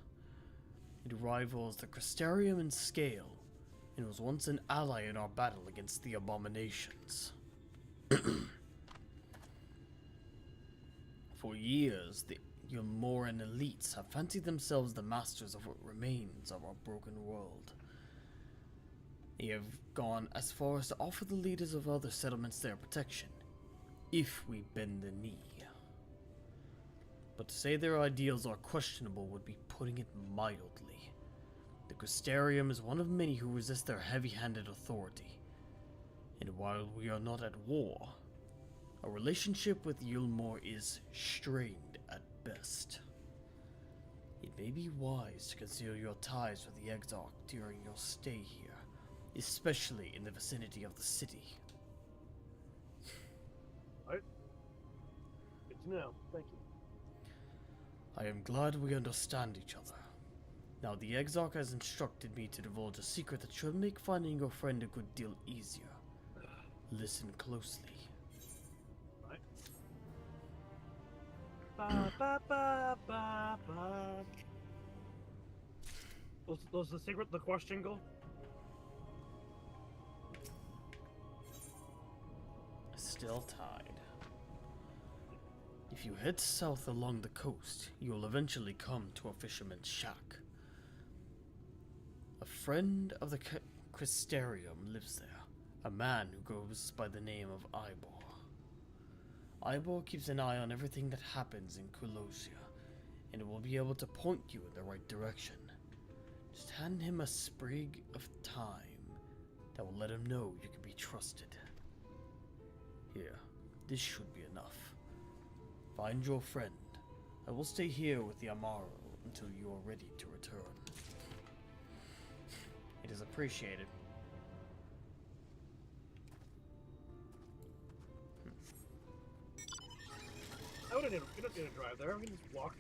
It rivals the Crystarium in scale, and was once an ally in our battle against the abominations. For years, the Yulmoran elites have fancied themselves the masters of what remains of our broken world. They have gone as far as to offer the leaders of other settlements their protection, if we bend the knee. But to say their ideals are questionable would be putting it mildly. The Crystarium is one of many who resist their heavy-handed authority. And while we are not at war, our relationship with Yulmore is strained at best. It may be wise to consider your ties with the Exarch during your stay here, especially in the vicinity of the city. Alright. Good to know. Thank you. I am glad we understand each other. Now, the Exarch has instructed me to divulge a secret that should make finding your friend a good deal easier. Listen closely. Right. Ba, ba, ba, ba, ba. Was the secret the question goal? Still tied. If you head south along the coast, you will eventually come to a fisherman's shack. A friend of the Crystarium lives there, a man who goes by the name of Ivor. Ivor keeps an eye on everything that happens in Kulosia, and will be able to point you in the right direction. Just hand him a sprig of thyme that will let him know you can be trusted. Here, this should be enough. Find your friend. I will stay here with the Amaro until you are ready to return. It is appreciated. I wouldn't need, we don't need to drive there. We can just walk.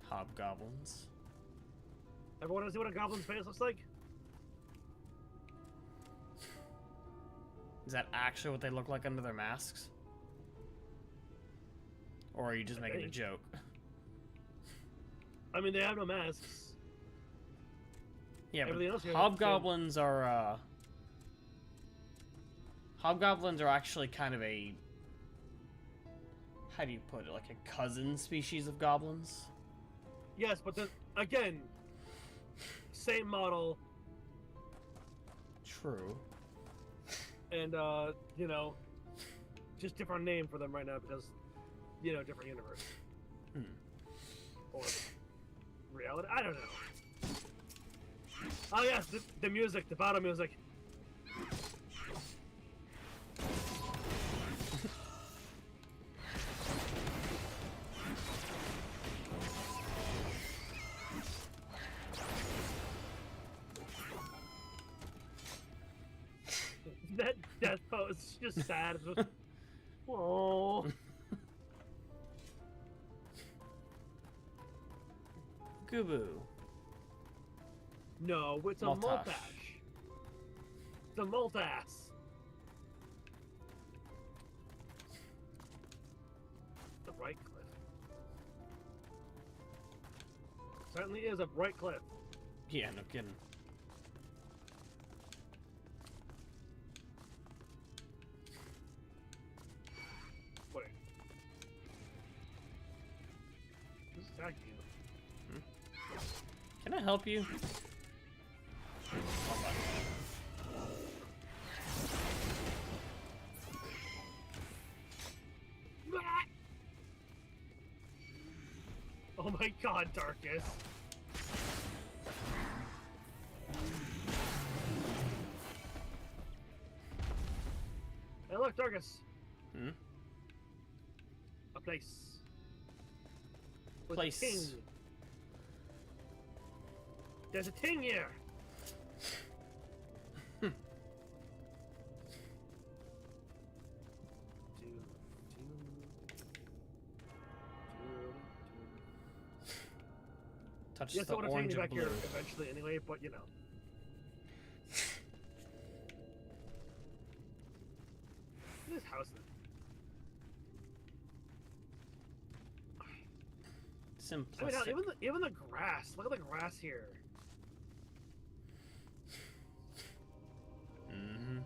Hobgoblins. Everyone want to see what a goblin's face looks like? Is that actually what they look like under their masks? Or are you just making a joke? I mean, they have no masks. Yeah, everything but else hobgoblins are, hobgoblins are actually kind of a... How do you put it? Like a cousin species of goblins? Yes, but then, again, same model. True. And, you know, just different name for them right now because, you know, different universe. Or reality? I don't know. Oh, yes, the music, the battle music. That death pose is just sad. Oh. Gubu. No, it's a Multash. It's a Multass. The bright cliff. Certainly is a bright cliff. Yeah, no kidding. Wait. Who's attacking you? Can I help you? Oh my god, Darkus. Hey look, Darkus. A place. With Place. a ting. There's a ting here. Touch yes, the I want to take orange you and back blue. here eventually anyway, but you know. This house then. Simplistic. I mean, even the grass. Look at the grass here. Mm-hmm.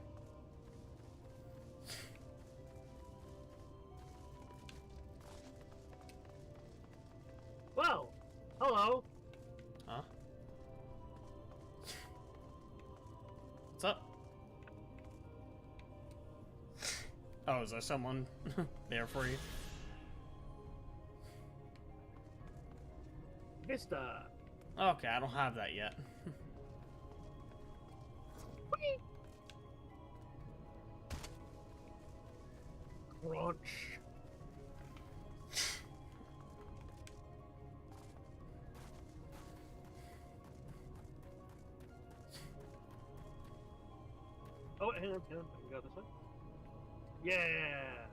Well, hello. Huh? What's up? Oh, is there someone there for you? Vista. Okay, I don't have that yet. Crunch. Oh, hang on. I can go this way. Yeah.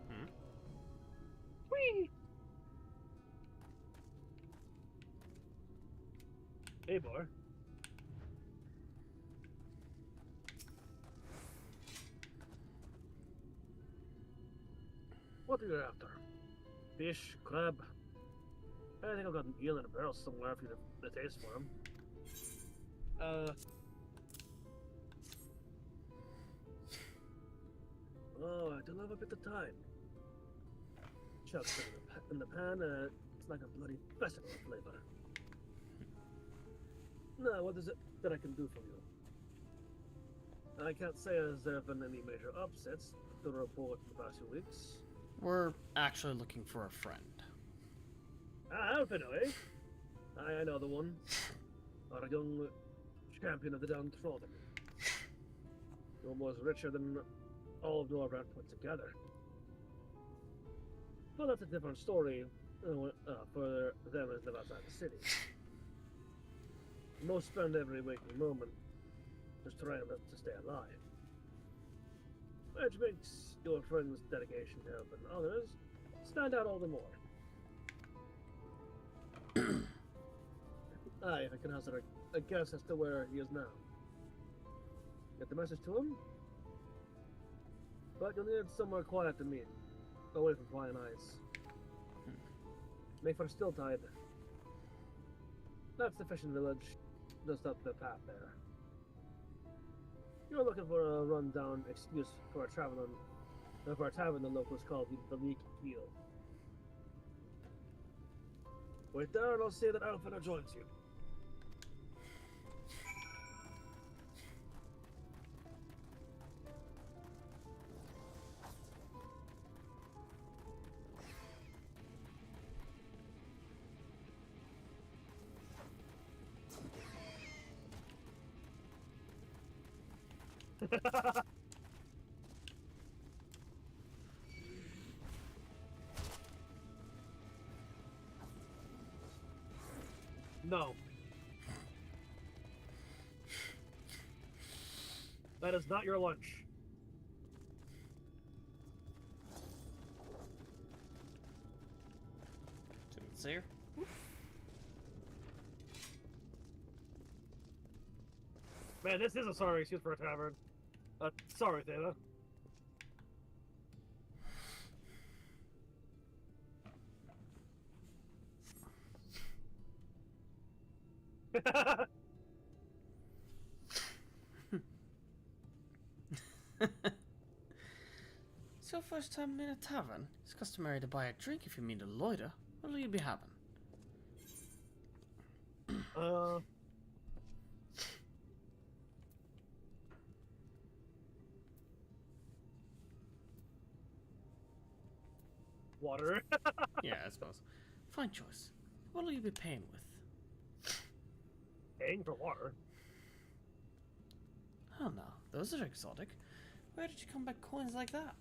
Hmm? Whee! Hey, boy. What are you after? Fish, crab? I think I've got an eel in a barrel somewhere for you to taste for him. Oh, I do love a bit of time. Chucks in the pan, it's like a bloody festival flavor. Now, what is it that I can do for you? I can't say there have been any major upsets to report in the past few weeks. We're actually looking for a friend. Ah, Alpino, eh? I know the one. Our young champion of the downtrodden. Almost richer than all of Norbrand put together. But that's a different story for them as live outside the city. Most spend every waking moment just trying to stay alive. Which makes your friend's dedication to helping others stand out all the more. Aye, if I can hazard a guess as to where he is now. Get the message to him? But you'll need somewhere quiet to meet, away from prying eyes. Make for Stilltide. That's the fishing village, just up the path there. You're looking for a rundown excuse for a tavern the locals call the Leak Heel. Wait there and I'll say that Alfina joins you. No. That is not your lunch. Sincere? Man, this is a sorry excuse for a tavern. Sorry, Theta. So first time in a tavern, it's customary to buy a drink if you mean to loiter. What'll you be having? Water. Yeah, I suppose. Fine choice. What'll you be paying with? Paying for water? Oh no, those are exotic. Where did you come by coins like that?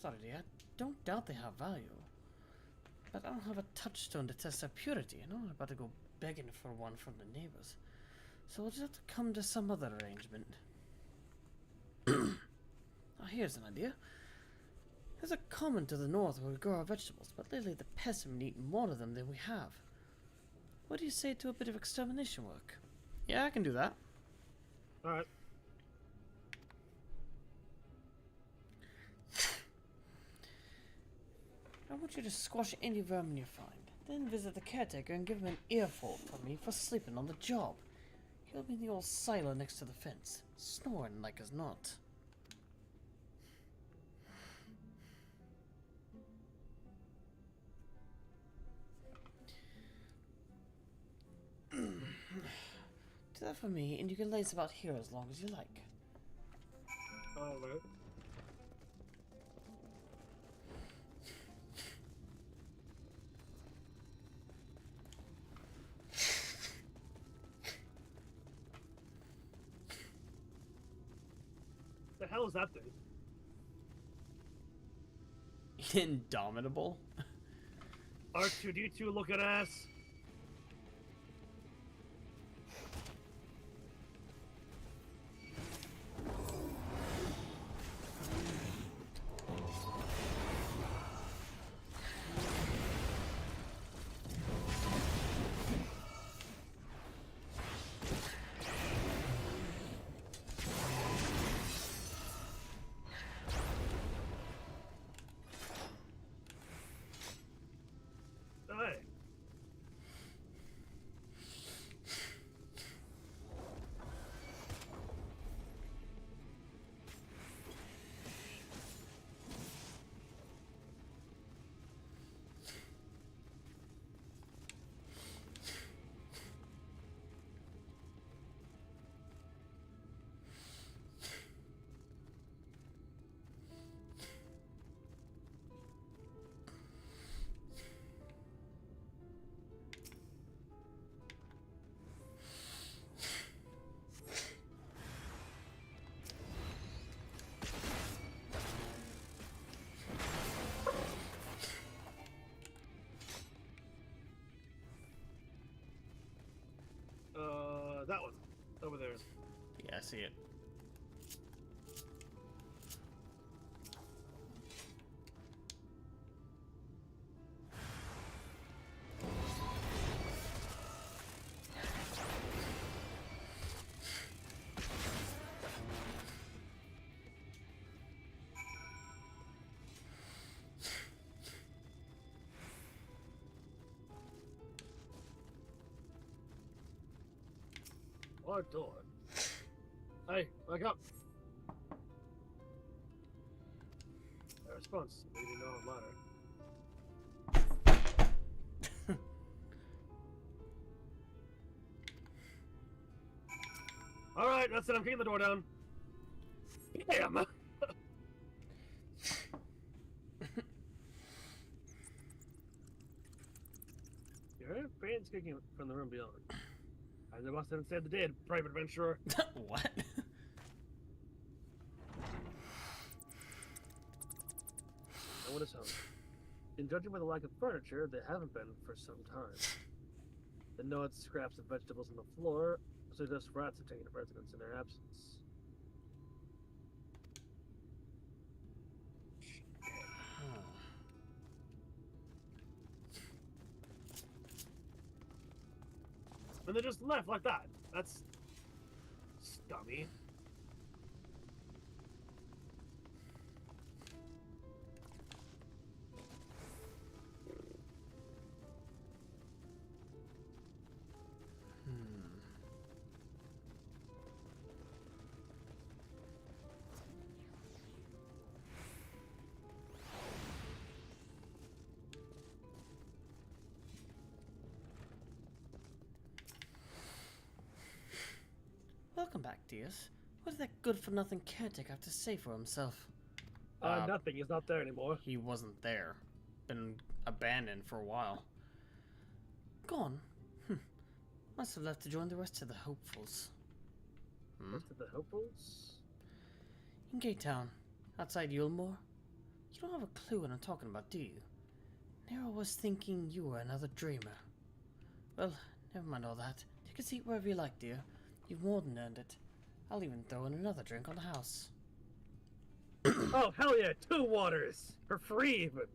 Sorry, dear, I don't doubt they have value. But I don't have a touchstone to test their purity, and I'm not about to go begging for one from the neighbors. So we'll just have to come to some other arrangement. Oh, here's an idea. There's a common to the north where we grow our vegetables, but lately the pests have been eating more of them than we have. What do you say to a bit of extermination work? Yeah, I can do that. Alright. I want you to squash any vermin you find. Then visit the caretaker and give him an earful from me for sleeping on the job. He'll be in the old silo next to the fence, snoring like as not. Do that for me, and you can lace about here as long as you like. Alright. The hell is that thing? Indomitable? R2-D2 looking ass. Hey. That one. Over there. Yeah, I see it. Our door. Hey, wake up. A response. We didn't know ladder. Alright, that's it. I'm kicking the door down. Damn! You heard fans kicking from the room beyond. I must have said the dead, private adventurer. What? No one is home. In judging by the lack of furniture, they haven't been for some time. The notes, scraps of vegetables on the floor, suggest rats have taken residence in their absence. And they just left like that. That's scummy. Welcome back, dears. What did that good-for-nothing caretaker have to say for himself? Nothing. He's not there anymore. He wasn't there. Been abandoned for a while. Gone? Must have left to join the rest of the hopefuls. Rest of the hopefuls? In Gate Town, outside Yulmore. You don't have a clue what I'm talking about, do you? Nero was thinking you were another dreamer. Well, never mind all that. Take a seat wherever you like, dear. You've more than earned it. I'll even throw in another drink on the house. Oh, hell yeah! 2 waters! For free, even!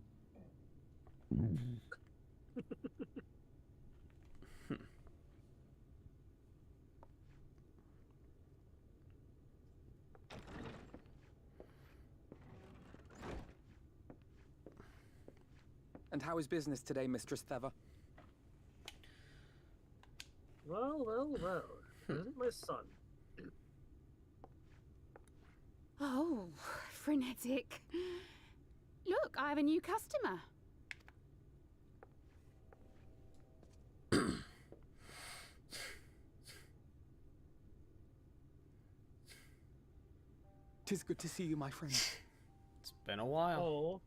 And how is business today, Mistress Theva? Well. Isn't my son? Oh, frenetic. Look, I have a new customer. Tis good to see you, my friend. It's been a while. Oh.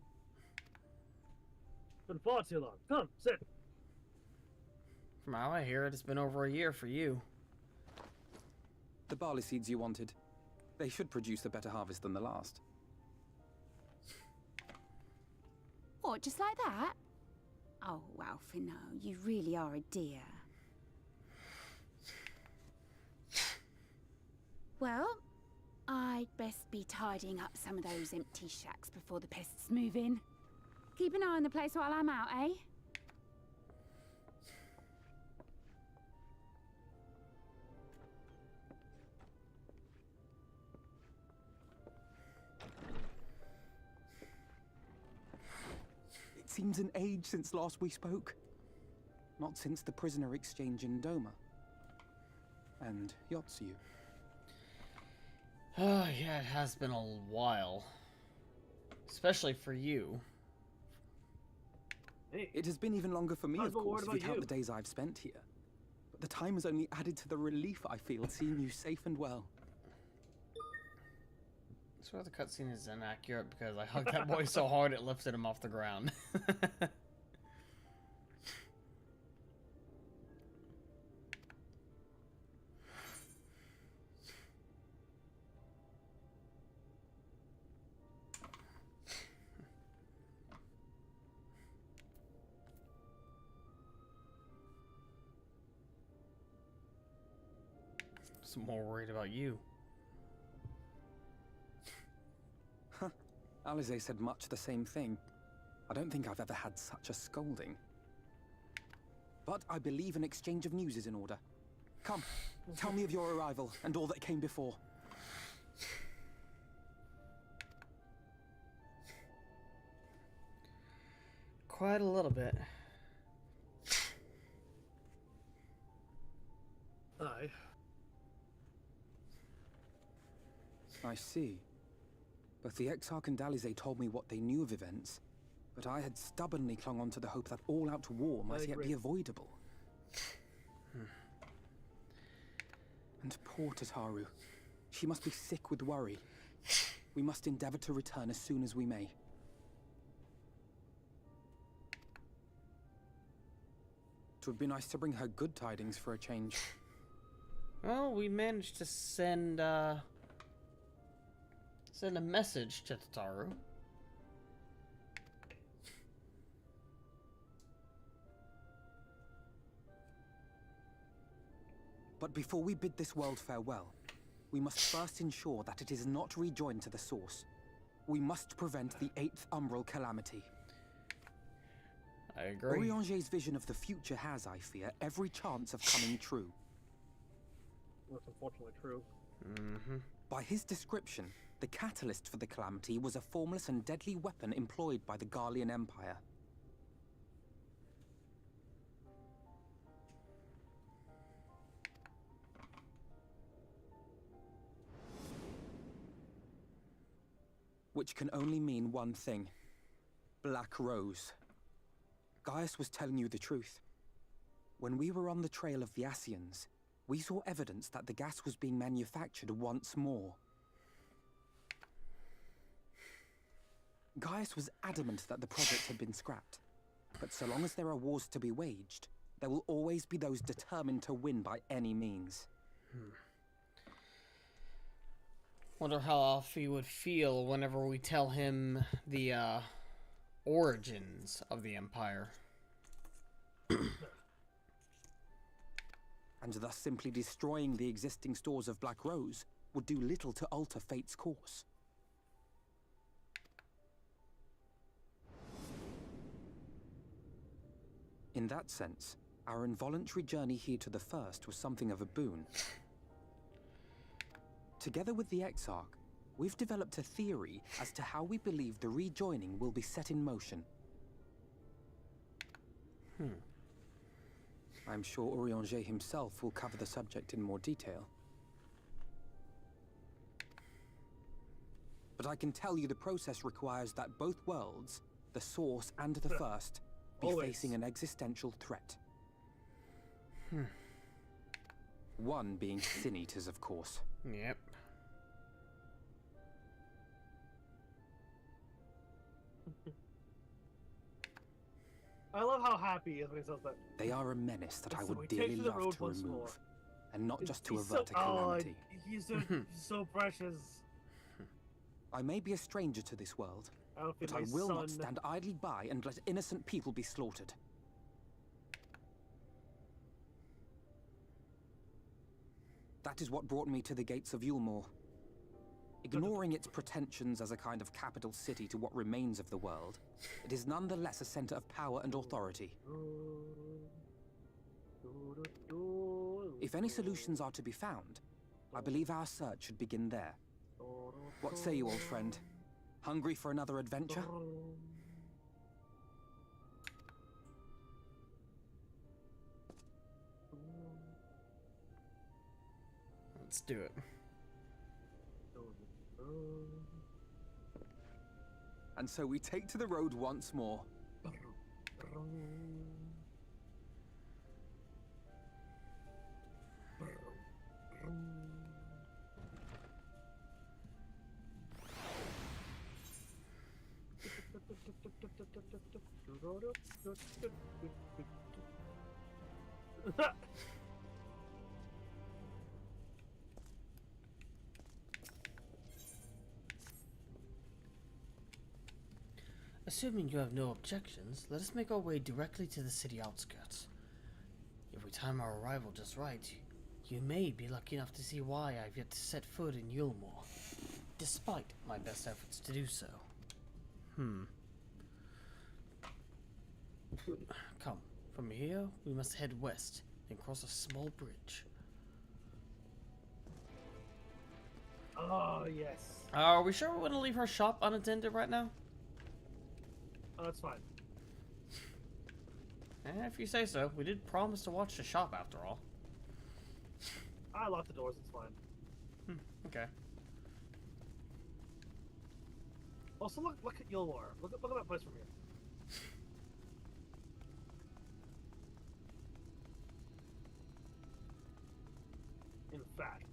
Been far too long. Come, sit. From how I hear it, it's been over a year for you. The barley seeds you wanted. They should produce a better harvest than the last. What, just like that? Oh, Alfino, you really are a dear. Well, I'd best be tidying up some of those empty shacks before the pests move in. Keep an eye on the place while I'm out, eh? It seems an age since last we spoke. Not since the prisoner exchange in Doma. And Yotsu. Oh, yeah, it has been a while. Especially for you. Hey, it has been even longer for me, I was of more course, worried if you about count you. the days I've spent here. But the time has only added to the relief I feel seeing you safe and well. I swear the cutscene is inaccurate because I hugged that boy so hard it lifted him off the ground. I'm more worried about you. Huh. Alize said much the same thing. I don't think I've ever had such a scolding. But I believe an exchange of news is in order. Come, tell me of your arrival and all that came before. Quite a little bit. Aye. I see. Both the Exarch and Alize told me what they knew of events, but I had stubbornly clung on to the hope that all-out war might yet be avoidable. And poor Tataru. She must be sick with worry. We must endeavor to return as soon as we may. It would be nice to bring her good tidings for a change. Well, we managed to send a message to Tataru. But before we bid this world farewell, we must first ensure that it is not rejoined to the source. We must prevent the 8th umbral calamity. I agree. Orianger's vision of the future has, I fear, every chance of coming true. That's unfortunately true. By his description, the catalyst for the calamity was a formless and deadly weapon employed by the Garlean Empire. Which can only mean one thing. Black Rose. Gaius was telling you the truth. When we were on the trail of the Ascians, we saw evidence that the gas was being manufactured once more. Gaius was adamant that the project had been scrapped. But so long as there are wars to be waged, there will always be those determined to win by any means. Wonder how Alfie would feel whenever we tell him the origins of the Empire. And thus simply destroying the existing stores of Black Rose would do little to alter fate's course. In that sense, our involuntary journey here to the First was something of a boon. Together with the Exarch, we've developed a theory as to how we believe the rejoining will be set in motion. I'm sure Urianger himself will cover the subject in more detail. But I can tell you the process requires that both worlds, the Source and the First, be facing an existential threat. One being Sin Eaters, of course. Yep. I love how happy he is when he says that. They are a menace that I So we would take dearly to the love road to once more. remove, and not just to He's avert a calamity. He's so precious. I may be a stranger to this world, but I will not stand idly by and let innocent people be slaughtered. That is what brought me to the gates of Yulmore. Ignoring its pretensions as a kind of capital city to what remains of the world, it is nonetheless a center of power and authority. If any solutions are to be found, I believe our search should begin there. What say you, old friend? Hungry for another adventure? Let's do it. And so we take to the road once more. Assuming you have no objections, let us make our way directly to the city outskirts. If we time our arrival just right, you may be lucky enough to see why I've yet to set foot in Yulmore, despite my best efforts to do so. Come, from here we must head west, then cross a small bridge. Oh, yes. Are we sure we want to leave her shop unattended right now? Oh, that's fine. If you say so. We did promise to watch the shop after all. I locked the doors, it's fine. Okay. Also, look at Yulmore. Look at that place from here. In fact.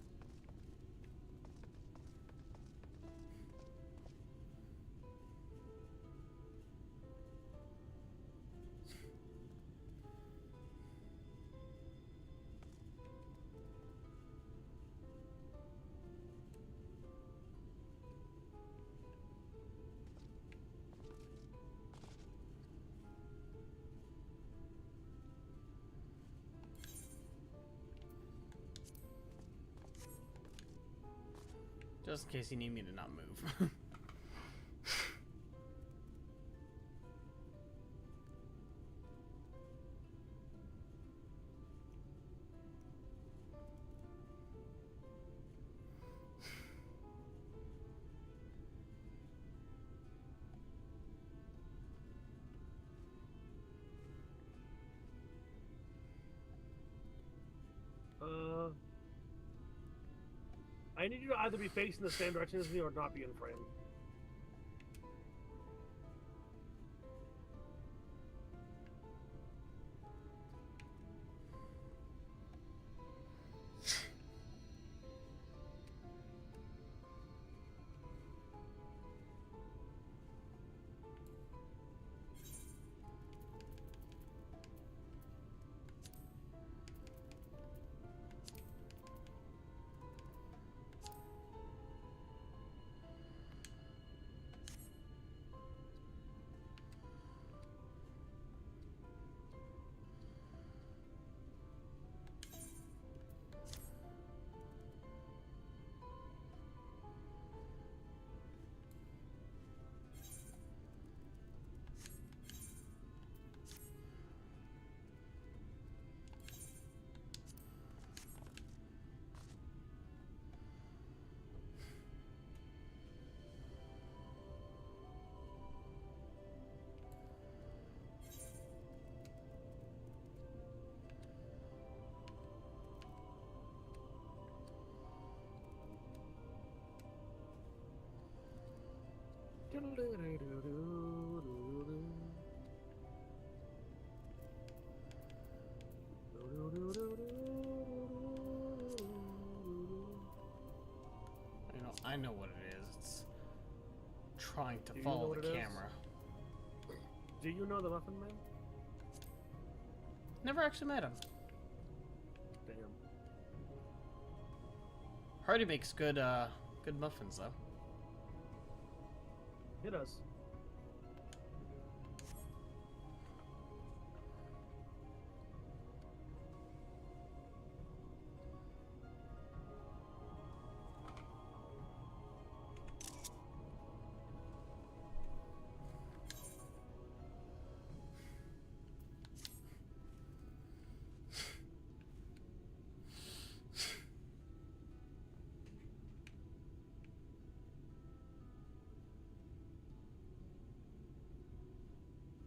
Just in case you need me to not move. I need you to either be facing the same direction as me or not be in frame. I know what it is. It's trying to Do you follow know what the it is? camera. Do you know the Muffin Man? Never actually met him. Damn. Heard he makes good good muffins though. He does.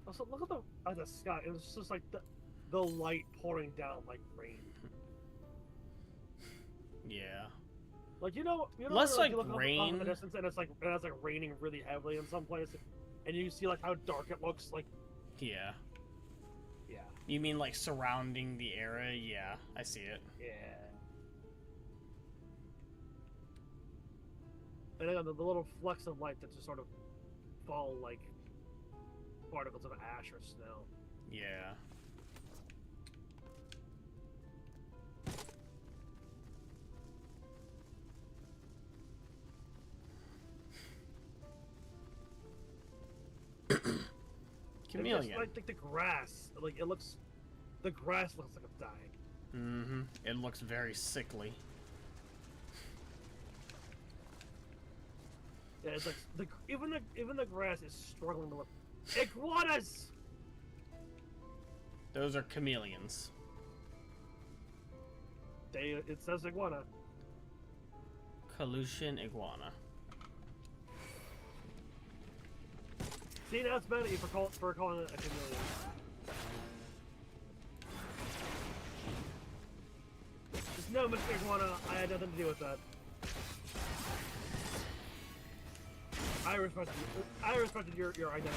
Also, look at the sky. It was just like the light pouring down like rain. Yeah. Like you know Less when, like you look rain. up in the distance and it's like raining really heavily in some places, and you see like how dark it looks. Like Yeah. yeah. You mean like surrounding the area? Yeah, I see it. Yeah. And then the little flecks of light that just sort of fall like particles of ash or snow. Yeah. Chameleon. Like the grass, like it looks, the grass looks like it's dying. Mm-hmm. It looks very sickly. Yeah, it's like even the grass is struggling to look. Iguanas. Those are chameleons. It says iguana. Calusian iguana. See, now it's mad at you for calling it a chameleon. Just no, Mr. Iguana, I had nothing to do with that. I respected your identity.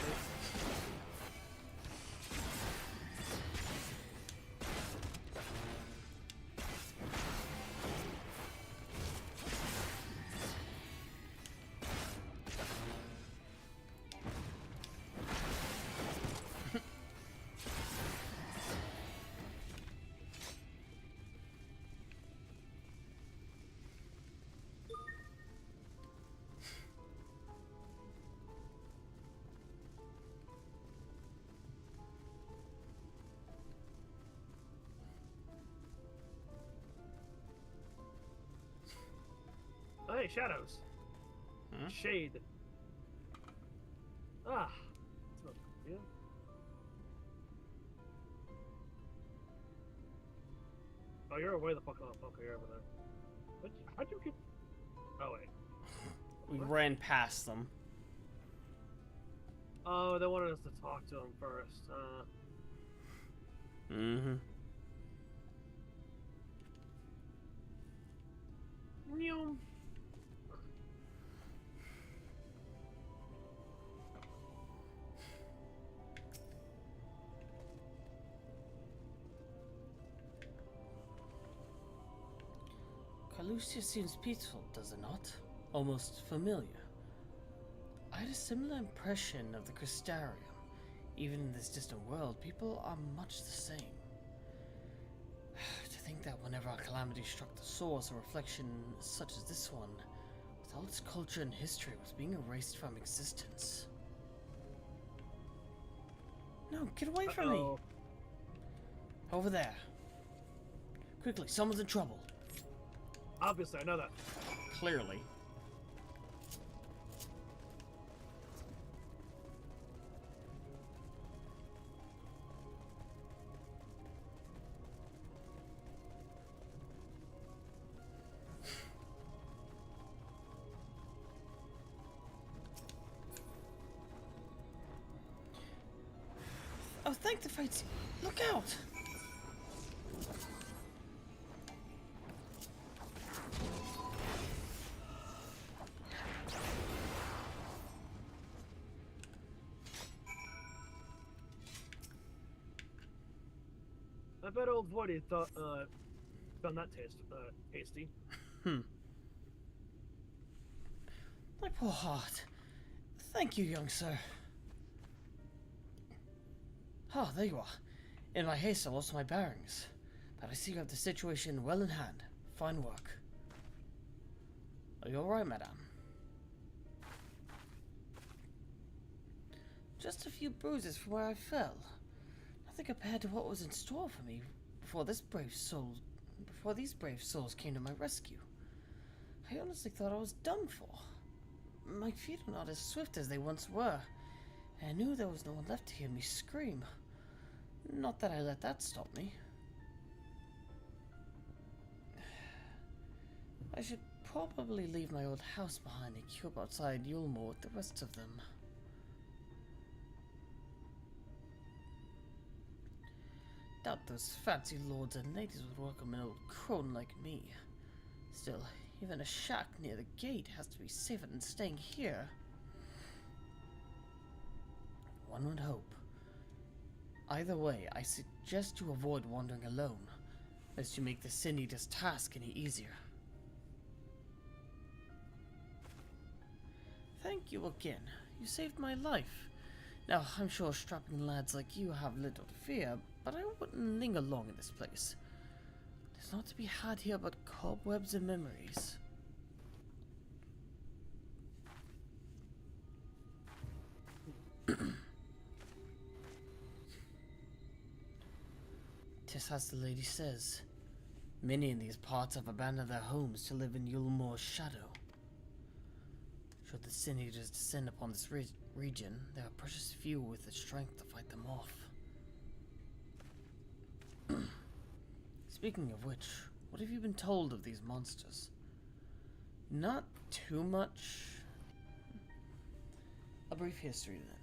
Oh, hey, shadows. Hmm? Shade. Ah. Yeah. Oh, you're way the fuck off. Okay, you're over there. How'd you get... Oh, wait. We ran past them. Oh, they wanted us to talk to them first. Mm-hmm. Meow. Calusia seems peaceful, does it not? Almost familiar. I had a similar impression of the Crystarium. Even in this distant world, people are much the same. To think that whenever our calamity struck the source, a reflection such as this one, with all its culture and history, was being erased from existence. No, get away from me! Over there. Quickly, someone's in trouble. Obviously, I know that. Clearly. Oh, thank the fates! Look out! I bet old Voidy thought, found that tasty. My poor heart. Thank you, young sir. Ah, there you are. In my haste, I lost my bearings. But I see you have the situation well in hand. Fine work. Are you alright, madame? Just a few bruises from where I fell. Nothing compared to what was in store for me before these brave souls came to my rescue. I honestly thought I was done for. My feet are not as swift as they once were, and I knew there was no one left to hear me scream. Not that I let that stop me. I should probably leave my old house behind and queue up outside Yulmore with the rest of them. Doubt those fancy lords and ladies would welcome an old crone like me. Still, even a shack near the gate has to be safer than staying here. One would hope. Either way, I suggest you avoid wandering alone, lest you make the Sin Eater's task any easier. Thank you again. You saved my life. Now, I'm sure strapping lads like you have little to fear, but I wouldn't linger long in this place. There's not to be had here but cobwebs and memories. Tis as the lady says. Many in these parts have abandoned their homes to live in Yulmore's shadow. Should the Sin Eaters descend upon this region, there are precious few with the strength to fight them off. Speaking of which, what have you been told of these monsters? Not too much. A brief history then.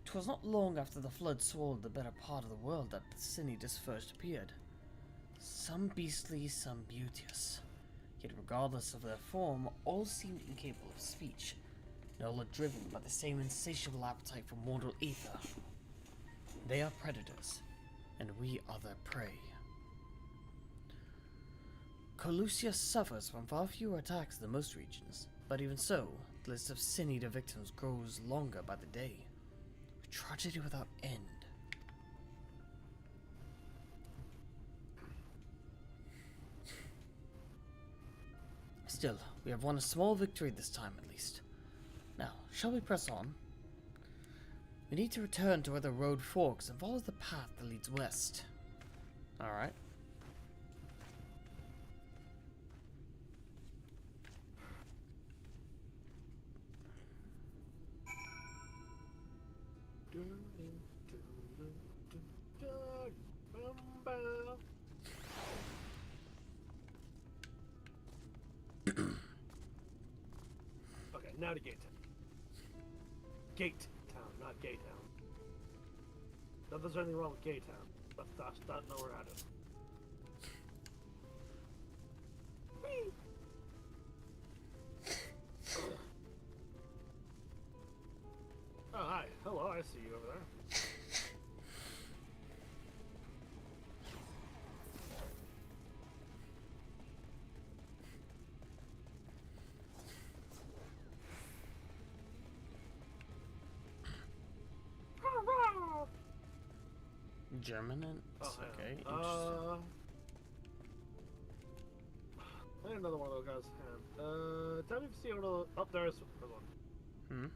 'Twas not long after the flood swallowed the better part of the world that the Sin Eaters first appeared. Some beastly, some beauteous. Yet regardless of their form, all seemed incapable of speech, and all are driven by the same insatiable appetite for mortal ether. They are predators, and we are their prey. Colusia suffers from far fewer attacks than most regions, but even so, the list of Sin Eater victims grows longer by the day. A tragedy without end. Still, we have won a small victory this time at least. Now, shall we press on? We need to return to where the road forks and follow the path that leads west. Alright. Okay, now to Gate Town. Gate Town, not Gay Town. Not there's anything wrong with Gay Town, but that's not where we're at it. Oh, hi. Hello, I see you over there. German? Oh, okay, I had another one of those guys. Tell me if you see one of the, up there's one. Hmm?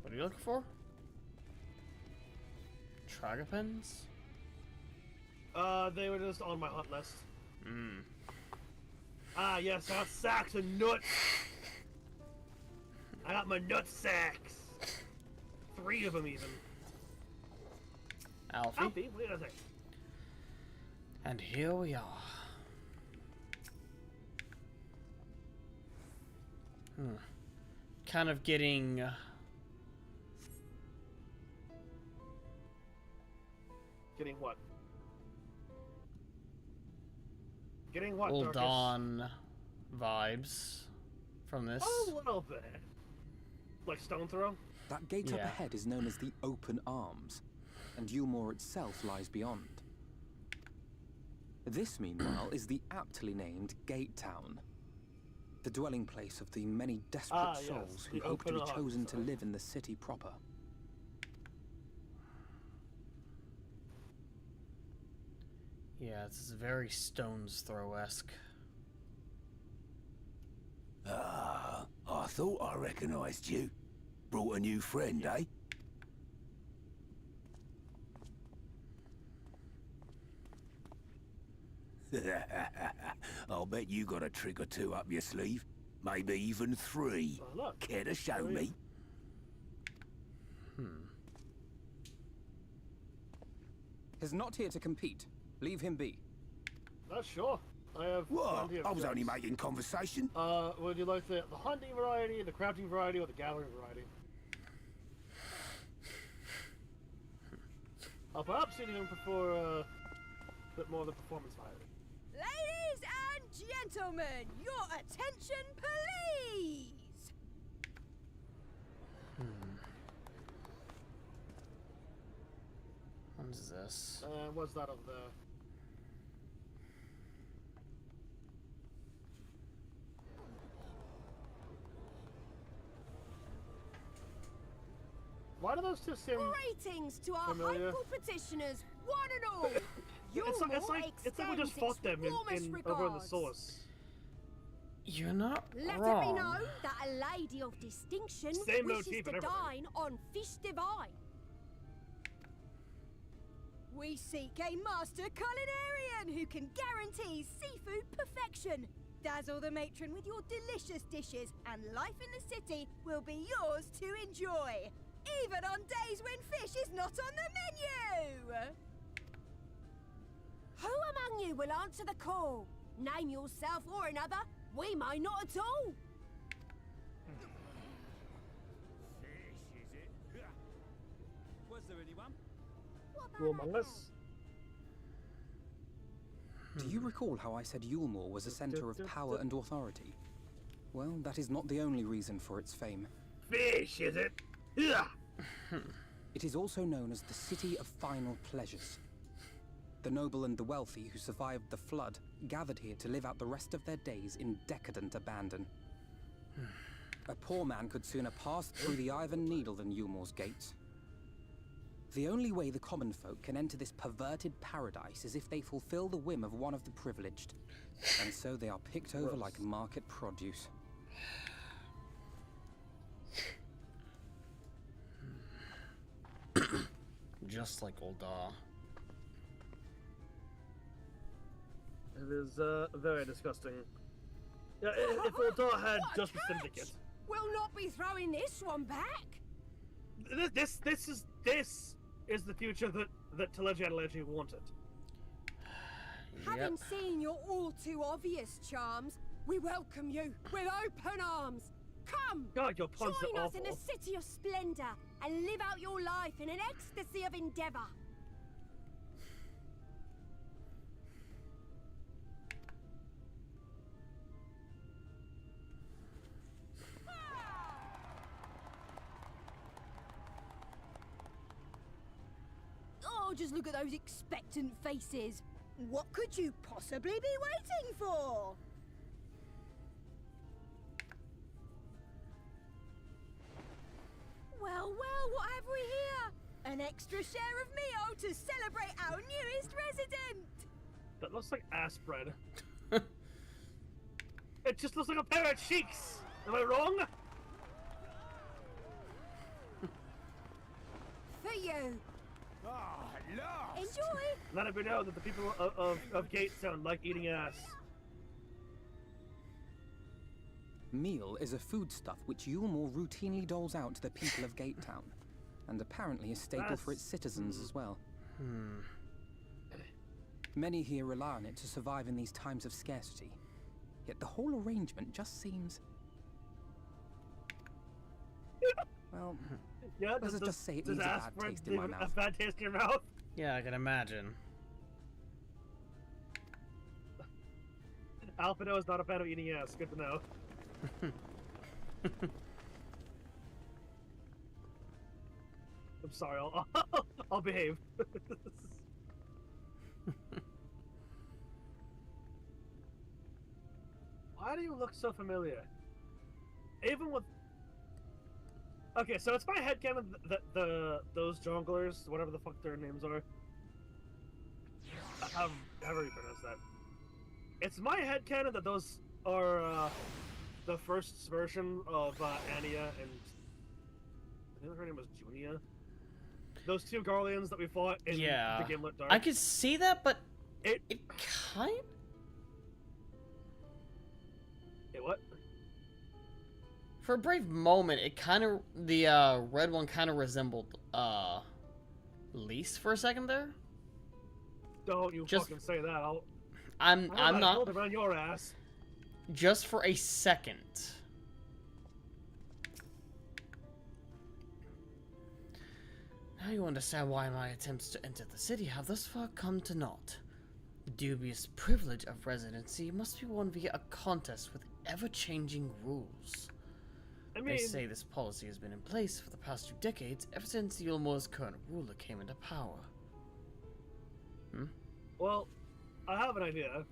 What are you looking for? Tragopans? They were just on my hunt list. Hmm. Ah, yes, I got sacks of nuts. I got my nut sacks. 3 of them even. Alfie? Alfie, what did I say? And here we are. Kind of getting... Getting what? Getting what, Old Darkus? Dawn vibes from this. A little bit. Like Stone Throw? That gate up ahead is known as the Open Arms, and Yulmore itself lies beyond. This, meanwhile, is the aptly named Gate Town. The dwelling place of the many desperate souls who hope to be chosen to live in the city proper. Yeah, it's very Stone's Throw-esque. Ah, I thought I recognized you. Brought a new friend, eh? I'll bet you got a trick or two up your sleeve. Maybe even 3. Care to show me? He's not here to compete. Leave him be. Not sure. I have. What? I was only making conversation. Would you like the hunting variety, the crafting variety, or the gathering variety? Perhaps you even prefer a bit more of the performance variety. Ladies and gentlemen, your attention, please! What is this? What's that over there? Why do those two seem Greetings to our familiar? hopeful petitioners, one and all! It's like we just fought them over in the source. You're not Let wrong. it be known that a lady of distinction Same wishes motif to and everything. dine on fish divine. We seek a master culinarian who can guarantee seafood perfection. Dazzle the matron with your delicious dishes, and life in the city will be yours to enjoy, even on days when fish is not on the menu. Who among you will answer the call? Name yourself or another. We may not at all. Fish, is it? Was there anyone? Who among us? Do you recall how I said Yulmore was a center of power and authority? Well, that is not the only reason for its fame. Fish, is it? Yeah. It is also known as the City of Final Pleasures. The noble and the wealthy who survived the flood gathered here to live out the rest of their days in decadent abandon. A poor man could sooner pass through the Iron Needle than Yulmore's gates. The only way the common folk can enter this perverted paradise is if they fulfill the whim of one of the privileged. And so they are picked over like market produce. Just like Ul'dah. It is very disgusting. Yeah, if Ul'dah had just a syndicate. We'll not be throwing this one back. This is the future that Telegianelegy wanted. Having seen your all too obvious charms, we welcome you with open arms. Come, God, your puns join are us in a awful. city of splendor and live out your life in an ecstasy of endeavor. Oh, just look at those expectant faces. What could you possibly be waiting for? Well, what have we here? An extra share of meal to celebrate our newest resident. That looks like ass bread. It just looks like a pair of cheeks. Am I wrong? For you. Ah, lost. Enjoy. Let it be known that the people of Gatestone like eating ass. Meal is a foodstuff which Yulmore routinely doles out to the people of Gatetown, and apparently a staple for its citizens as well. Many here rely on it to survive in these times of scarcity, yet the whole arrangement just seems... well, Yeah, let's just say it leaves a bad taste in my mouth. A bad taste in your mouth? Yeah, I can imagine. Alpino is not a fan of eating ass. Good to know. I'm sorry. I'll behave. Why do you look so familiar? Even with... Okay, so it's my headcanon that those jonglers, whatever the fuck their names are... However you pronounce that. It's my headcanon that those are the first version of Anya and... I think her name was Junia. Those two Garleans that we fought in the Gimlet Dark. I could see that, but it kind... Hey, what? For a brief moment, it kind of... The red one kind of resembled Lise for a second there. Don't you fucking say that. I'm not... Hold around your ass. Just for a second. Now you understand why my attempts to enter the city have thus far come to naught. The dubious privilege of residency must be won via a contest with ever-changing rules. I mean, they say this policy has been in place for the past 2 decades, ever since Yulmor's current ruler came into power. Well, I have an idea.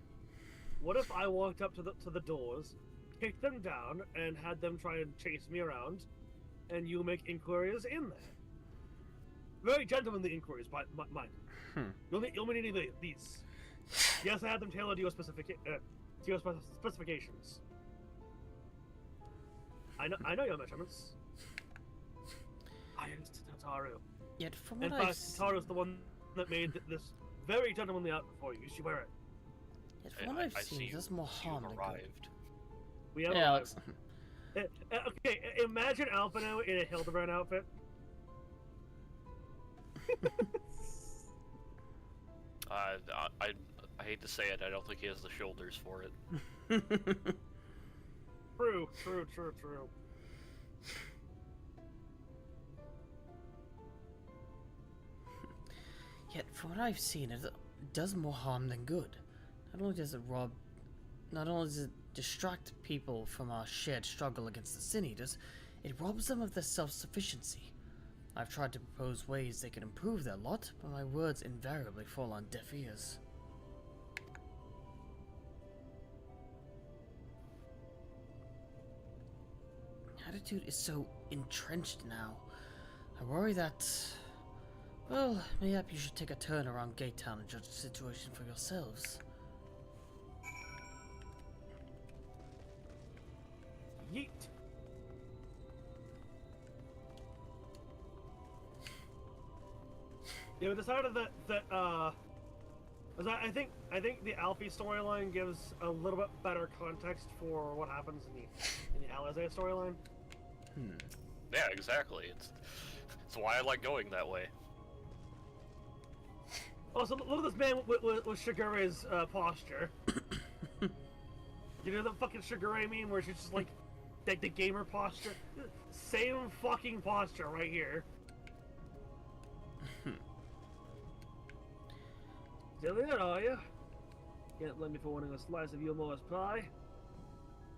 What if I walked up to the doors, kicked them down, and had them try and chase me around, and you make inquiries in there? Very gentlemanly inquiries, by mind. You'll only need these. Yes, I had them tailored to your specifications. I know your measurements. I am Tataru. Yet from in what fact, Tataru's the one that made this very gentlemanly outfit for you. You should wear it. Yet from what I've seen, there's more harm than good. We have arrived. Okay, imagine Alpino in a Hildebrand outfit. I hate to say it, I don't think he has the shoulders for it. True. Yet, from what I've seen, it does more harm than good. Not only does it distract people from our shared struggle against the Sin Eaters, it robs them of their self-sufficiency. I've tried to propose ways they can improve their lot, but my words invariably fall on deaf ears. Attitude is so entrenched now. I worry that... Well, maybe you should take a turn around Gate Town and judge the situation for yourselves. Yeet. Yeah, we decided that I think the Alfie storyline gives a little bit better context for what happens in the Alizé storyline. Yeah, exactly. It's why I like going that way. Also, look at this man with Shigure's posture. You know that fucking Shigure meme where she's just like the gamer posture? Same fucking posture right here. Still there, are you? Can't blame me for wanting a slice of Yulmor's pie.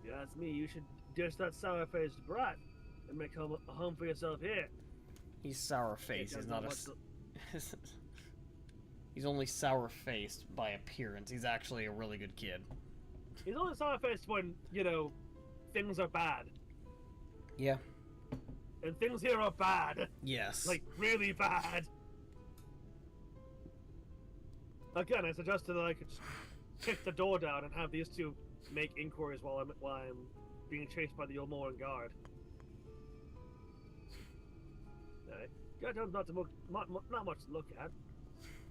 If you ask me, you should dish that sour-faced brat and make a home for yourself here. He's sour-faced, he's not a... He's only sour-faced by appearance. He's actually a really good kid. He's only sour-faced when, you know, things are bad. Yeah. And things here are bad. Yes. Like, really bad. Again, I suggested that I could just kick the door down and have these two make inquiries while I'm being chased by the Yulmoran guard. God's not much to look at,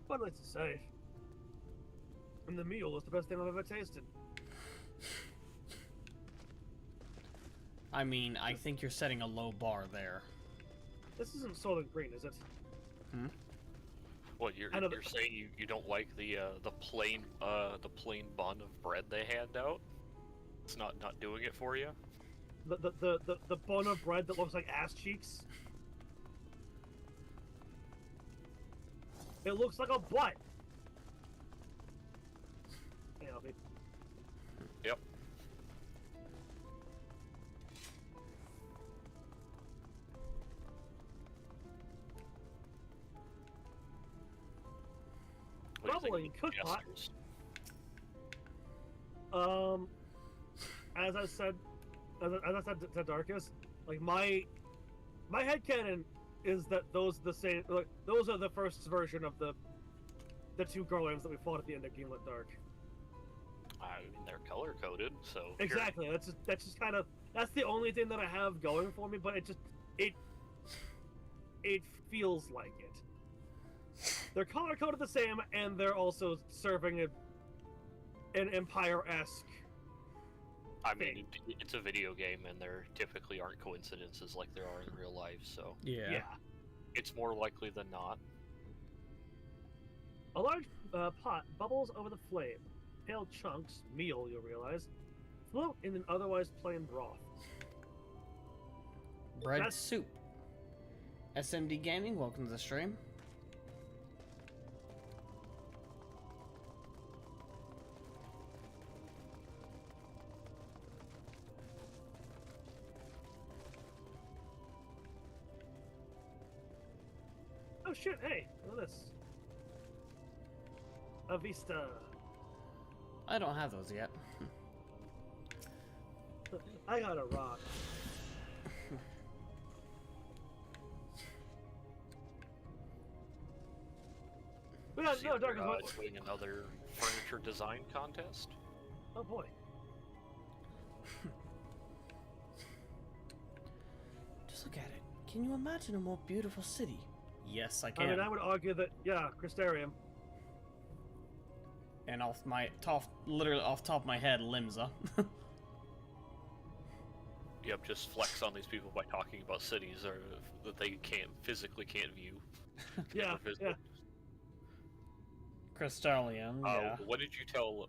but let's say. And the meal was the best thing I've ever tasted. I mean, I think you're setting a low bar there. This isn't Soylent Green, is it? What you're saying you don't like the plain bun of bread they hand out? It's not doing it for you? The bun of bread that looks like ass cheeks? It looks like a butt. Hey, Alfie. Yep. Probably cook pot. as I said to Darkus, like my headcanon is that those are the same. Like, those are the first version of the two Garlands that we fought at the end of Gimlet Dark. I mean, they're color coded, so exactly. That's just kind of that's the only thing that I have going for me. But it feels like it. They're color coded the same, and they're also serving an Empire-esque. I mean, it's a video game, and there typically aren't coincidences like there are in real life, so... Yeah. It's more likely than not. A large pot bubbles over the flame. Pale chunks, meal, you'll realize, float in an otherwise plain broth. Bread soup. SMD Gaming, welcome to the stream. Oh shit, hey, look at this. A Vista. I don't have those yet. I got a rock. We got no Darkus. Doing another furniture design contest. Oh boy. Just look at it. Can you imagine a more beautiful city? Yes, I can. I mean, I would argue that, yeah, Crystarium. And literally off the top of my head, Limsa. Yep, just flex on these people by talking about cities or that they physically can't view. Yeah, yeah. Crystarium, yeah. What did you tell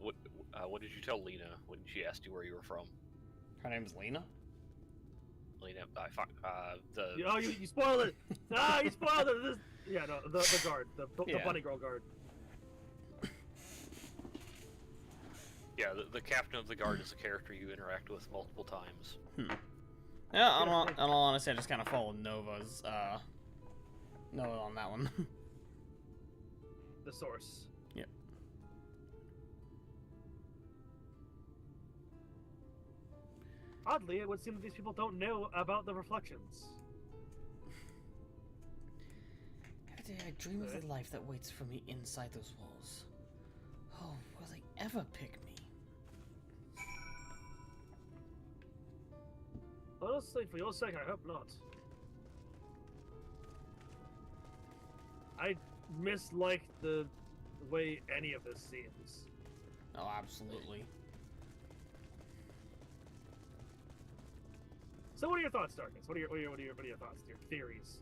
Lena when she asked you where you were from? Her name's Lena? Lena, you spoiled it! Ah, you spoiled it! Yeah, no, the guard, the bunny girl guard. Yeah, the captain of the guard is a character you interact with multiple times. Yeah, in all honesty, I just kind of followed Nova's, Nova on that one. The source. Yep. Oddly, it would seem that these people don't know about the reflections. Every day I dream of the life that waits for me inside those walls. Oh, will they ever pick me? Honestly, for your sake, I hope not. I mislike the way any of this seems. Oh, absolutely. So, what are your thoughts, Darkus? What are your thoughts? Your theories?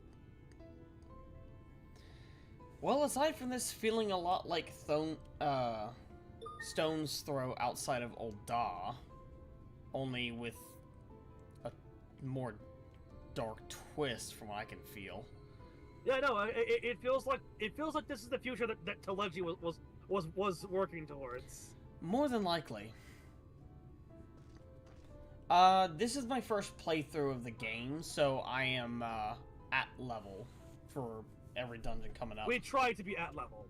Well, aside from this feeling a lot like Stone's Throw outside of Ul'dah, only with a more dark twist from what I can feel. Yeah, no, it feels like this is the future that Teleji was working towards. More than likely. This is my first playthrough of the game, so I am at level for every dungeon coming up. We try to be at level.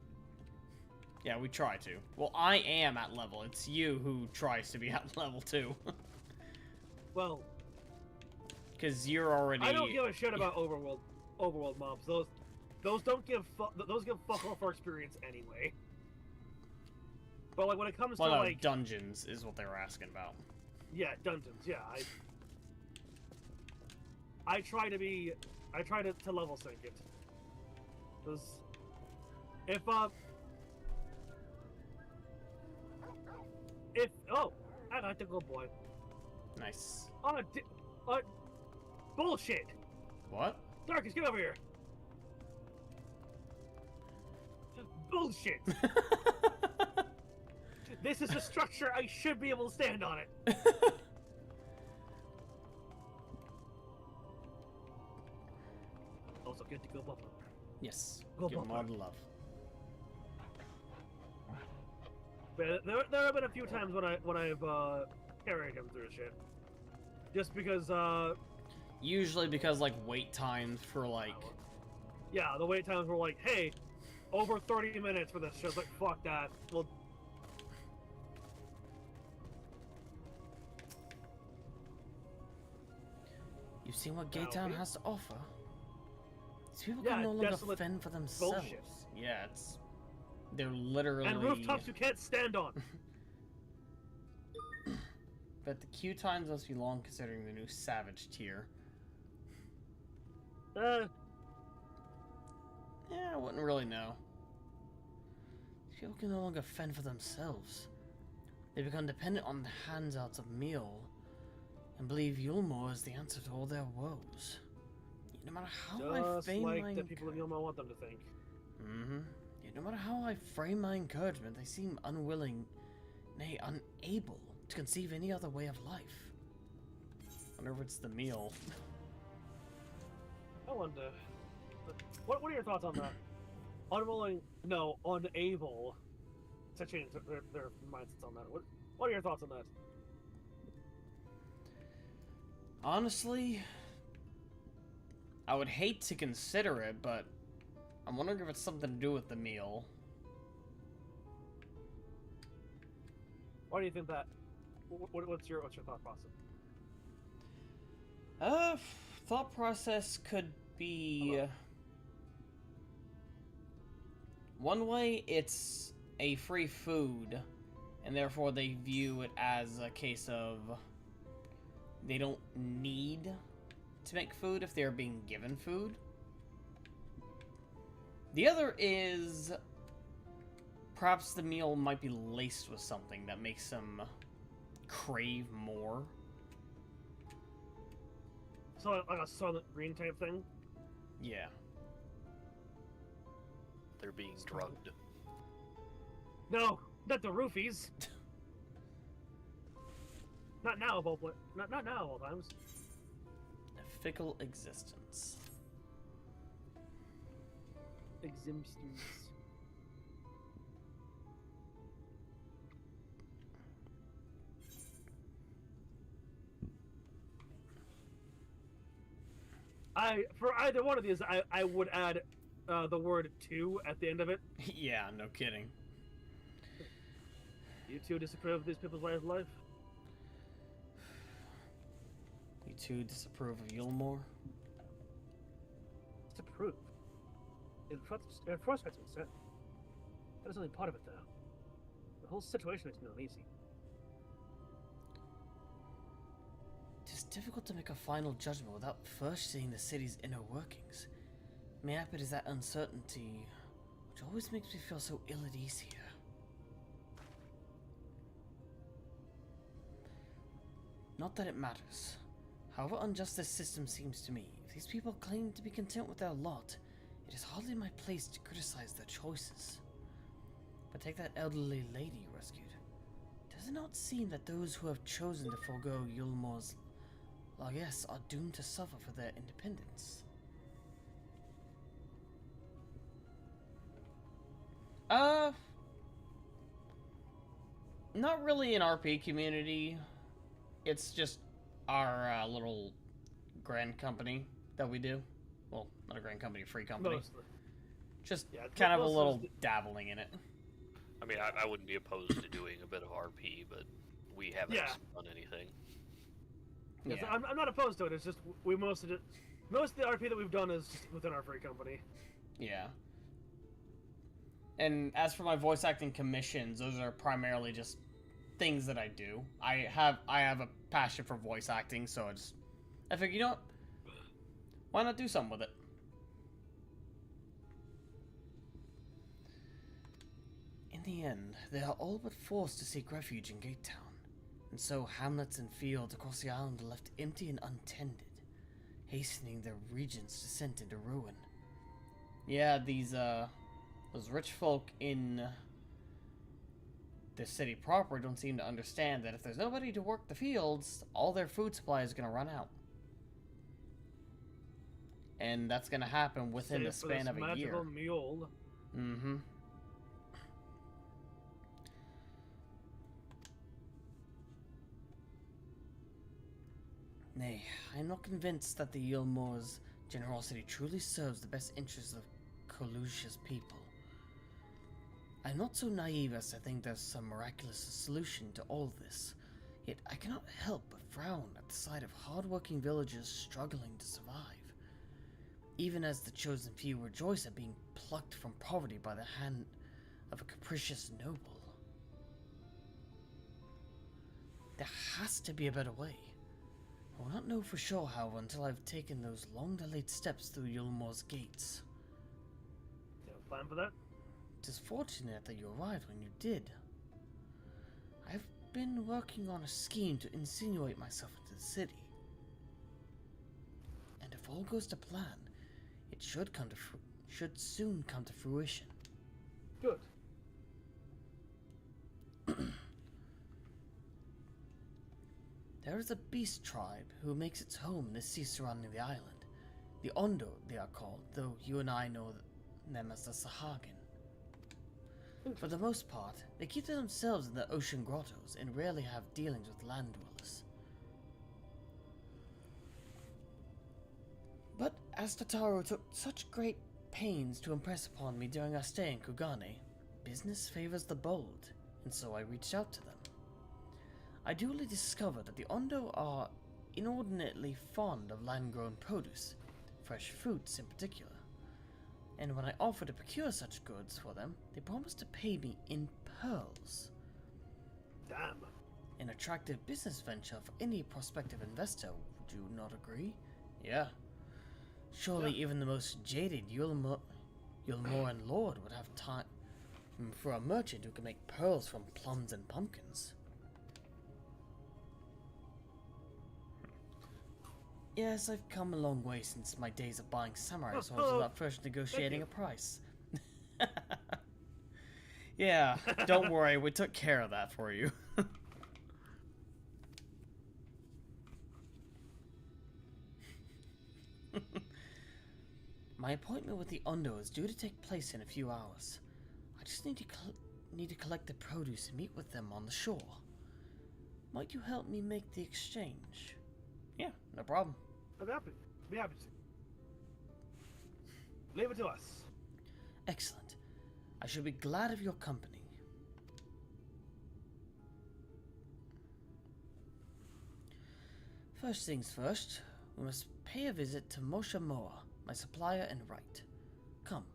Yeah, we try to. Well, I am at level. It's you who tries to be at level too. Well, because you're already. I don't give a shit about overworld mobs. Those don't give fuck all for experience anyway. But like when it comes to like dungeons is what they were asking about. Yeah, dungeons. Yeah, I try to level sync it. Because if I like the good boy. Nice. Bullshit. What? Darkus, get over here. Bullshit. This is a structure. I should be able to stand on it. Also, get to go bubble. Yes. Go Give him all the love. But there have been a few times when I've carried him through shit. Just because usually because like wait times for like. Yeah, the wait times were like, hey, over 30 minutes for this shit. Like, fuck that. Well. You've seen what Gaytown has to offer? These people Yeah, can no longer desolate fend for themselves. bullshit. Yeah, they're literally... And rooftops you can't stand on. But the queue times must be long considering the new Savage tier. Yeah, I wouldn't really know. These people can no longer fend for themselves. They become dependent on the handouts of meal, and believe Yulmore is the answer to all their woes. No matter how I frame my the people of Yulmore want them to think. No matter how I frame my encouragement, they seem unwilling, nay, unable to conceive any other way of life. I wonder if it's the meal. I wonder. What are your thoughts on that? Unwilling, no, unable to change their mindsets on that. What are your thoughts on that? Honestly, I would hate to consider it, but I'm wondering if it's something to do with the meal. Why do you think that? What's your thought process? Thought process could be... One way, it's a free food, and therefore they view it as a case of they don't need to make food if they're being given food. The other is perhaps the meal might be laced with something that makes them crave more. So like a Soylent Green type thing? Yeah. They're being drugged. No, not the roofies. Not now, but not now of all times. A fickle existence. Existence. For either one of these, I would add the word "to" at the end of it. Yeah, no kidding. You two disapprove of these people's way of life? You two disapprove of Yulmore? Disapprove? In front of set. That is only part of it, though. The whole situation makes me uneasy. It is difficult to make a final judgment without first seeing the city's inner workings. Mayhap it is that uncertainty which always makes me feel so ill at ease here. Not that it matters. However unjust this system seems to me, if these people claim to be content with their lot, it is hardly my place to criticize their choices. But take that elderly lady you rescued. Does it not seem that those who have chosen to forego Yulmore's largesse are doomed to suffer for their independence? Not really an RP community. It's just our little grand company that we do. Well, not a grand company, free company. Mostly. Just kind of a little dabbling in it. I mean, I wouldn't be opposed to doing a bit of RP, but we haven't done anything. Yeah. So I'm not opposed to it. It's just most of the RP that we've done is just within our free company. Yeah. And as for my voice acting commissions, those are primarily just things that I do. I have a passion for voice acting, so I figured, you know what? Why not do something with it? In the end, they are all but forced to seek refuge in Gatetown, and so hamlets and fields across the island are left empty and untended, hastening their region's descent into ruin. Yeah, those rich folk in the city proper don't seem to understand that if there's nobody to work the fields, all their food supply is going to run out. And that's going to happen within the span of a year. Magical mule. Mm-hmm. Nay, I am not convinced that the Yulmore's generosity truly serves the best interests of Colusia's people. I'm not so naive as to think there's some miraculous solution to all this, Yet I cannot help but frown at the sight of hard-working villagers struggling to survive, even as the chosen few rejoice at being plucked from poverty by the hand of a capricious noble. There has to be a better way. I will not know for sure, however, until I've taken those long-delayed steps through Yulmore's gates. You have a plan for that? It is fortunate that you arrived when you did. I've been working on a scheme to insinuate myself into the city. And if all goes to plan, it should soon come to fruition. Good. There is a beast tribe who makes its home in the sea surrounding the island. The Ondo, they are called, though you and I know them as the Sahagin. For the most part, they keep to themselves in the ocean grottos and rarely have dealings with land dwellers. But as Tataru took such great pains to impress upon me during our stay in Kugane, business favors the bold, and so I reached out to them. I duly discovered that the Ondo are inordinately fond of land-grown produce, fresh fruits in particular, and when I offered to procure such goods for them, they promised to pay me in pearls. Damn. An attractive business venture for any prospective investor, would you not agree? Yeah. Surely even the most jaded Yulmoran lord would have time for a merchant who can make pearls from plums and pumpkins. Yes, I've come a long way since my days of buying samurai swords without first negotiating a price. Yeah, don't worry, we took care of that for you. My appointment with the Ondo is due to take place in a few hours. I just need to collect the produce and meet with them on the shore. Might you help me make the exchange? Yeah, no problem. I'd be happy to. Leave it to us. Excellent. I shall be glad of your company. First things first, we must pay a visit to Mosha Moa, my supplier and right. Come,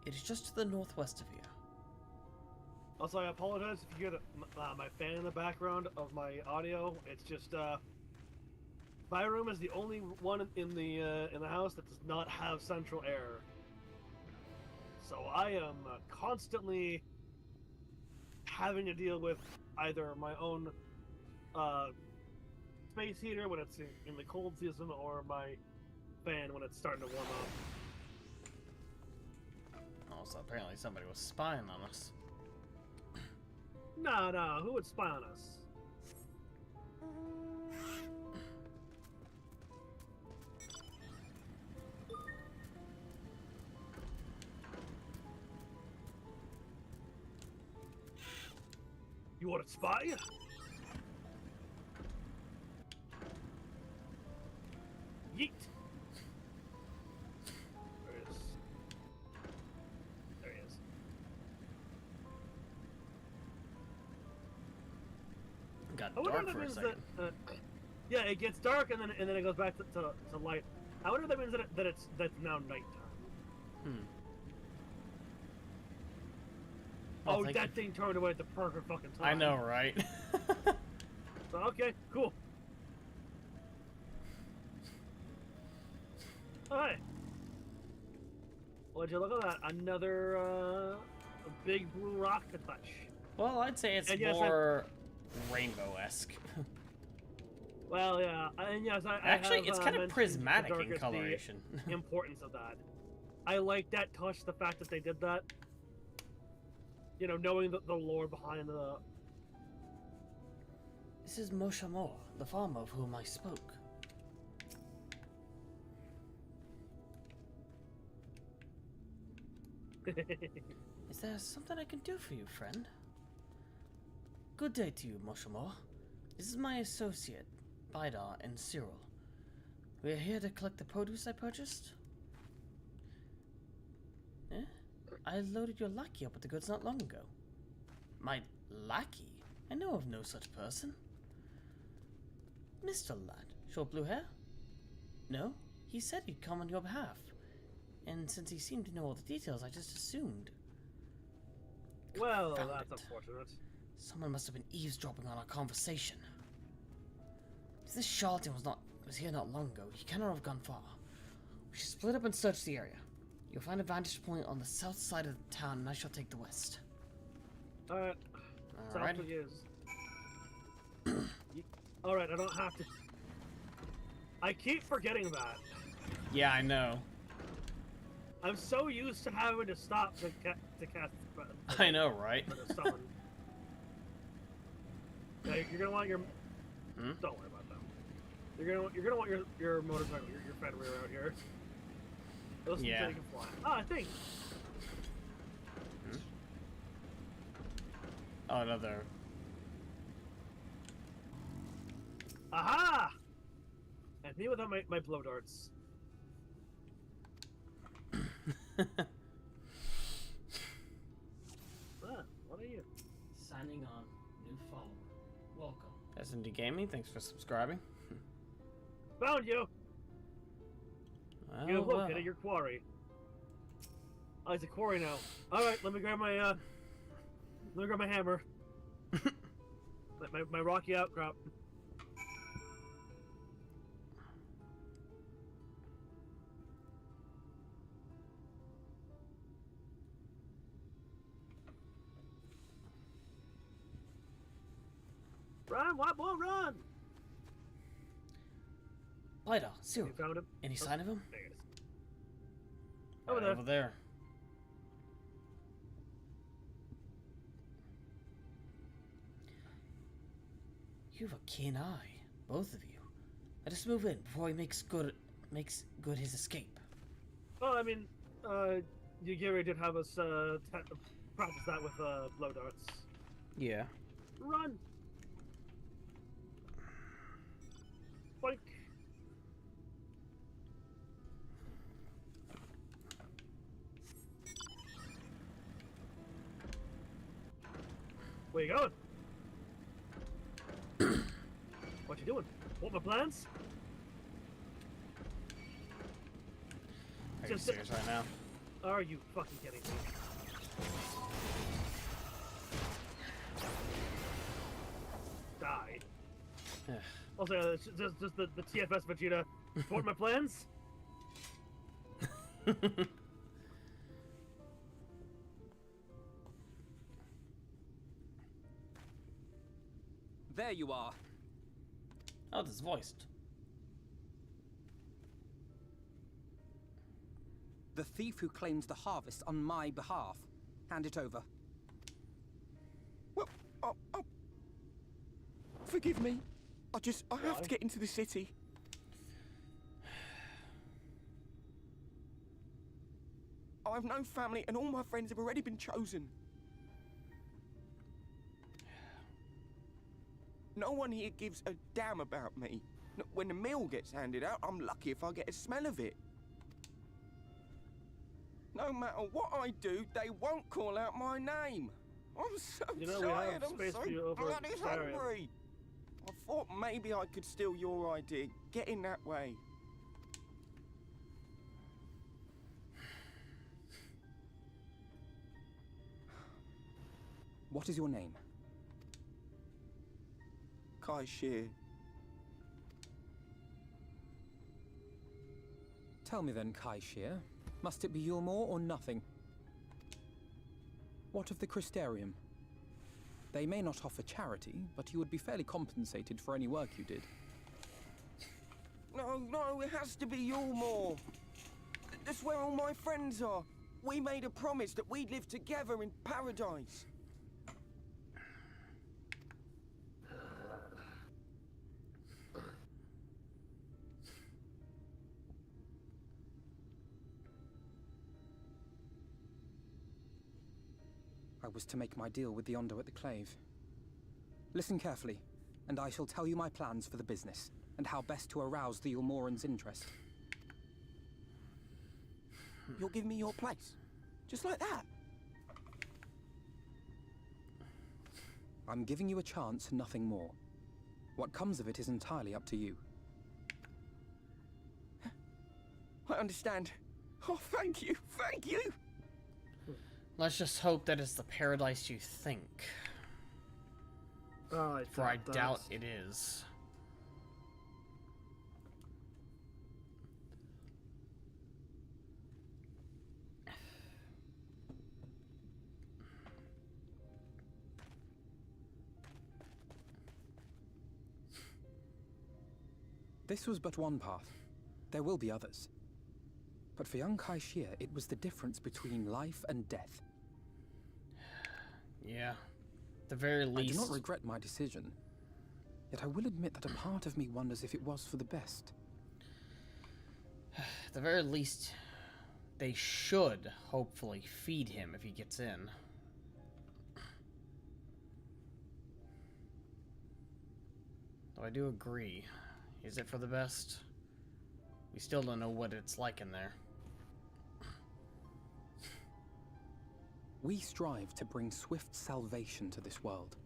it is just to the northwest of here. Also, I apologize if you hear my fan in the background of my audio. It's just my room is the only one in the house that does not have central air. So I am constantly having to deal with either my own space heater when it's in the cold season, or my fan when it's starting to warm up. Also, apparently somebody was spying on us. No, who would spy on us? You want to spy? Yeet! There he is. Got dark for a second. Yeah, it gets dark and then it goes back to light. I wonder if that means that's now nighttime. Oh, that thing turned away at the perfect fucking time. I know, right? So, okay, cool. Alright. Would you look at that? Another a big blue rock to touch. Well, I'd say it's more rainbow-esque. Well, yeah, and yes, Actually, have, it's kind of prismatic in Darkus, coloration. The importance of that. I like that touch, the fact that they did that. You know, knowing the lore behind the... This is Mosha Moa, the farmer of whom I spoke. Is there something I can do for you, friend? Good day to you, Mosha Moa. This is my associate, Bidar and Cyril. We are here to collect the produce I purchased. Eh? I loaded your lackey up with the goods not long ago. My lackey? I know of no such person. Mr. Lad, short blue hair? No, he said he'd come on your behalf. And since he seemed to know all the details, I just assumed. Well, Confound that's it. unfortunate. Someone must have been eavesdropping on our conversation. If this charlatan was here not long ago, he cannot have gone far. We should split up and search the area. You'll find a vantage point on the south side of the town, and I shall take the west. Alright. Alright. South is. Alright, I don't have to. I keep forgetting that. Yeah, I know. I'm so used to having to stop to cast. I know, right? To summon. Yeah, you're gonna want your. Don't worry about that. You're gonna want your motorcycle, your Fenrir out here. Those things that you can fly. Ah, I think. Oh, another. Aha! And me without my blow darts. What are you? Signing on. New follower. Welcome. SMD Gaming, thanks for subscribing. Found you! Well, You located your quarry. Oh, it's a quarry now. Alright, let me grab my hammer. my rocky outcrop. Run, what boy, run! Lidar, Cyril. You found him? Any sign of him? There he is. Over there. You have a keen eye, both of you. Let us move in before he makes good his escape. Oh, I mean, Yugiri did have us practice that with blow darts. Yeah. Run! Boink! Where you going? What you doing? What, my plans? Are you serious right now? Are you fucking kidding me? Die. Also, it's just the TFS Vegeta. What, my plans? There you are. Oh, this is voiced. The thief who claims the harvest on my behalf. Hand it over. Well, forgive me. I have to get into the city. I've no family and all my friends have already been chosen. No one here gives a damn about me. When the meal gets handed out, I'm lucky if I get a smell of it. No matter what I do, they won't call out my name. I'm so tired, I'm so bloody hungry. I thought maybe I could steal your idea, get in that way. What is your name? Kai Shear. Tell me then, Kai Shear, must it be Yulmore or nothing? What of the Crystarium? They may not offer charity, but you would be fairly compensated for any work you did. No, it has to be Yulmore. That's where all my friends are. We made a promise that we'd live together in paradise. I was to make my deal with the Ondo at the Clave. Listen carefully, and I shall tell you my plans for the business, and how best to arouse the Yulmoran's interest. You'll give me your place? Just like that? I'm giving you a chance, nothing more. What comes of it is entirely up to you. I understand. Oh, thank you, thank you! Let's just hope that it's the paradise you think. For I doubt it is. This was but one path. There will be others. But for young Kai Shir, it was the difference between life and death. Yeah. At the very least... I do not regret my decision. Yet I will admit that a part of me wonders if it was for the best. At the very least, they should, hopefully, feed him if he gets in. Though I do agree. Is it for the best? We still don't know what it's like in there. We strive to bring swift salvation to this world.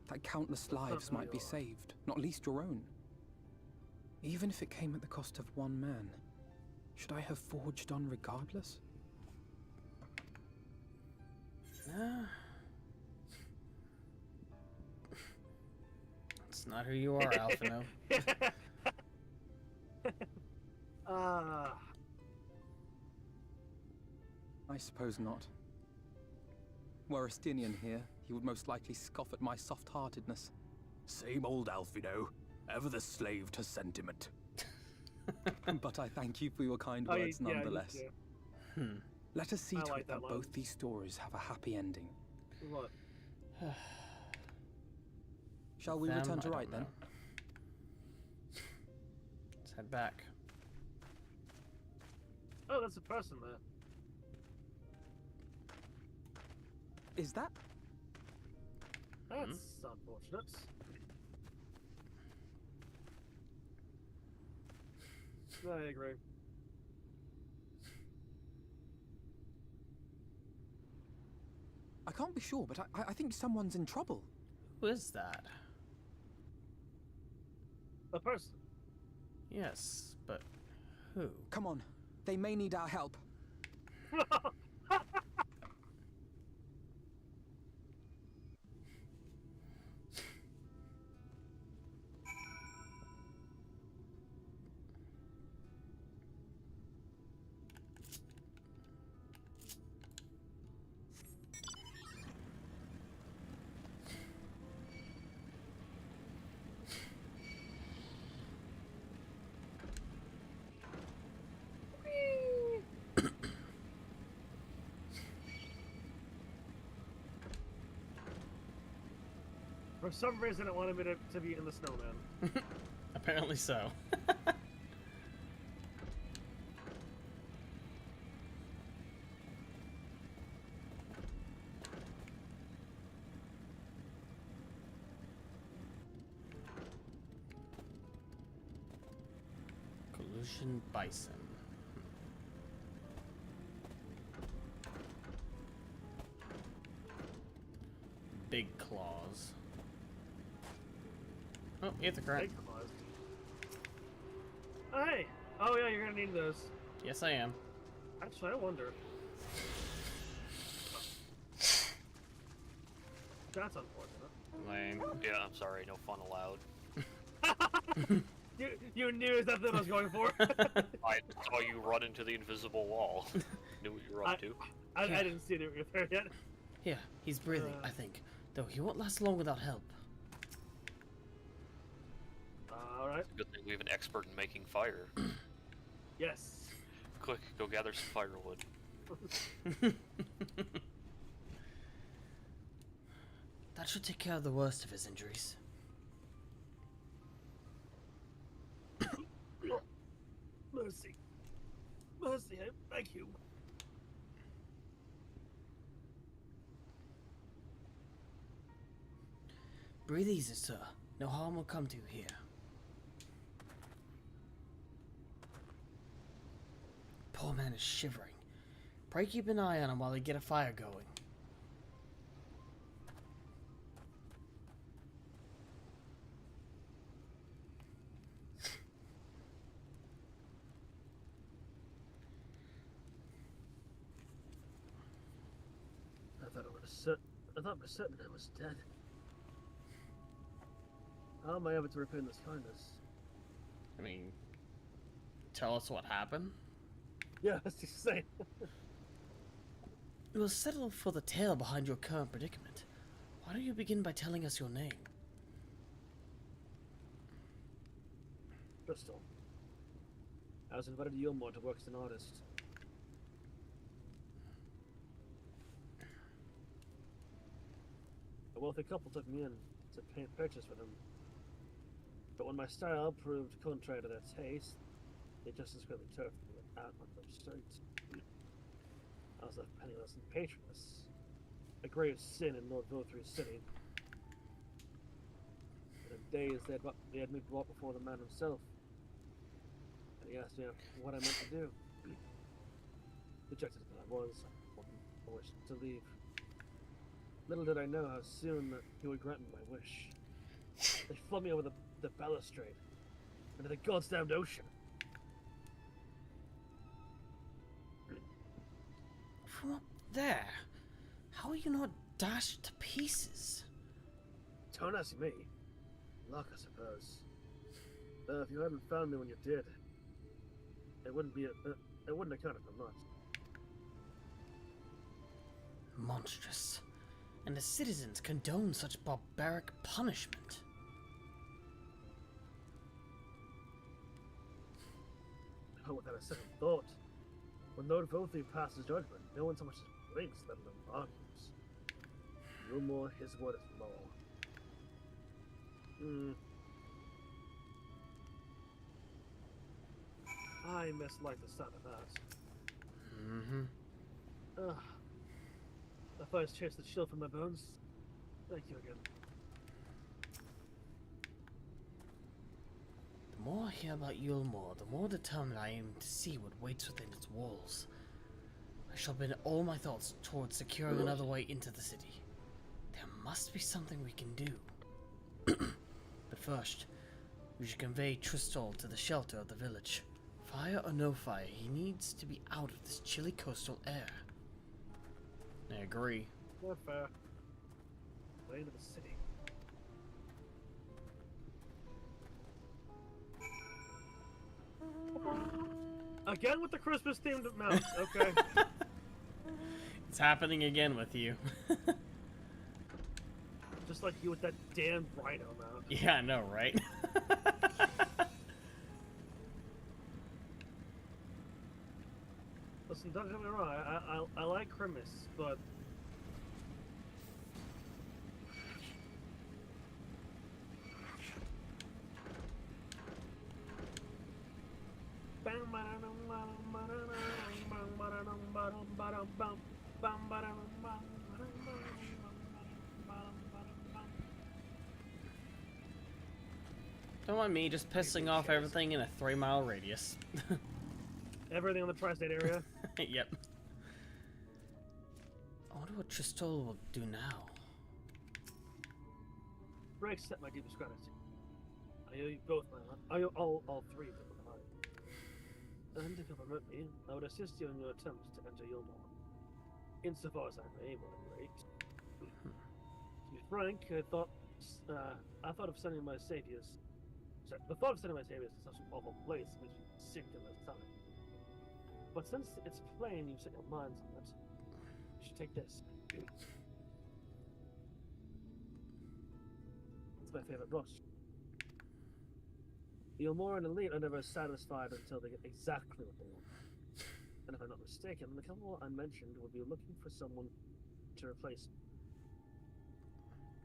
That countless lives might be saved, not least your own. Even if it came at the cost of one man, should I have forged on regardless? That's not who you are, Alphino. I suppose not. Were Estinian here, he would most likely scoff at my soft-heartedness. Same old Alphino, ever the slave to sentiment. But I thank you for your kind words nonetheless. Let us see to it that both these stories have a happy ending. What? Shall we return to right then? Let's head back. Oh, there's a person there. Is that? That's unfortunate. I agree. I can't be sure, but I think someone's in trouble. Who is that? A person. Yes, but who? Come on. They may need our help. For some reason, it wanted me to be in the snowman. Apparently so. Collusion Bison. Big claws. Oh, it's a crack. Oh, hey! Oh yeah, you're gonna need those. Yes, I am. Actually, I wonder. That's unfortunate. Lame. Yeah, I'm sorry, no fun allowed. You knew that's what I was going for. I saw you run into the invisible wall. Knew what you were up to. I didn't see that you were there yet. Yeah, he's breathing, I think. Though he won't last long without help. Alright. Good thing we have an expert in making fire. Yes. Quick, go gather some firewood. That should take care of the worst of his injuries. Mercy. Mercy, I beg you. Breathe easy, sir. No harm will come to you here. Poor man is shivering. Pray keep an eye on him while they get a fire going. for certain I was dead. How am I ever to repay this kindness? I mean, tell us what happened? Yeah, that's just saying. We'll settle for the tale behind your current predicament. Why don't you begin by telling us your name? Crystal. I was invited to Yulmore to work as an artist. A wealthy couple took me in to paint pictures for them. But when my style proved contrary to their taste, they just as quickly turfed me out on the street. I was left penniless and patronless. A grave sin in Lord Vothry's city. And in days they had me brought before the man himself. And he asked me what I meant to do. Dejected as I was, I wished to leave. Little did I know how soon that he would grant me my wish. They flung me over the balustrade into the goddamned ocean. From up there, how are you not dashed to pieces? Don't ask me. Luck, I suppose. If you hadn't found me when you did, it wouldn't account for much. Monstrous. And the citizens condone such barbaric punishment. Oh, without a second thought. When Lord Vothry passes judgment, no one so much as blinks, let alone argues. No more, his word is law. I mislike the sound of that. Ugh. The fire's chased the chill from my bones. Thank you again. The more I hear about Yulmore, the more determined I am to see what waits within its walls. I shall bend all my thoughts towards securing another way into the city. There must be something we can do. But first, we should convey Tristol to the shelter of the village. Fire or no fire, he needs to be out of this chilly coastal air. I agree. Not fair. Way into the city. Again with the Christmas themed mounts, okay. It's happening again with you. Just like you with that damn rhino mount. Yeah, I know, right? Listen, don't get me wrong, I like Christmas, but Don't want me just pissing off everything in a 3-mile radius. Everything on the tri-state area? Yep. I wonder what Tristol will do now. I accept my deepest gratitude. I owe you both my I owe all three of them my heart. And if you'll permit me, I would assist you in your attempts to enter Yulmore. Insofar as I'm able, at any rate. To be frank, I thought of sending my saviors. Sorry, the thought of sending my saviors to such an awful place makes me sick to my stomach. But since it's plain you've set your minds on it, you should take this. It's my favorite brush. The Yulmore and elite are never satisfied until they get exactly what they want. And if I'm not mistaken, the couple I mentioned will be looking for someone to replace me.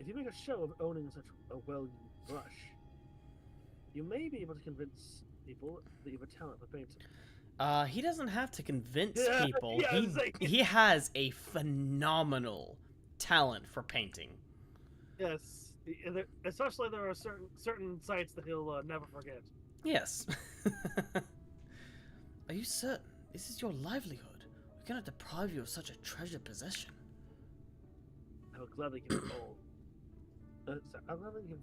If you make a show of owning such a well-used brush, you may be able to convince people that you have a talent for painting. He doesn't have to convince people. Yeah, he has a phenomenal talent for painting. Yes, especially there are certain sites that he'll never forget. Yes. Are you certain? This is your livelihood. We cannot deprive you of such a treasured possession. I will gladly give it all. I'll gladly give.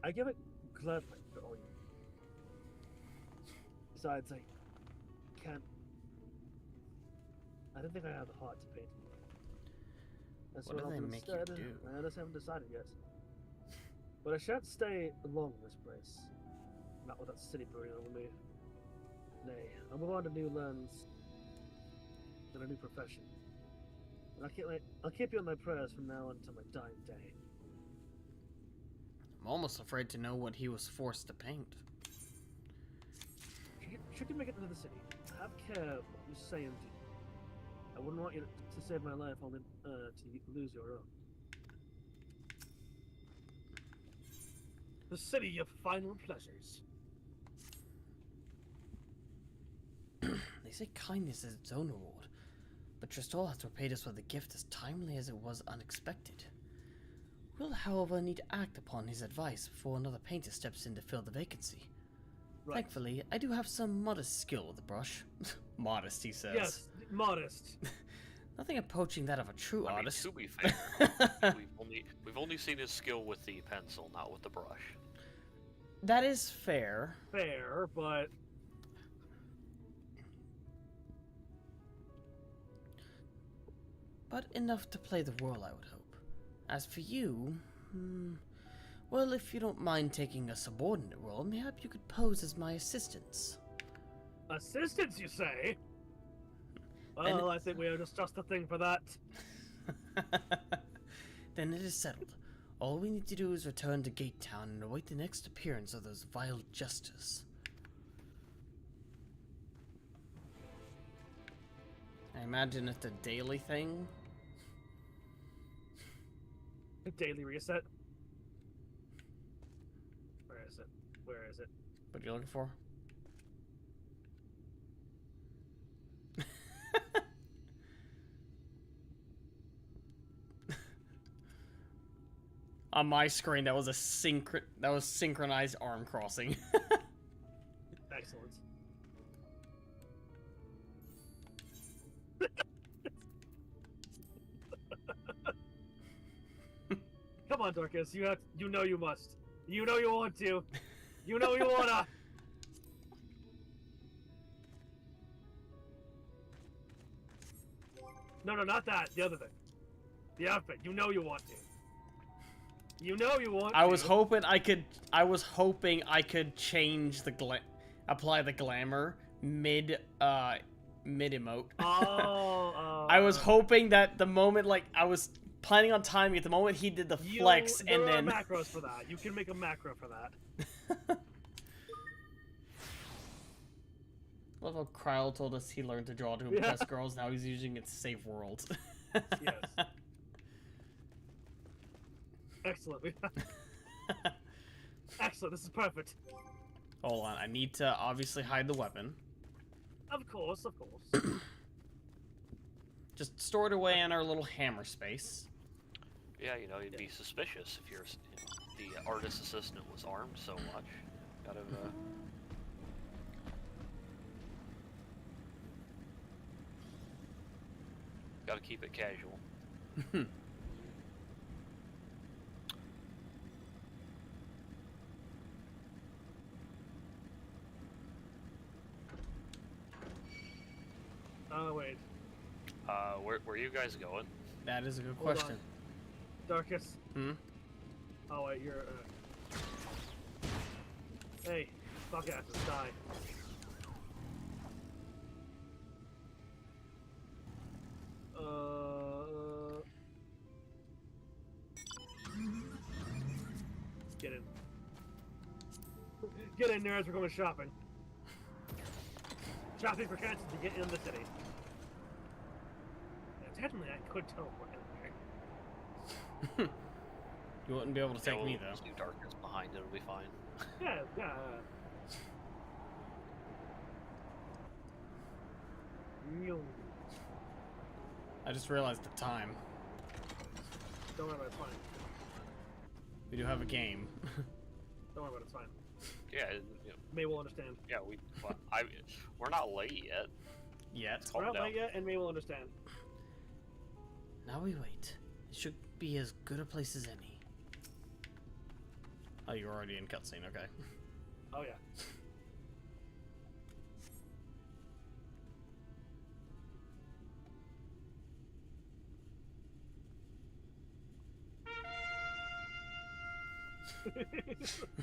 I give it gladly for all you. Besides, I can't. I don't think I have the heart to paint. That's What do I'll they do make you instead. do? I just haven't decided yet. But I shan't stay long in this place. Not with that city brooding over me. Nay, I'll move on to new lands and a new profession. And I'll keep you in my prayers from now until my dying day. I'm almost afraid to know what he was forced to paint. Should you make it into the city, have care of what you say and do. I wouldn't want you to save my life only to lose your own. The city of final pleasures. They say kindness is its own reward, but Tristol has repaid us with a gift as timely as it was unexpected. We'll, however, need to act upon his advice before another painter steps in to fill the vacancy. Right. Thankfully, I do have some modest skill with the brush. Modest, he says. Yes, modest. Nothing approaching that of a true artist. To be fair, we've only seen his skill with the pencil, not with the brush. That is fair. Fair, but enough to play the role, I would hope. As for you, well, if you don't mind taking a subordinate role, mayhap you could pose as my assistants. Assistants, you say? Well, I think we have just the thing for that. Then it is settled. All we need to do is return to Gate Town and await the next appearance of those vile jesters. I imagine it's a daily thing. A daily reset? Where is it? Where is it? What are you looking for? On my screen, that was a synchronized arm crossing. Excellent. Come on, Darkus. You know you must. You know you want to. You know you wanna. No, not that. The other thing. The outfit. You know you want to. You know you want. I was hoping I could change the apply the glamour mid emote. I was hoping that the moment, like, I was planning on timing it the moment he did the flex, and then there are macros for that. You can make a macro for that. Love how Kryle told us he learned to draw to impress girls. Now he's using it to save worlds. Yes. Excellent. Excellent. This is perfect. Hold on. I need to obviously hide the weapon. Of course, of course. Just store it away in our little hammer space. Yeah, you know, you'd be suspicious if the artist assistant was armed so much. Gotta keep it casual. Oh, wait. Where are you guys going? That is a good question. Darkus. Oh, wait, you're, Hey, fuck asses, die. Get in. Get in, nerds, we're going shopping. Shopping for cats to get in the city. Yeah, technically, I could teleport anywhere. You wouldn't be able to take me, though. There's new darkness behind it, it'll be fine. Yeah. I just realized the time. Don't worry about it, it's fine. We do have a game. Don't worry about it, it's fine. Yeah, May will understand. Yeah, we're not late yet. We're not late yet, and May will understand. Now we wait. It should be as good a place as any. Oh, you're already in cutscene, okay. Oh, yeah.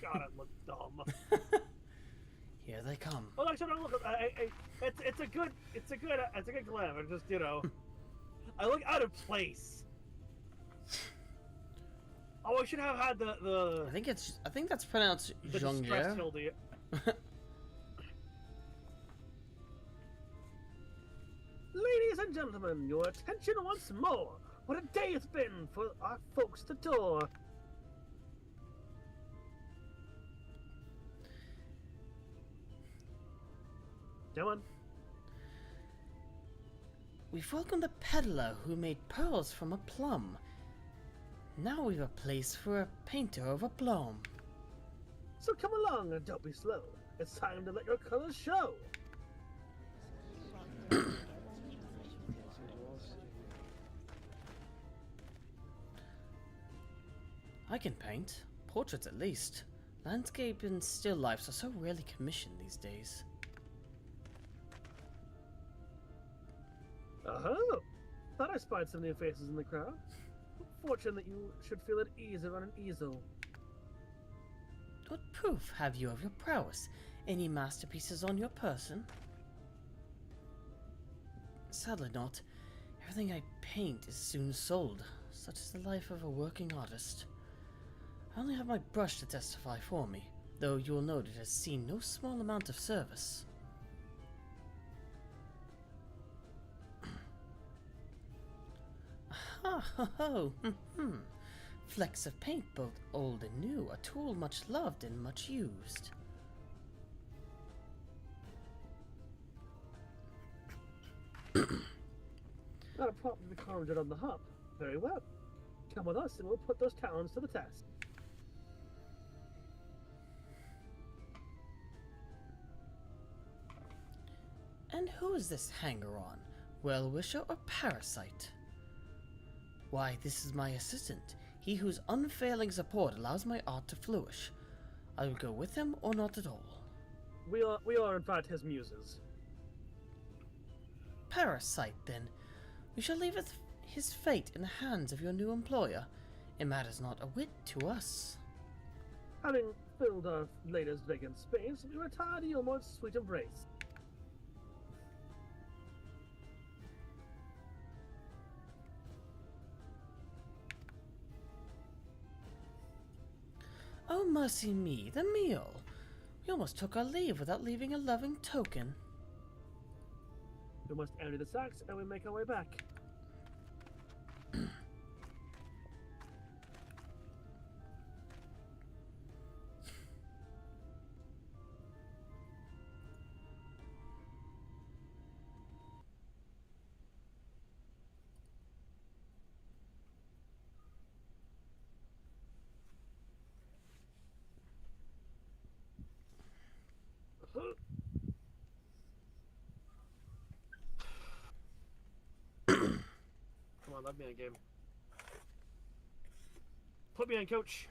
God, I look dumb. Here they come. Oh, actually, no, look. It's a good glam. I just, you know, I look out of place. Oh, I should have had the. I think that's pronounced Zhongye. Hildy. Ladies and gentlemen, your attention once more. What a day it's been for our folks to tour. Come on. We've welcomed a peddler who made pearls from a plum. Now we've a place for a painter of a plum. So come along and don't be slow. It's time to let your colors show. I can paint. Portraits at least. Landscape and still lifes are so rarely commissioned these days. Oh, thought I spied some new faces in the crowd. Fortunate that you should feel at ease around an easel. What proof have you of your prowess? Any masterpieces on your person? Sadly not. Everything I paint is soon sold. Such is the life of a working artist. I only have my brush to testify for me, though you will note it has seen no small amount of service. Ha ho ho! Flecks of paint, both old and new, a tool much loved and much used. Not a problem to be conjured on the hop. Very well. Come with us and we'll put those talents to the test. And who is this hanger-on? Well-wisher or parasite? Why, this is my assistant, he whose unfailing support allows my art to flourish. I will go with him or not at all. We are in fact his muses. Parasite, then. We shall leave his fate in the hands of your new employer. It matters not a whit to us. Having filled our latest vacant space, we retire to your more sweet embrace. Oh, mercy me, the meal! We almost took our leave without leaving a loving token. We must empty the sacks and we make our way back. Come on, let me in game. Put me in, coach.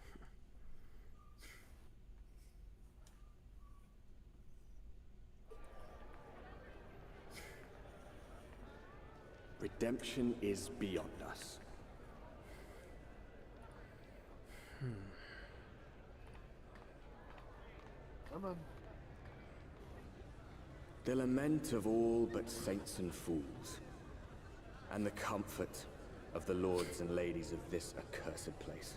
Redemption is beyond us. Come on. The lament of all but saints and fools, and the comfort of the lords and ladies of this accursed place.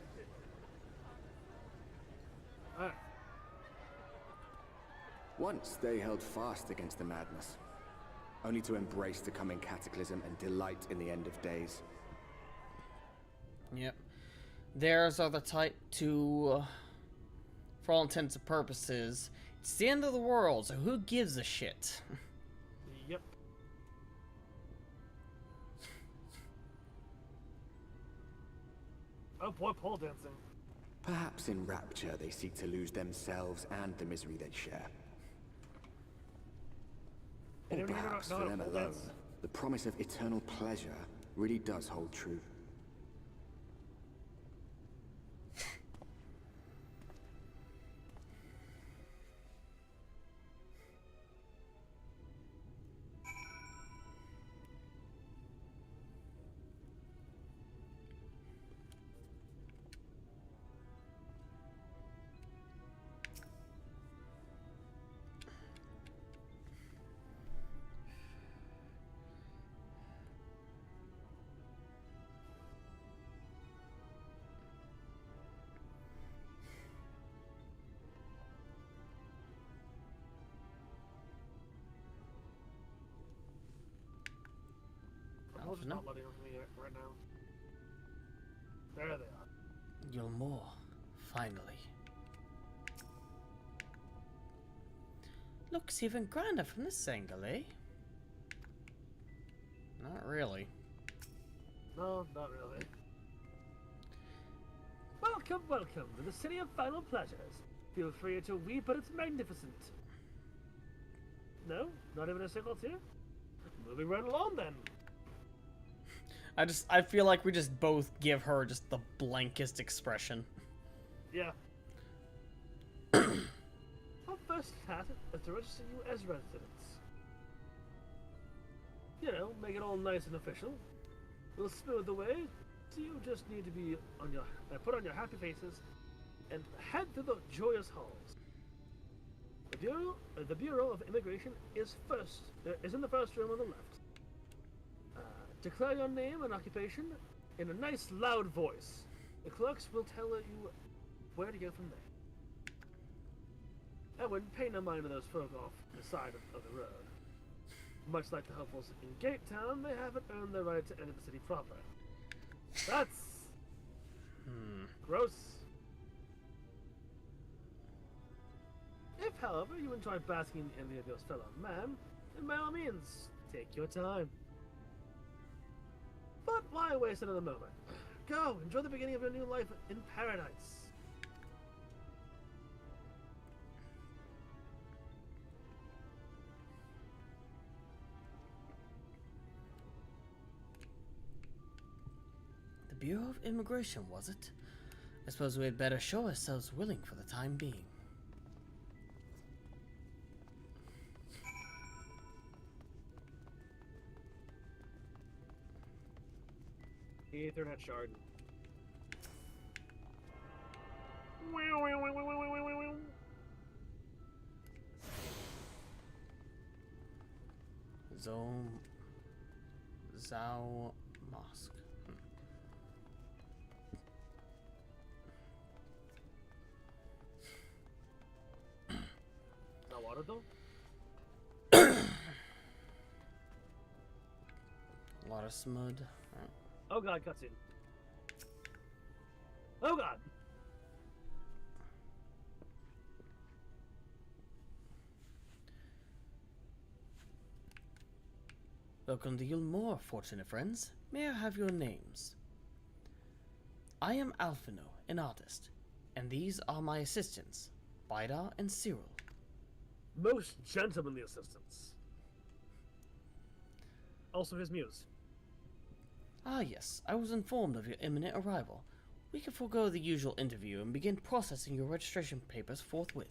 Once they held fast against the madness, only to embrace the coming cataclysm and delight in the end of days. Yep. Theirs are the type to, for all intents and purposes, it's the end of the world, so who gives a shit? Yep. Oh boy, pole dancing. Perhaps in rapture they seek to lose themselves and the misery they share. Or perhaps for them alone, the promise of eternal pleasure really does hold true. I'll just Alphino. not letting them me right now. There they are. Yulmore, finally. Looks even grander from this angle, eh? Not really. No, not really. Welcome, welcome to the city of final pleasures. Feel free to weep at its magnificent. No? Not even a single tear? Moving right along then. I feel like we just both give her just the blankest expression. Yeah. Our first task is to register you as residents. You know, make it all nice and official. We'll smooth the way, so you just need to be on your put on your happy faces and head through the joyous halls. The Bureau of Immigration is in the first room on the left. Declare your name and occupation in a nice loud voice. The clerks will tell you where to go from there. And when pay no mind to those folk off the side of the road. Much like the hopefuls in Gate Town, they haven't earned the right to enter the city proper. That's gross. If, however, you enjoy basking in the envy of your fellow man, then by all means, take your time. But why waste another moment? Go, enjoy the beginning of your new life in paradise. The Bureau of Immigration, was it? I suppose we had better show ourselves willing for the time being. Ethernet shard. Zao Mosque. Not water though? A lot of smud. Oh god, cutscene. Oh god! Welcome to Yulmore, fortunate friends. May I have your names? I am Alphino, an artist, and these are my assistants, Bidar and Cyril. Most gentlemanly assistants. Also his muse. Ah yes, I was informed of your imminent arrival. We can forego the usual interview and begin processing your registration papers forthwith.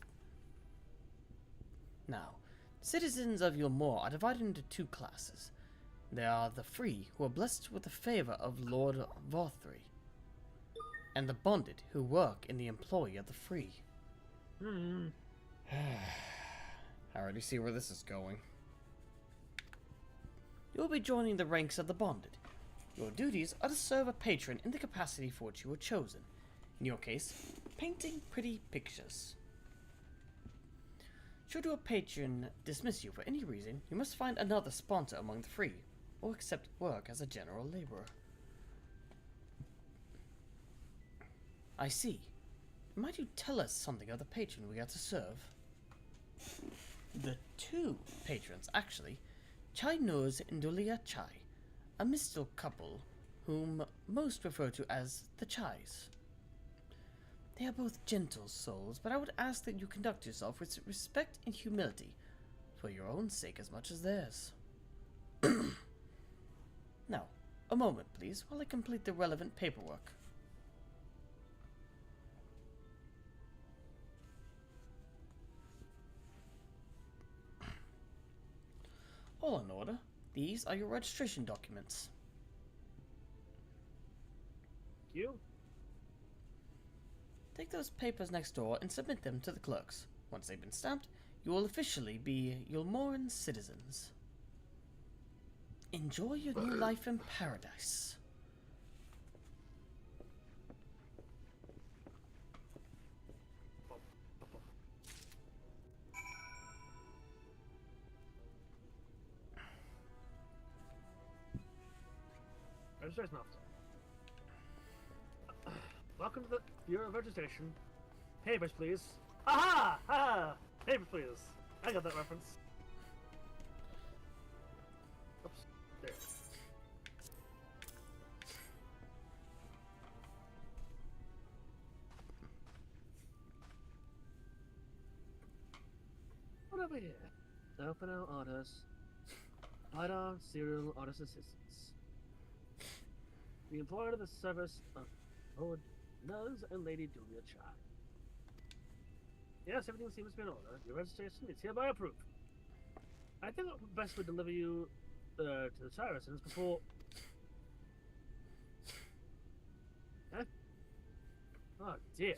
Now, citizens of Yulmore are divided into two classes. There are the free, who are blessed with the favor of Lord Vothry, and the bonded, who work in the employ of the free. I already see where this is going. You'll be joining the ranks of the bonded. Your duties are to serve a patron in the capacity for which you were chosen. In your case, painting pretty pictures. Should your patron dismiss you for any reason, you must find another sponsor among the free, or accept work as a general laborer. I see. Might you tell us something of the patron we are to serve? The two patrons, actually. Chai Noz and Dulia Chai, a mystical couple whom most refer to as the Chais. They are both gentle souls, but I would ask that you conduct yourself with respect and humility, for your own sake as much as theirs. Now, a moment, please, while I complete the relevant paperwork. All in order. These are your registration documents. You? Take those papers next door and submit them to the clerks. Once they've been stamped, you will officially be Yulmoran citizens. Enjoy your new life in paradise. Registration officer. Welcome to the Bureau of Registration. Papers, please. Aha! Ha! Papers, please. I got that reference. Oops. There. What over here? Open our orders. Darkus-cyril orders assistance. The employer of the service of Lord Nuz and Lady Julia Chai. Yes, everything seems to be in order. Your registration is hereby approved. I think it would be best to deliver you to the Chai residence before... Huh? Oh dear.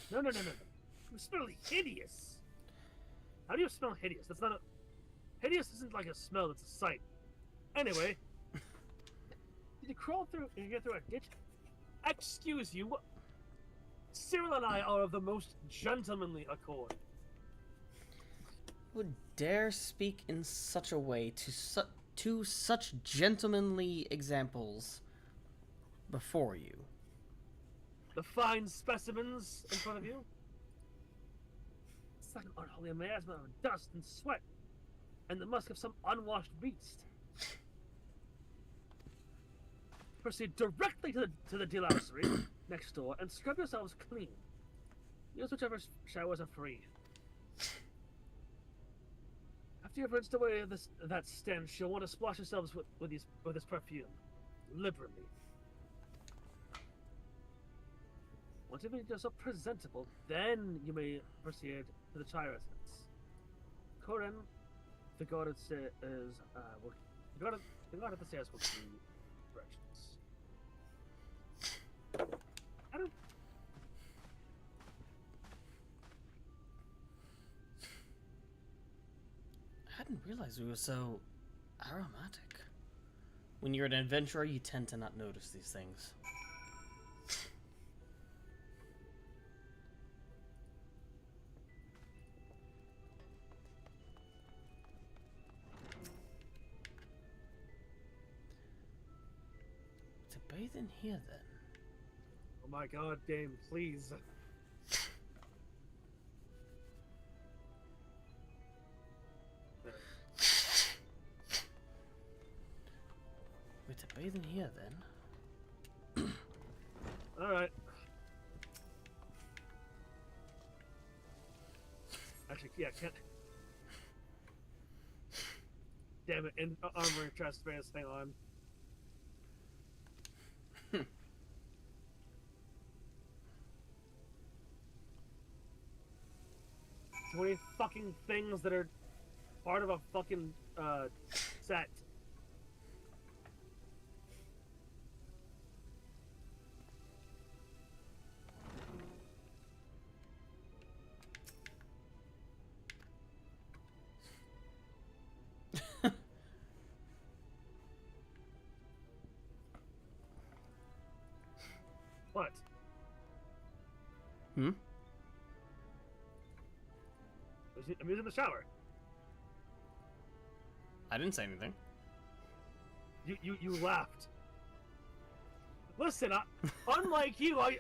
No. You smell hideous. How do you smell hideous? That's not a... Hideous isn't like a smell, it's a sight. Anyway. Did you crawl through and get through a ditch? Excuse you, what? Cyril and I are of the most gentlemanly accord. Would dare speak in such a way to such gentlemanly examples before you? The fine specimens in front of you? It's like an unholy miasma of dust and sweat, and the musk of some unwashed beast. Proceed directly to the delousery next door and scrub yourselves clean. Use whichever showers are free. After you've rinsed away that stench, you'll want to splash yourselves with this perfume liberally. Once you've made yourself presentable, then you may proceed to the Chai residence. Corin, the guard at the stairs, the guard at the stairs will give you directions. I hadn't realized we were so aromatic. When you're an adventurer, you tend to not notice these things. To bathe in here, then. Oh my god, Dame, please. Wait, to bathe in here, then? Alright. Actually, yeah, can't. Damn it, armor chest space, hang on. Too many fucking things that are part of a fucking set. What? Hmm? I'm using the shower. I didn't say anything. You laughed. Listen, unlike you, I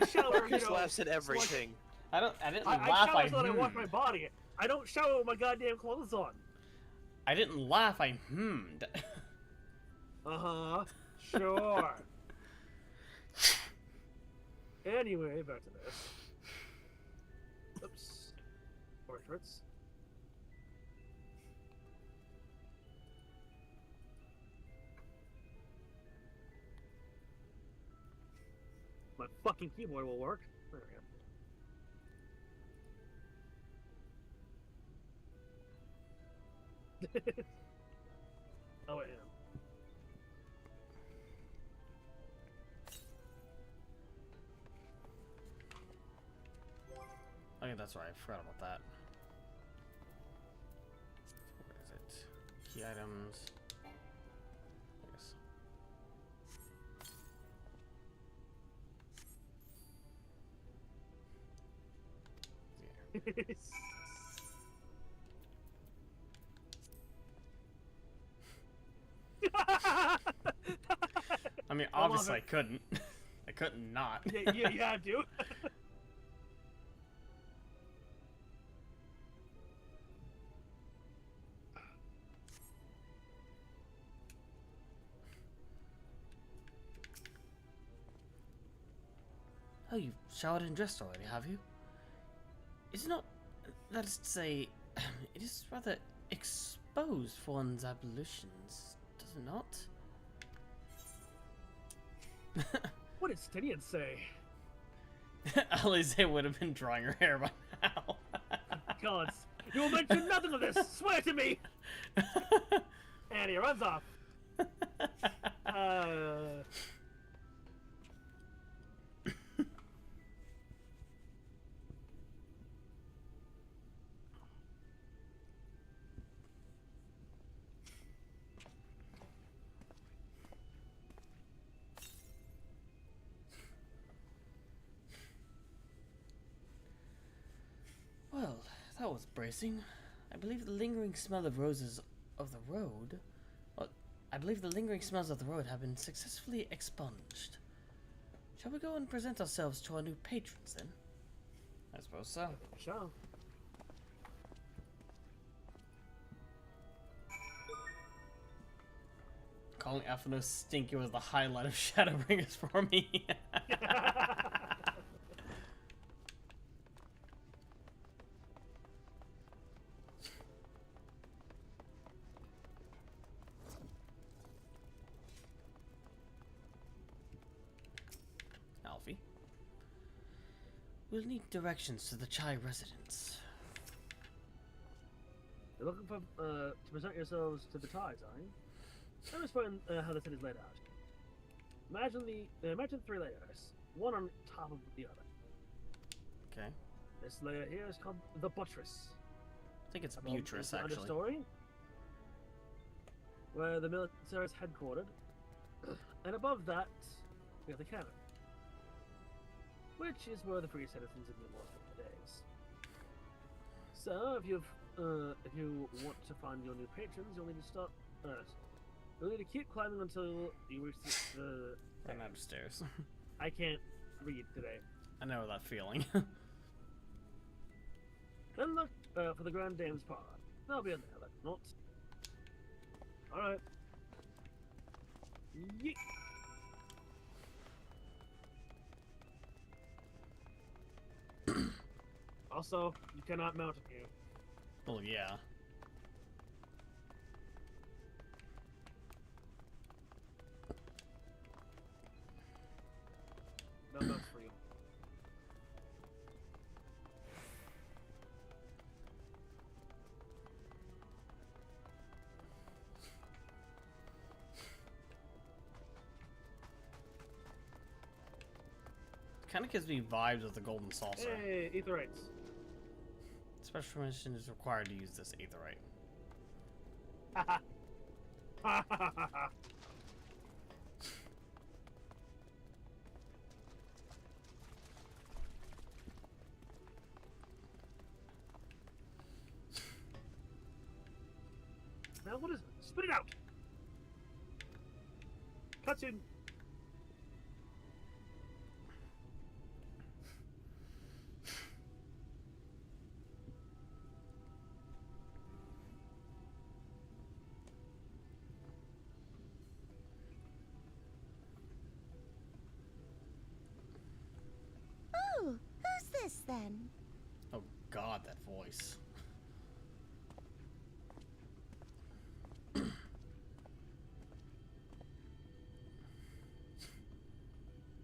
shower. Marcus laughs at everything. I didn't laugh. I shower so that I wash my body. I don't shower with my goddamn clothes on. I didn't laugh. I hummed. Sure. Anyway, back to this. Oops. Portraits. My fucking keyboard will work. There we go. Oh, I am. Okay, that's right. I forgot about that. Where is it? Key items. Yes. mean, obviously I couldn't. I couldn't not. Yeah, you had to. Oh, you've showered and dressed already, have you? It's not... That is to say... It is rather exposed for one's ablutions, does it not? What did Stydian say? Alize would have been drying her hair by now. God, you will mention nothing of this! Swear to me! And he runs off. Well, that was bracing. I believe the lingering smell of roses of the road... Well, I believe the lingering smells of the road have been successfully expunged. Shall we go and present ourselves to our new patrons, then? I suppose so. Sure. Calling Aphanos stinky was the highlight of Shadowbringers for me. Alfie. We'll need directions to the Chai residence. You're looking for, to present yourselves to the tides, are you? Let me explain how the city's laid out. Imagine 3 layers, one on top of the other. Okay. This layer here is called the buttress. I think it's buttress, actually. Understory, where the military is headquartered, and above that, we have the cannon, which is where the free citizens of New York spend their days. So, if you want to find your new patrons, you'll need to start. You'll need to keep climbing until you reach the. Run out of stairs. I can't read today. I know that feeling. Then look for the Grand Dame's parlor. They'll be in there, like not. Alright. Yeet. Also, you cannot mount it here. Well, yeah. No mounts for you. Kind of gives me vibes of the Golden Saucer. Hey, Aetherites. Special permission is required to use this Aetherite. Now what is it? Spit it out! Cutscene! Oh, who's this then? Oh god, that voice.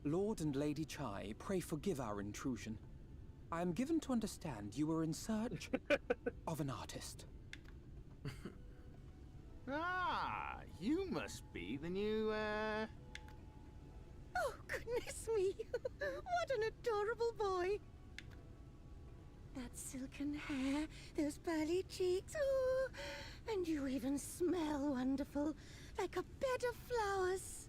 Lord and Lady Chai, pray forgive our intrusion. I am given to understand you were in search of an artist. Ah, you must be the new, Oh, goodness me! What an adorable boy! That silken hair, those pearly cheeks, oh, and you even smell wonderful, like a bed of flowers.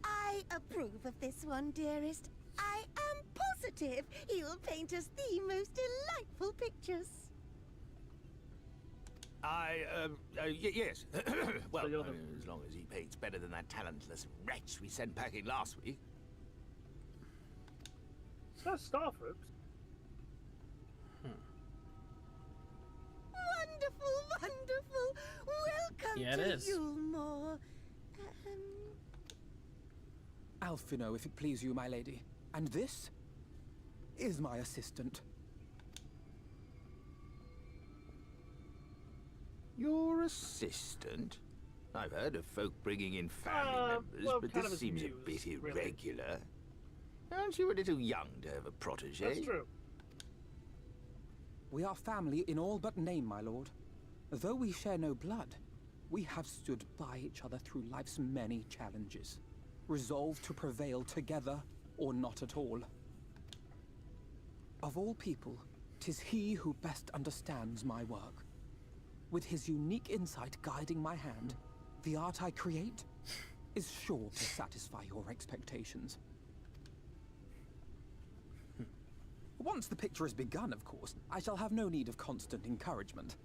I approve of this one, dearest. I am positive he'll paint us the most delightful pictures. Yes. Well, So you're as long as he pays better than that talentless wretch we sent packing last week. It's got starfruits. Wonderful, wonderful. Welcome Yeah, it to is. Yulmore. Alphino, if it please you, my lady. And this is my assistant. Your assistant? I've heard of folk bringing in family members, well, but kind this of his seems muse, a bit really. irregular. Aren't you a little young to have a protege? That's true. We are family in all but name, my lord. Though we share no blood, we have stood by each other through life's many challenges, resolved to prevail together or not at all. Of all people, 'tis he who best understands my work. With his unique insight guiding my hand, the art I create is sure to satisfy your expectations. Once the picture is begun, of course, I shall have no need of constant encouragement.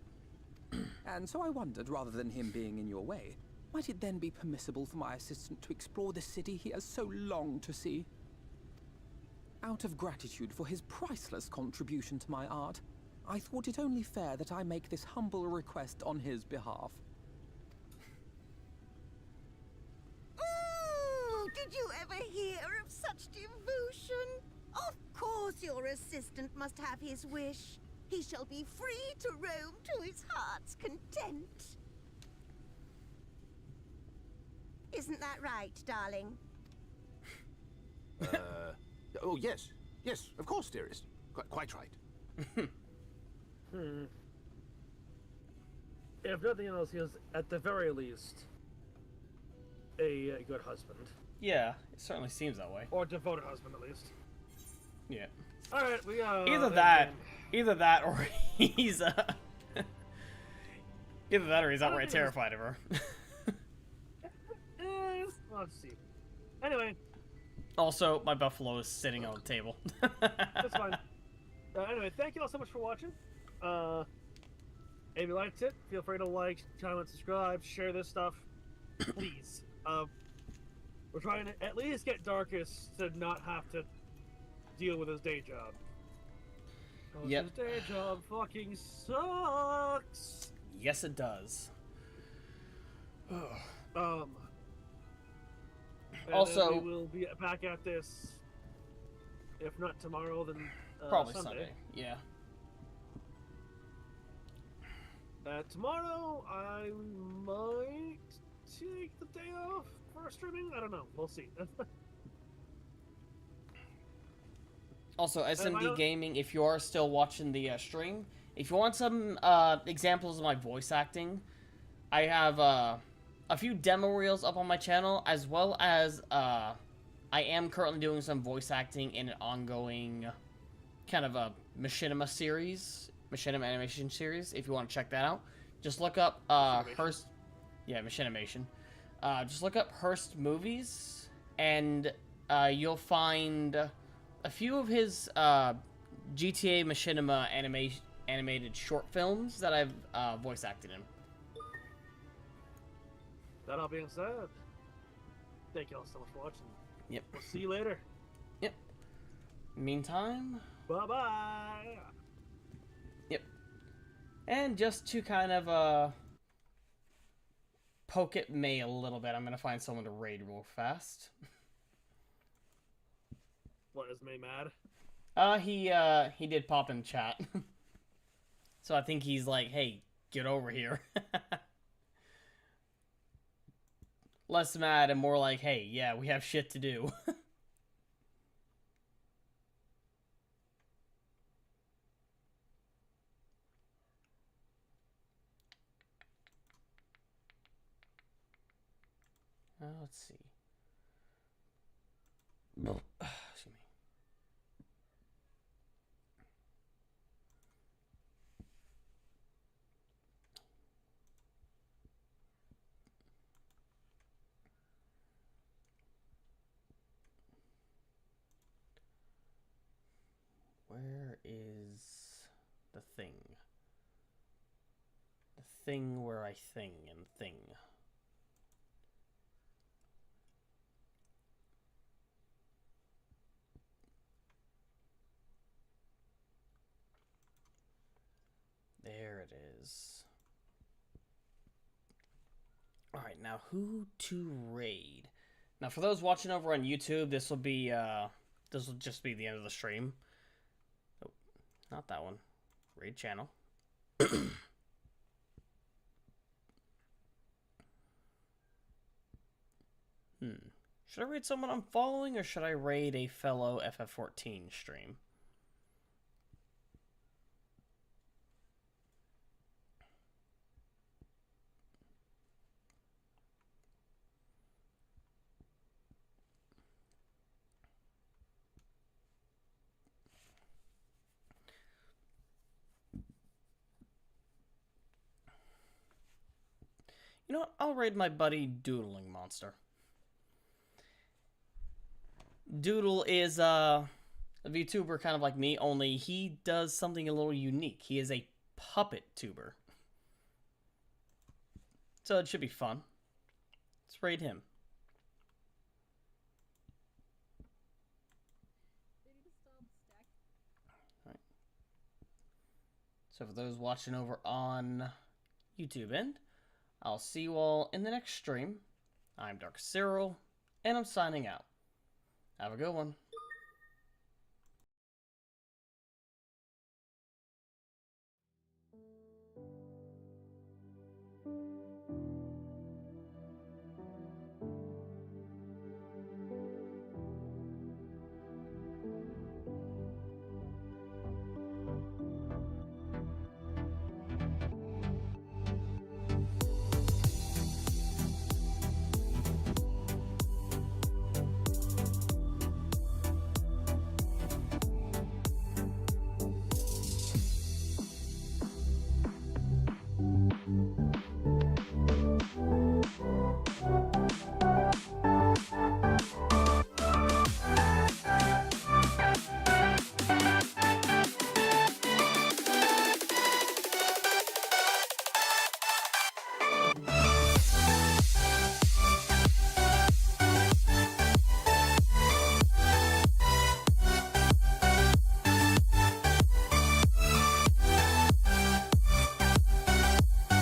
And so I wondered, rather than him being in your way, might it then be permissible for my assistant to explore the city he has so longed to see? Out of gratitude for his priceless contribution to my art, I thought it only fair that I make this humble request on his behalf. Ooh, did you ever hear of such devotion? Of course your assistant must have his wish. He shall be free to roam to his heart's content. Isn't that right, darling? Oh, yes. Yes, of course, dearest. Quite right. If nothing else, he is, at the very least, a good husband. Yeah, it certainly seems that way. Or devoted husband, at least. Yeah. Alright, we either that, or he's either that, or he's outright terrified of her. Let's see. Anyway. Also, my buffalo is sitting on the table. That's fine. Anyway, thank you all so much for watching. If you liked it, feel free to like, comment, subscribe, share this stuff, please. We're trying to at least get Darkus to not have to deal with his day job. Yep. His day job fucking sucks. Yes, it does. Also, we will be back at this. If not tomorrow, then probably Sunday. Yeah. Tomorrow I might take the day off for streaming. I don't know. We'll see. Also, SMD Gaming, if you are still watching the stream, if you want some examples of my voice acting, I have a few demo reels up on my channel, as well as I am currently doing some voice acting in an ongoing kind of a machinima series, machinima animation series. If you want to check that out, just look up Hearst. Yeah, machinimation. Just look up Hearst Movies, and you'll find a few of his GTA machinima animated short films that I've voice acted in. That all being said, thank you all so much for watching. Yep. We'll see you later. Yep. Meantime. Bye-bye. Yep. And just to kind of poke at May a little bit, I'm gonna find someone to raid real fast. What, is May mad? He did pop in chat. So I think he's like, hey, get over here. Less mad and more like, hey, yeah, we have shit to do. Let's see. Excuse me. Where is the thing? The thing where I thing and thing. There it is. Alright, now who to raid? Now for those watching over on YouTube, this will just be the end of the stream. Oh, not that one. Raid channel. Should I raid someone I'm following, or should I raid a fellow FF14 stream? You know what? I'll raid my buddy Doodling Monster. Doodle is a VTuber kind of like me, only he does something a little unique. He is a puppet tuber. So it should be fun. Let's raid him. Alright. So for those watching over on YouTube end, I'll see you all in the next stream. I'm darkus-cyril, and I'm signing out. Have a good one.